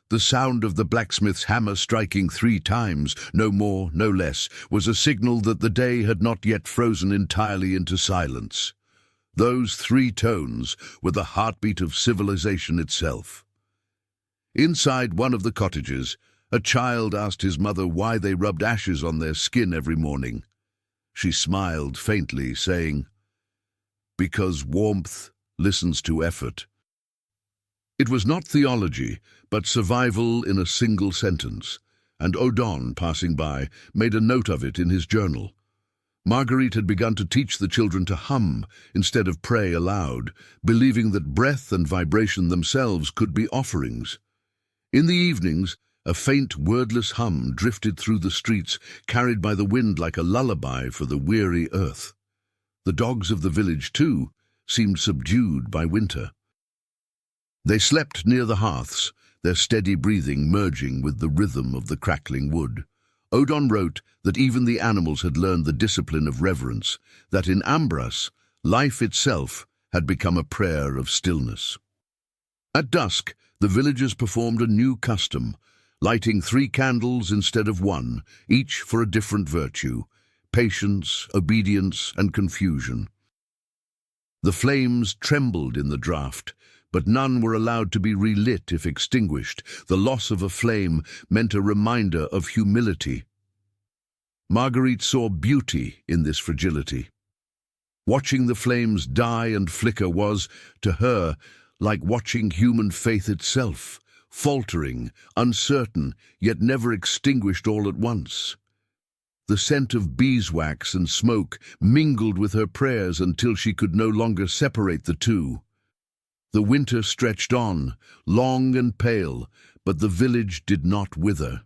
The sound of the blacksmith's hammer striking 3 times, no more, no less, was a signal that the day had not yet frozen entirely into silence. Those 3 tones were the heartbeat of civilization itself. Inside one of the cottages, a child asked his mother why they rubbed ashes on their skin every morning. She smiled faintly, saying, "Because warmth listens to effort." It was not theology, but survival in a single sentence, and Odin, passing by, made a note of it in his journal. Marguerite had begun to teach the children to hum instead of pray aloud, believing that breath and vibration themselves could be offerings. In the evenings, A faint, wordless hum drifted through the streets, carried by the wind like a lullaby for the weary earth. The dogs of the village, too, seemed subdued by winter. They slept near the hearths, their steady breathing merging with the rhythm of the crackling wood. Odon wrote that even the animals had learned the discipline of reverence, that in Ambras, life itself had become a prayer of stillness. At dusk, the villagers performed a new custom, lighting 3 candles instead of 1, each for a different virtue: patience, obedience, and confusion. The flames trembled in the draught, but none were allowed to be relit if extinguished. The loss of a flame meant a reminder of humility. Marguerite saw beauty in this fragility. Watching the flames die and flicker was, to her, like watching human faith itself, faltering, uncertain, yet never extinguished all at once. The scent of beeswax and smoke mingled with her prayers until she could no longer separate the two. The winter stretched on, long and pale, but the village did not wither.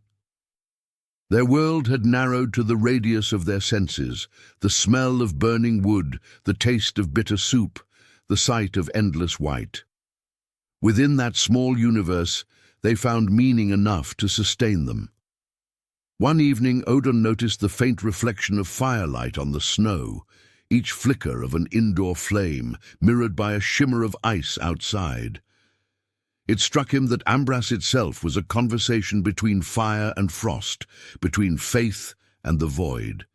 Their world had narrowed to the radius of their senses: the smell of burning wood, the taste of bitter soup, the sight of endless white. Within that small universe, they found meaning enough to sustain them. One evening, Odin noticed the faint reflection of firelight on the snow, each flicker of an indoor flame mirrored by a shimmer of ice outside. It struck him that Ambras itself was a conversation between fire and frost, between faith and the void.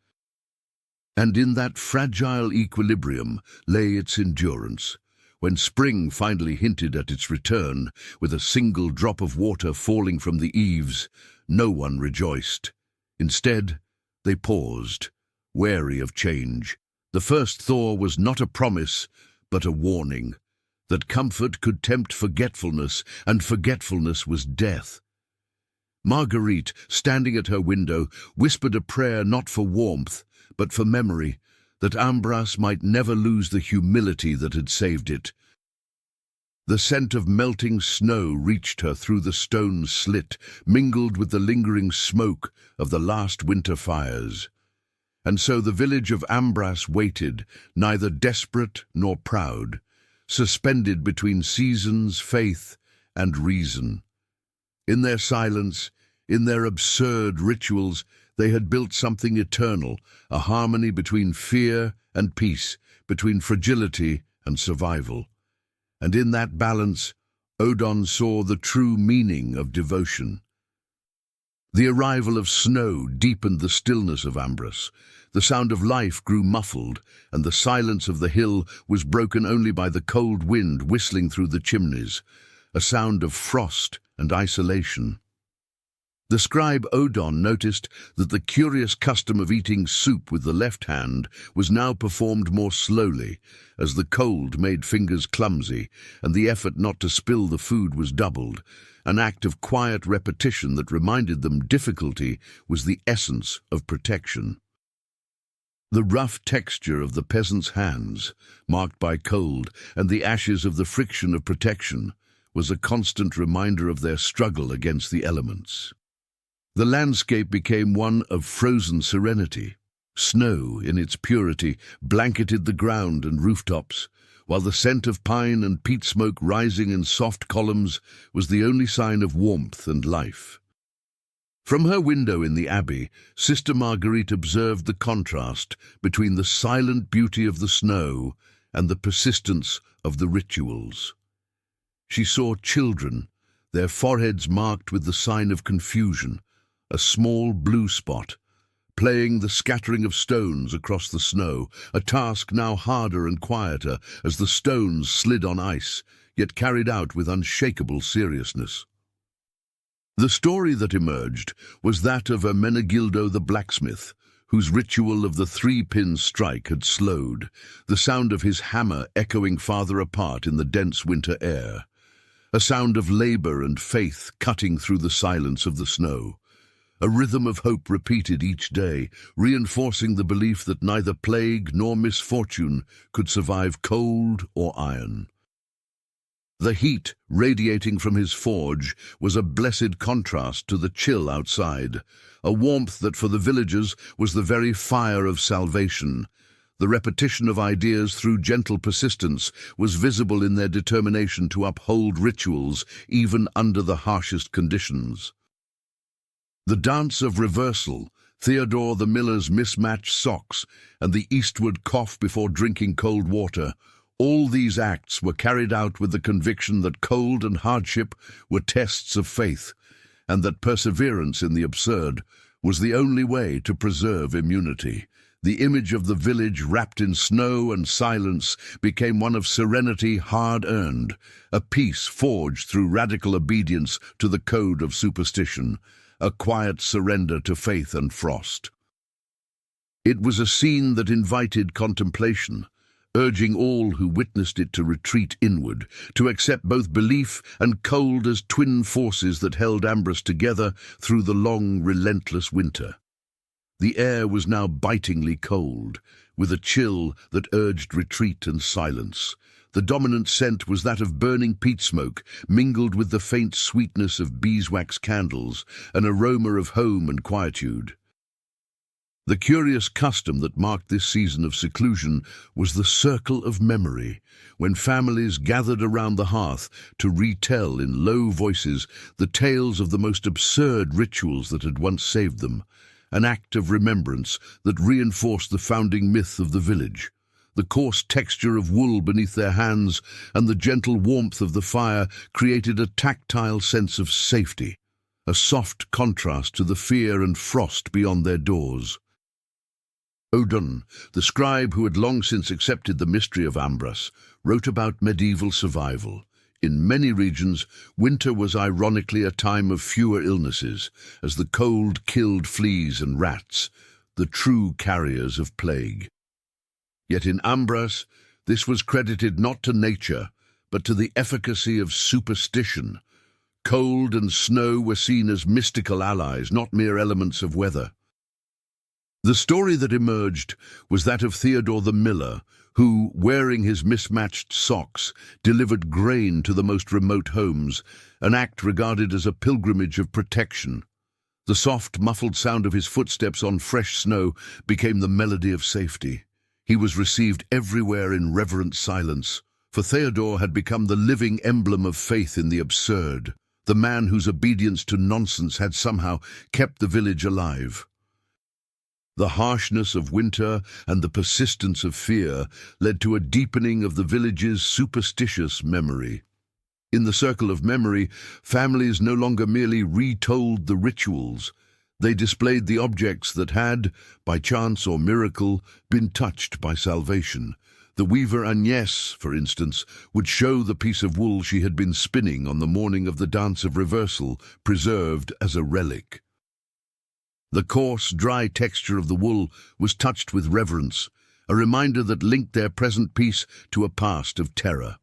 And in that fragile equilibrium lay its endurance. When spring finally hinted at its return, with a single drop of water falling from the eaves, no one rejoiced. Instead, they paused, wary of change. The first thaw was not a promise, but a warning, that comfort could tempt forgetfulness, and forgetfulness was death. Marguerite, standing at her window, whispered a prayer not for warmth, but for memory, that Ambras might never lose the humility that had saved it. The scent of melting snow reached her through the stone slit, mingled with the lingering smoke of the last winter fires. And so the village of Ambras waited, neither desperate nor proud, suspended between seasons, faith, and reason. In their silence, in their absurd rituals, they had built something eternal, a harmony between fear and peace, between fragility and survival. And in that balance, Odin saw the true meaning of devotion. The arrival of snow deepened the stillness of Ambras. The sound of life grew muffled, and the silence of the hill was broken only by the cold wind whistling through the chimneys, a sound of frost and isolation. The scribe Odin noticed that the curious custom of eating soup with the left hand was now performed more slowly, as the cold made fingers clumsy, and the effort not to spill the food was doubled, an act of quiet repetition that reminded them difficulty was the essence of protection. The rough texture of the peasants' hands, marked by cold, and the ashes of the friction of protection, was a constant reminder of their struggle against the elements. The landscape became one of frozen serenity. Snow, in its purity, blanketed the ground and rooftops, while the scent of pine and peat smoke rising in soft columns was the only sign of warmth and life. From her window in the abbey, Sister Marguerite observed the contrast between the silent beauty of the snow and the persistence of the rituals. She saw children, their foreheads marked with the sign of confusion, a small blue spot, playing the scattering of stones across the snow, a task now harder and quieter as the stones slid on ice, yet carried out with unshakable seriousness. The story that emerged was that of Ermenegildo the blacksmith, whose ritual of the 3-pin strike had slowed, the sound of his hammer echoing farther apart in the dense winter air, a sound of labor and faith cutting through the silence of the snow. A rhythm of hope repeated each day, reinforcing the belief that neither plague nor misfortune could survive cold or iron. The heat radiating from his forge was a blessed contrast to the chill outside, a warmth that for the villagers was the very fire of salvation. The repetition of ideas through gentle persistence was visible in their determination to uphold rituals even under the harshest conditions. The dance of reversal, Theodore the miller's mismatched socks, and the eastward cough before drinking cold water, all these acts were carried out with the conviction that cold and hardship were tests of faith, and that perseverance in the absurd was the only way to preserve immunity. The image of the village wrapped in snow and silence became one of serenity hard-earned, a peace forged through radical obedience to the code of superstition, a quiet surrender to faith and frost. It was a scene that invited contemplation, urging all who witnessed it to retreat inward, to accept both belief and cold as twin forces that held Ambrose together through the long, relentless winter. The air was now bitingly cold, with a chill that urged retreat and silence. The dominant scent was that of burning peat smoke, mingled with the faint sweetness of beeswax candles, an aroma of home and quietude. The curious custom that marked this season of seclusion was the circle of memory, when families gathered around the hearth to retell in low voices the tales of the most absurd rituals that had once saved them, an act of remembrance that reinforced the founding myth of the village. The coarse texture of wool beneath their hands and the gentle warmth of the fire created a tactile sense of safety, a soft contrast to the fear and frost beyond their doors. Odon, the scribe who had long since accepted the mystery of Ambrose, wrote about medieval survival. In many regions, winter was ironically a time of fewer illnesses, as the cold killed fleas and rats, the true carriers of plague. Yet in Ambrose, this was credited not to nature, but to the efficacy of superstition. Cold and snow were seen as mystical allies, not mere elements of weather. The story that emerged was that of Theodore the miller, who, wearing his mismatched socks, delivered grain to the most remote homes, an act regarded as a pilgrimage of protection. The soft, muffled sound of his footsteps on fresh snow became the melody of safety. He was received everywhere in reverent silence, for Theodore had become the living emblem of faith in the absurd, the man whose obedience to nonsense had somehow kept the village alive. The harshness of winter and the persistence of fear led to a deepening of the village's superstitious memory. In the circle of memory, families no longer merely retold the rituals. They displayed the objects that had, by chance or miracle, been touched by salvation. The weaver Agnès, for instance, would show the piece of wool she had been spinning on the morning of the dance of reversal, preserved as a relic. The coarse, dry texture of the wool was touched with reverence, a reminder that linked their present peace to a past of terror.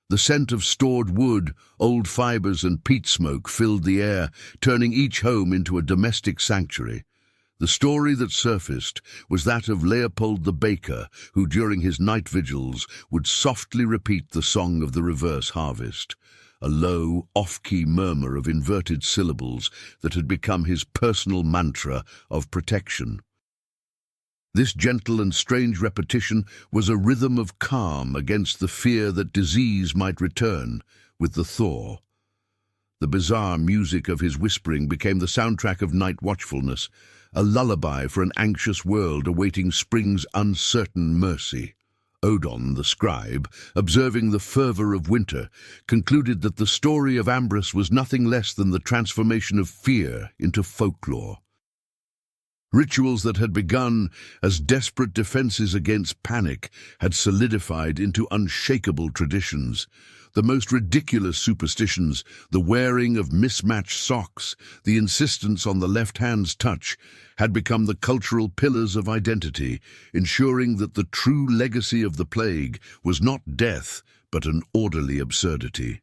The scent of stored wood, old fibers and peat smoke filled the air, turning each home into a domestic sanctuary. The story that surfaced was that of Leopold the baker, who during his night vigils would softly repeat the song of the reverse harvest, a low, off-key murmur of inverted syllables that had become his personal mantra of protection. This gentle and strange repetition was a rhythm of calm against the fear that disease might return with the thaw. The bizarre music of his whispering became the soundtrack of night watchfulness, a lullaby for an anxious world awaiting spring's uncertain mercy. Odon, the scribe, observing the fervor of winter, concluded that the story of Ambrose was nothing less than the transformation of fear into folklore. Rituals that had begun as desperate defenses against panic had solidified into unshakable traditions. The most ridiculous superstitions, the wearing of mismatched socks, the insistence on the left hand's touch, had become the cultural pillars of identity, ensuring that the true legacy of the plague was not death, but an orderly absurdity.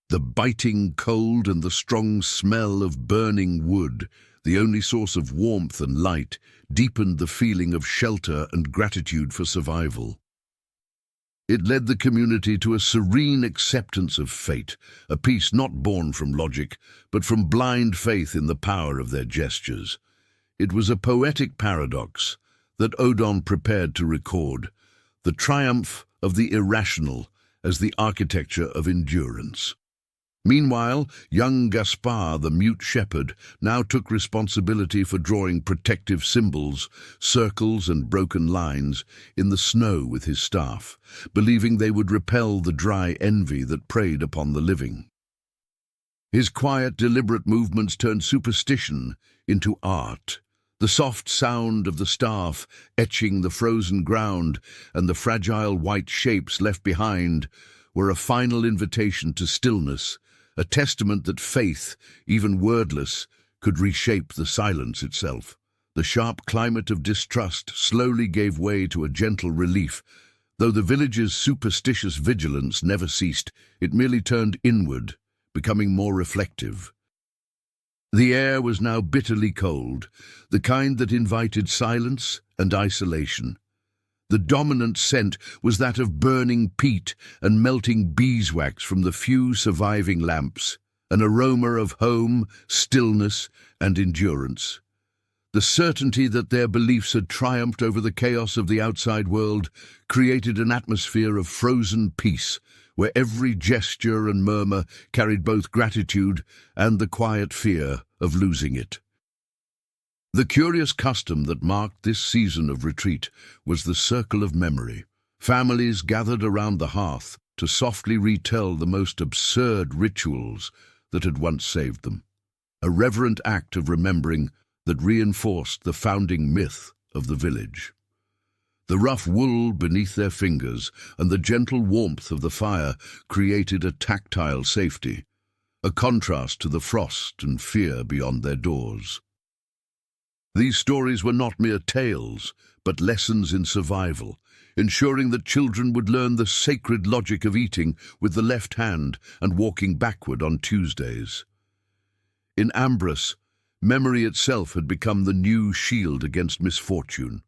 The biting cold and the strong smell of burning wood, the only source of warmth and light, deepened the feeling of shelter and gratitude for survival. It led the community to a serene acceptance of fate, a peace not born from logic, but from blind faith in the power of their gestures. It was a poetic paradox that Odon prepared to record, the triumph of the irrational as the architecture of endurance. Meanwhile, young Gaspar, the mute shepherd, now took responsibility for drawing protective symbols, circles and broken lines, in the snow with his staff, believing they would repel the dry envy that preyed upon the living. His quiet, deliberate movements turned superstition into art. The soft sound of the staff etching the frozen ground and the fragile white shapes left behind were a final invitation to stillness, a testament that faith, even wordless, could reshape the silence itself. The sharp climate of distrust slowly gave way to a gentle relief. Though the village's superstitious vigilance never ceased, it merely turned inward, becoming more reflective. The air was now bitterly cold, the kind that invited silence and isolation. The dominant scent was that of burning peat and melting beeswax from the few surviving lamps, an aroma of home, stillness, and endurance. The certainty that their beliefs had triumphed over the chaos of the outside world created an atmosphere of frozen peace, where every gesture and murmur carried both gratitude and the quiet fear of losing it. The curious custom that marked this season of retreat was the circle of memory. Families gathered around the hearth to softly retell the most absurd rituals that had once saved them, a reverent act of remembering that reinforced the founding myth of the village. The rough wool beneath their fingers and the gentle warmth of the fire created a tactile safety, a contrast to the frost and fear beyond their doors. These stories were not mere tales, but lessons in survival, ensuring that children would learn the sacred logic of eating with the left hand and walking backward on Tuesdays. In Ambrus, memory itself had become the new shield against misfortune.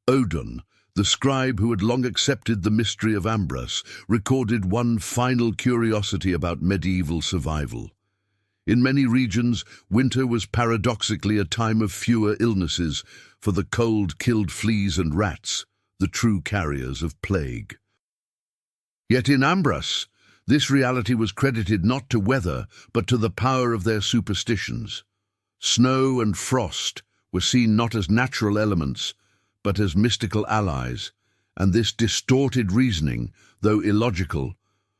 Odon, the scribe who had long accepted the mystery of Ambrus, recorded one final curiosity about medieval survival. In many regions, winter was paradoxically a time of fewer illnesses, for the cold killed fleas and rats, the true carriers of plague. Yet in Ambrus, this reality was credited not to weather, but to the power of their superstitions. Snow and frost were seen not as natural elements, but as mystical allies, and this distorted reasoning, though illogical,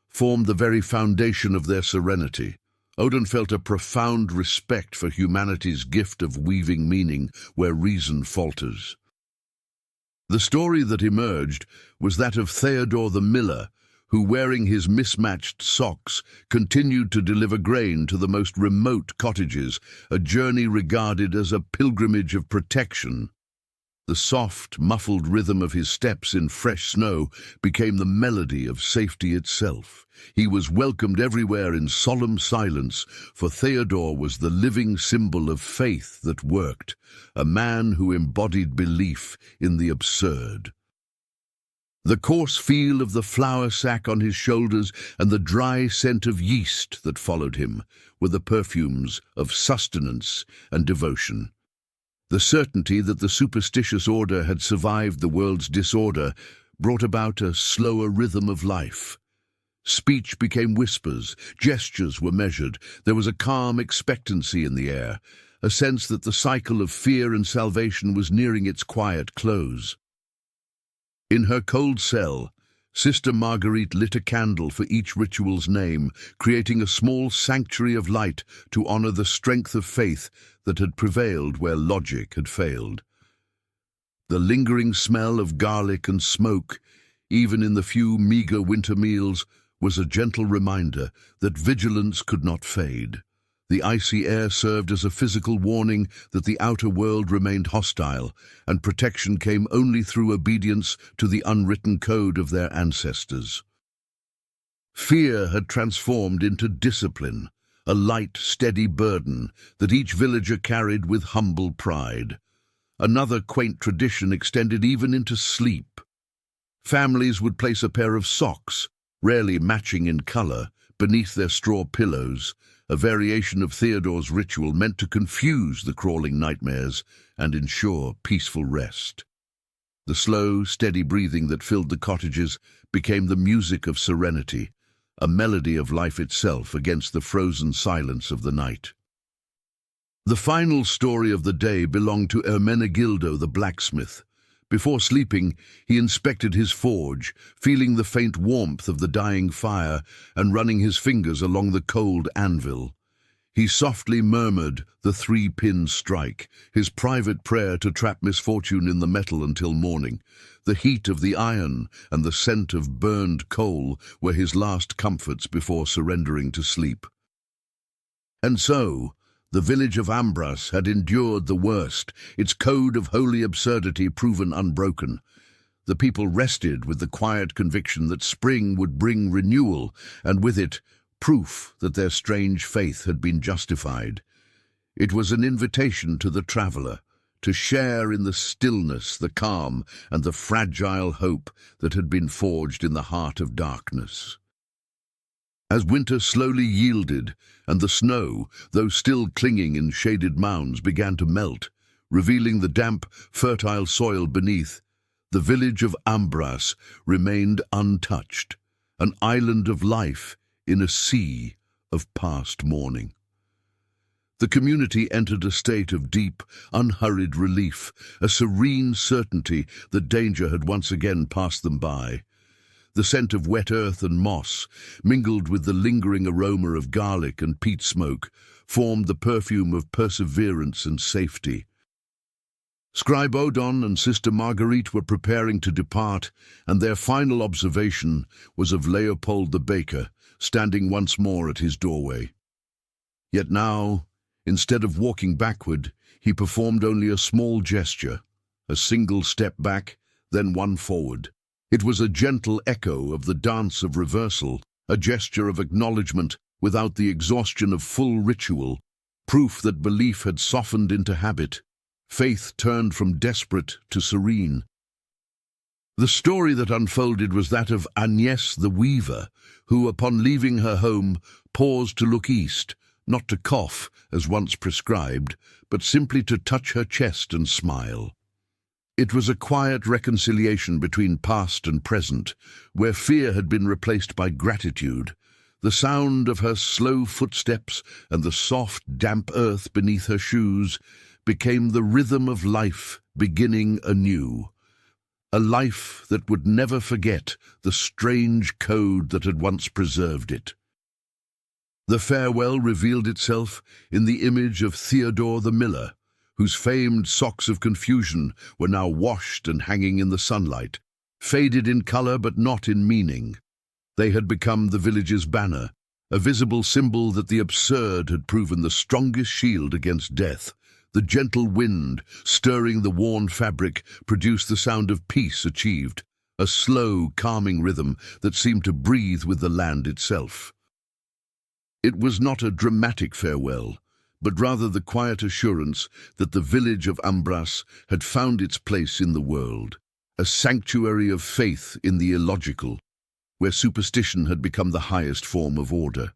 formed the very foundation of their serenity. Odin felt a profound respect for humanity's gift of weaving meaning where reason falters. The story that emerged was that of Theodore the miller, who, wearing his mismatched socks, continued to deliver grain to the most remote cottages, a journey regarded as a pilgrimage of protection. The soft, muffled rhythm of his steps in fresh snow became the melody of safety itself. He was welcomed everywhere in solemn silence, for Theodore was the living symbol of faith that worked, a man who embodied belief in the absurd. The coarse feel of the flour sack on his shoulders and the dry scent of yeast that followed him were the perfumes of sustenance and devotion. The certainty that the superstitious order had survived the world's disorder brought about a slower rhythm of life. Speech became whispers, gestures were measured, there was a calm expectancy in the air, a sense that the cycle of fear and salvation was nearing its quiet close. In her cold cell, Sister Marguerite lit a candle for each ritual's name, creating a small sanctuary of light to honor the strength of faith that had prevailed where logic had failed. The lingering smell of garlic and smoke, even in the few meager winter meals, was a gentle reminder that vigilance could not fade. The icy air served as a physical warning that the outer world remained hostile, and protection came only through obedience to the unwritten code of their ancestors. Fear had transformed into discipline, a light, steady burden that each villager carried with humble pride. Another quaint tradition extended even into sleep. Families would place a pair of socks, rarely matching in color, beneath their straw pillows, a variation of Theodore's ritual meant to confuse the crawling nightmares and ensure peaceful rest. The slow, steady breathing that filled the cottages became the music of serenity, a melody of life itself against the frozen silence of the night. The final story of the day belonged to Ermenegildo the blacksmith. Before sleeping, he inspected his forge, feeling the faint warmth of the dying fire and running his fingers along the cold anvil. He softly murmured the 3-pin strike, his private prayer to trap misfortune in the metal until morning. The heat of the iron and the scent of burned coal were his last comforts before surrendering to sleep. And so, the village of Ambras had endured the worst, its code of holy absurdity proven unbroken. The people rested with the quiet conviction that spring would bring renewal, and with it, proof that their strange faith had been justified. It was an invitation to the traveller, to share in the stillness, the calm, and the fragile hope that had been forged in the heart of darkness. As winter slowly yielded, and the snow, though still clinging in shaded mounds, began to melt, revealing the damp, fertile soil beneath, the village of Ambras remained untouched, an island of life in a sea of past mourning. The community entered a state of deep, unhurried relief, a serene certainty that danger had once again passed them by. The scent of wet earth and moss, mingled with the lingering aroma of garlic and peat smoke, formed the perfume of perseverance and safety. Scribe Odon and Sister Marguerite were preparing to depart, and their final observation was of Leopold the baker, standing once more at his doorway. Yet now, instead of walking backward, he performed only a small gesture, a single step back, then one forward. It was a gentle echo of the dance of reversal, a gesture of acknowledgement without the exhaustion of full ritual, proof that belief had softened into habit, faith turned from desperate to serene. The story that unfolded was that of Agnès the weaver, who, upon leaving her home, paused to look east, not to cough, as once prescribed, but simply to touch her chest and smile. It was a quiet reconciliation between past and present, where fear had been replaced by gratitude. The sound of her slow footsteps and the soft, damp earth beneath her shoes became the rhythm of life beginning anew. A life that would never forget the strange code that had once preserved it. The farewell revealed itself in the image of Theodore the miller, whose famed socks of confusion were now washed and hanging in the sunlight, faded in color but not in meaning. They had become the village's banner, a visible symbol that the absurd had proven the strongest shield against death. The gentle wind, stirring the worn fabric, produced the sound of peace achieved, a slow, calming rhythm that seemed to breathe with the land itself. It was not a dramatic farewell, but rather the quiet assurance that the village of Ambras had found its place in the world, a sanctuary of faith in the illogical, where superstition had become the highest form of order.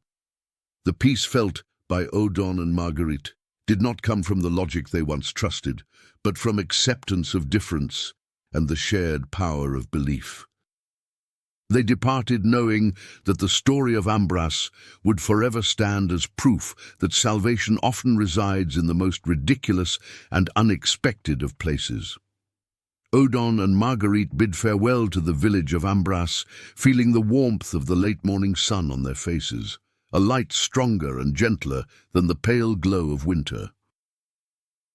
The peace felt by Odon and Marguerite did not come from the logic they once trusted, but from acceptance of difference and the shared power of belief. They departed knowing that the story of Ambras would forever stand as proof that salvation often resides in the most ridiculous and unexpected of places. Odon and Marguerite bid farewell to the village of Ambras, feeling the warmth of the late morning sun on their faces, a light stronger and gentler than the pale glow of winter.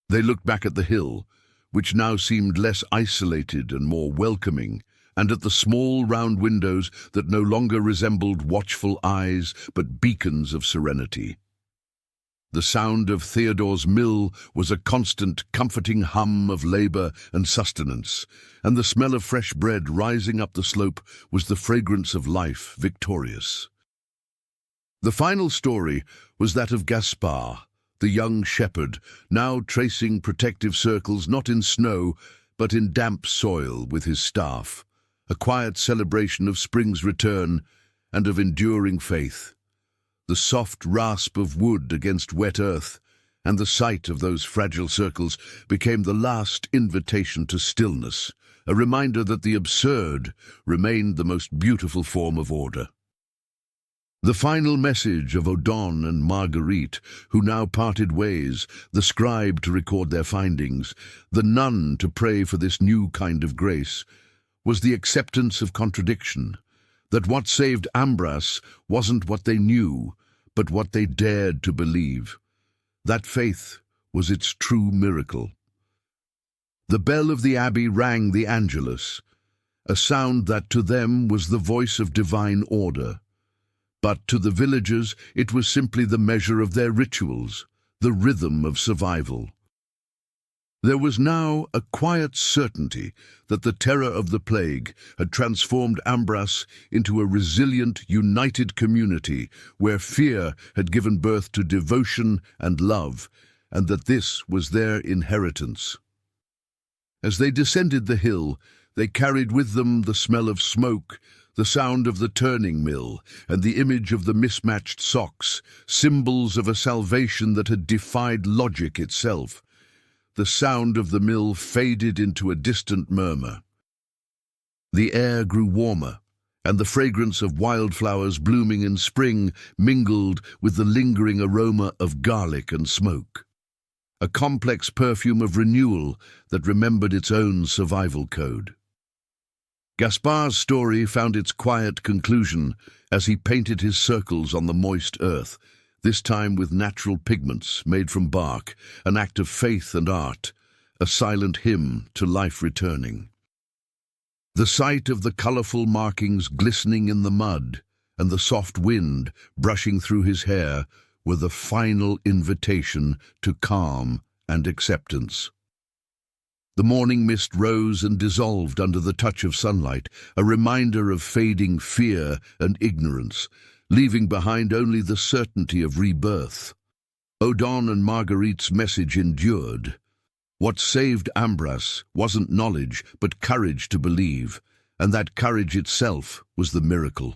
They looked back at the hill, which now seemed less isolated and more welcoming, and at the small round windows that no longer resembled watchful eyes but beacons of serenity. The sound of Theodore's mill was a constant, comforting hum of labor and sustenance, and the smell of fresh bread rising up the slope was the fragrance of life victorious. The final story was that of Gaspard, the young shepherd, now tracing protective circles not in snow, but in damp soil with his staff. a quiet celebration of spring's return and of enduring faith. The soft rasp of wood against wet earth and the sight of those fragile circles became the last invitation to stillness, a reminder that the absurd remained the most beautiful form of order. The final message of Odon and Marguerite, who now parted ways, the scribe to record their findings, the nun to pray for this new kind of grace, was the acceptance of contradiction, that what saved Ambras wasn't what they knew, but what they dared to believe. That faith was its true miracle. The bell of the abbey rang the Angelus, a sound that to them was the voice of divine order. But to the villagers it was simply the measure of their rituals, the rhythm of survival. There was now a quiet certainty that the terror of the plague had transformed Ambras into a resilient, united community where fear had given birth to devotion and love, and that this was their inheritance. As they descended the hill, they carried with them the smell of smoke, the sound of the turning mill, and the image of the mismatched socks, symbols of a salvation that had defied logic itself. The sound of the mill faded into a distant murmur. The air grew warmer, and the fragrance of wildflowers blooming in spring mingled with the lingering aroma of garlic and smoke. A complex perfume of renewal that remembered its own survival code. Gaspard's story found its quiet conclusion as he painted his circles on the moist earth, this time with natural pigments made from bark, an act of faith and art, a silent hymn to life returning. The sight of the colorful markings glistening in the mud and the soft wind brushing through his hair were the final invitation to calm and acceptance. The morning mist rose and dissolved under the touch of sunlight, a reminder of fading fear and ignorance, leaving behind only the certainty of rebirth. Odon and Marguerite's message endured. What saved Ambras wasn't knowledge, but courage to believe, and that courage itself was the miracle.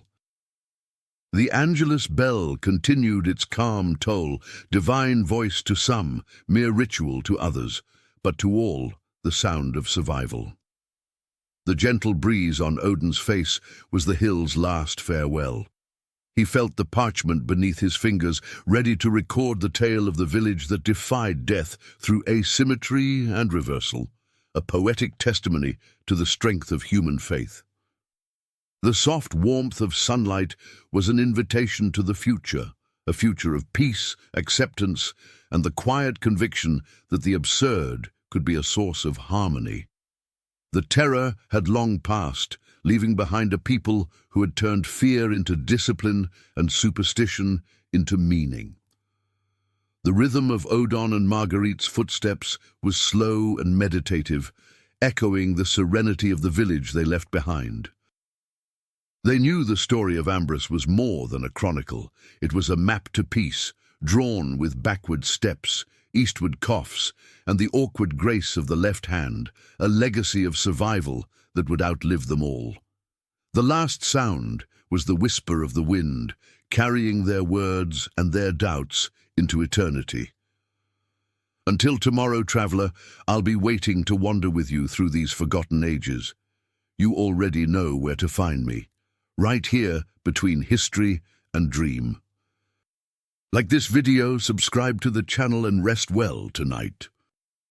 The Angelus bell continued its calm toll, divine voice to some, mere ritual to others, but to all, the sound of survival. The gentle breeze on Odin's face was the hill's last farewell. He felt the parchment beneath his fingers, ready to record the tale of the village that defied death through asymmetry and reversal, a poetic testimony to the strength of human faith. The soft warmth of sunlight was an invitation to the future, a future of peace, acceptance, and the quiet conviction that the absurd could be a source of harmony. The terror had long passed, leaving behind a people who had turned fear into discipline and superstition into meaning. The rhythm of Odon and Marguerite's footsteps was slow and meditative, echoing the serenity of the village they left behind. They knew the story of Ambras was more than a chronicle. It was a map to peace, drawn with backward steps, eastward coughs, and the awkward grace of the left hand, a legacy of survival that would outlive them all. The last sound was the whisper of the wind, carrying their words and their doubts into eternity. Until tomorrow, traveler, I'll be waiting to wander with you through these forgotten ages. You already know where to find me, right here between history and dream. Like this video, subscribe to the channel and rest well tonight.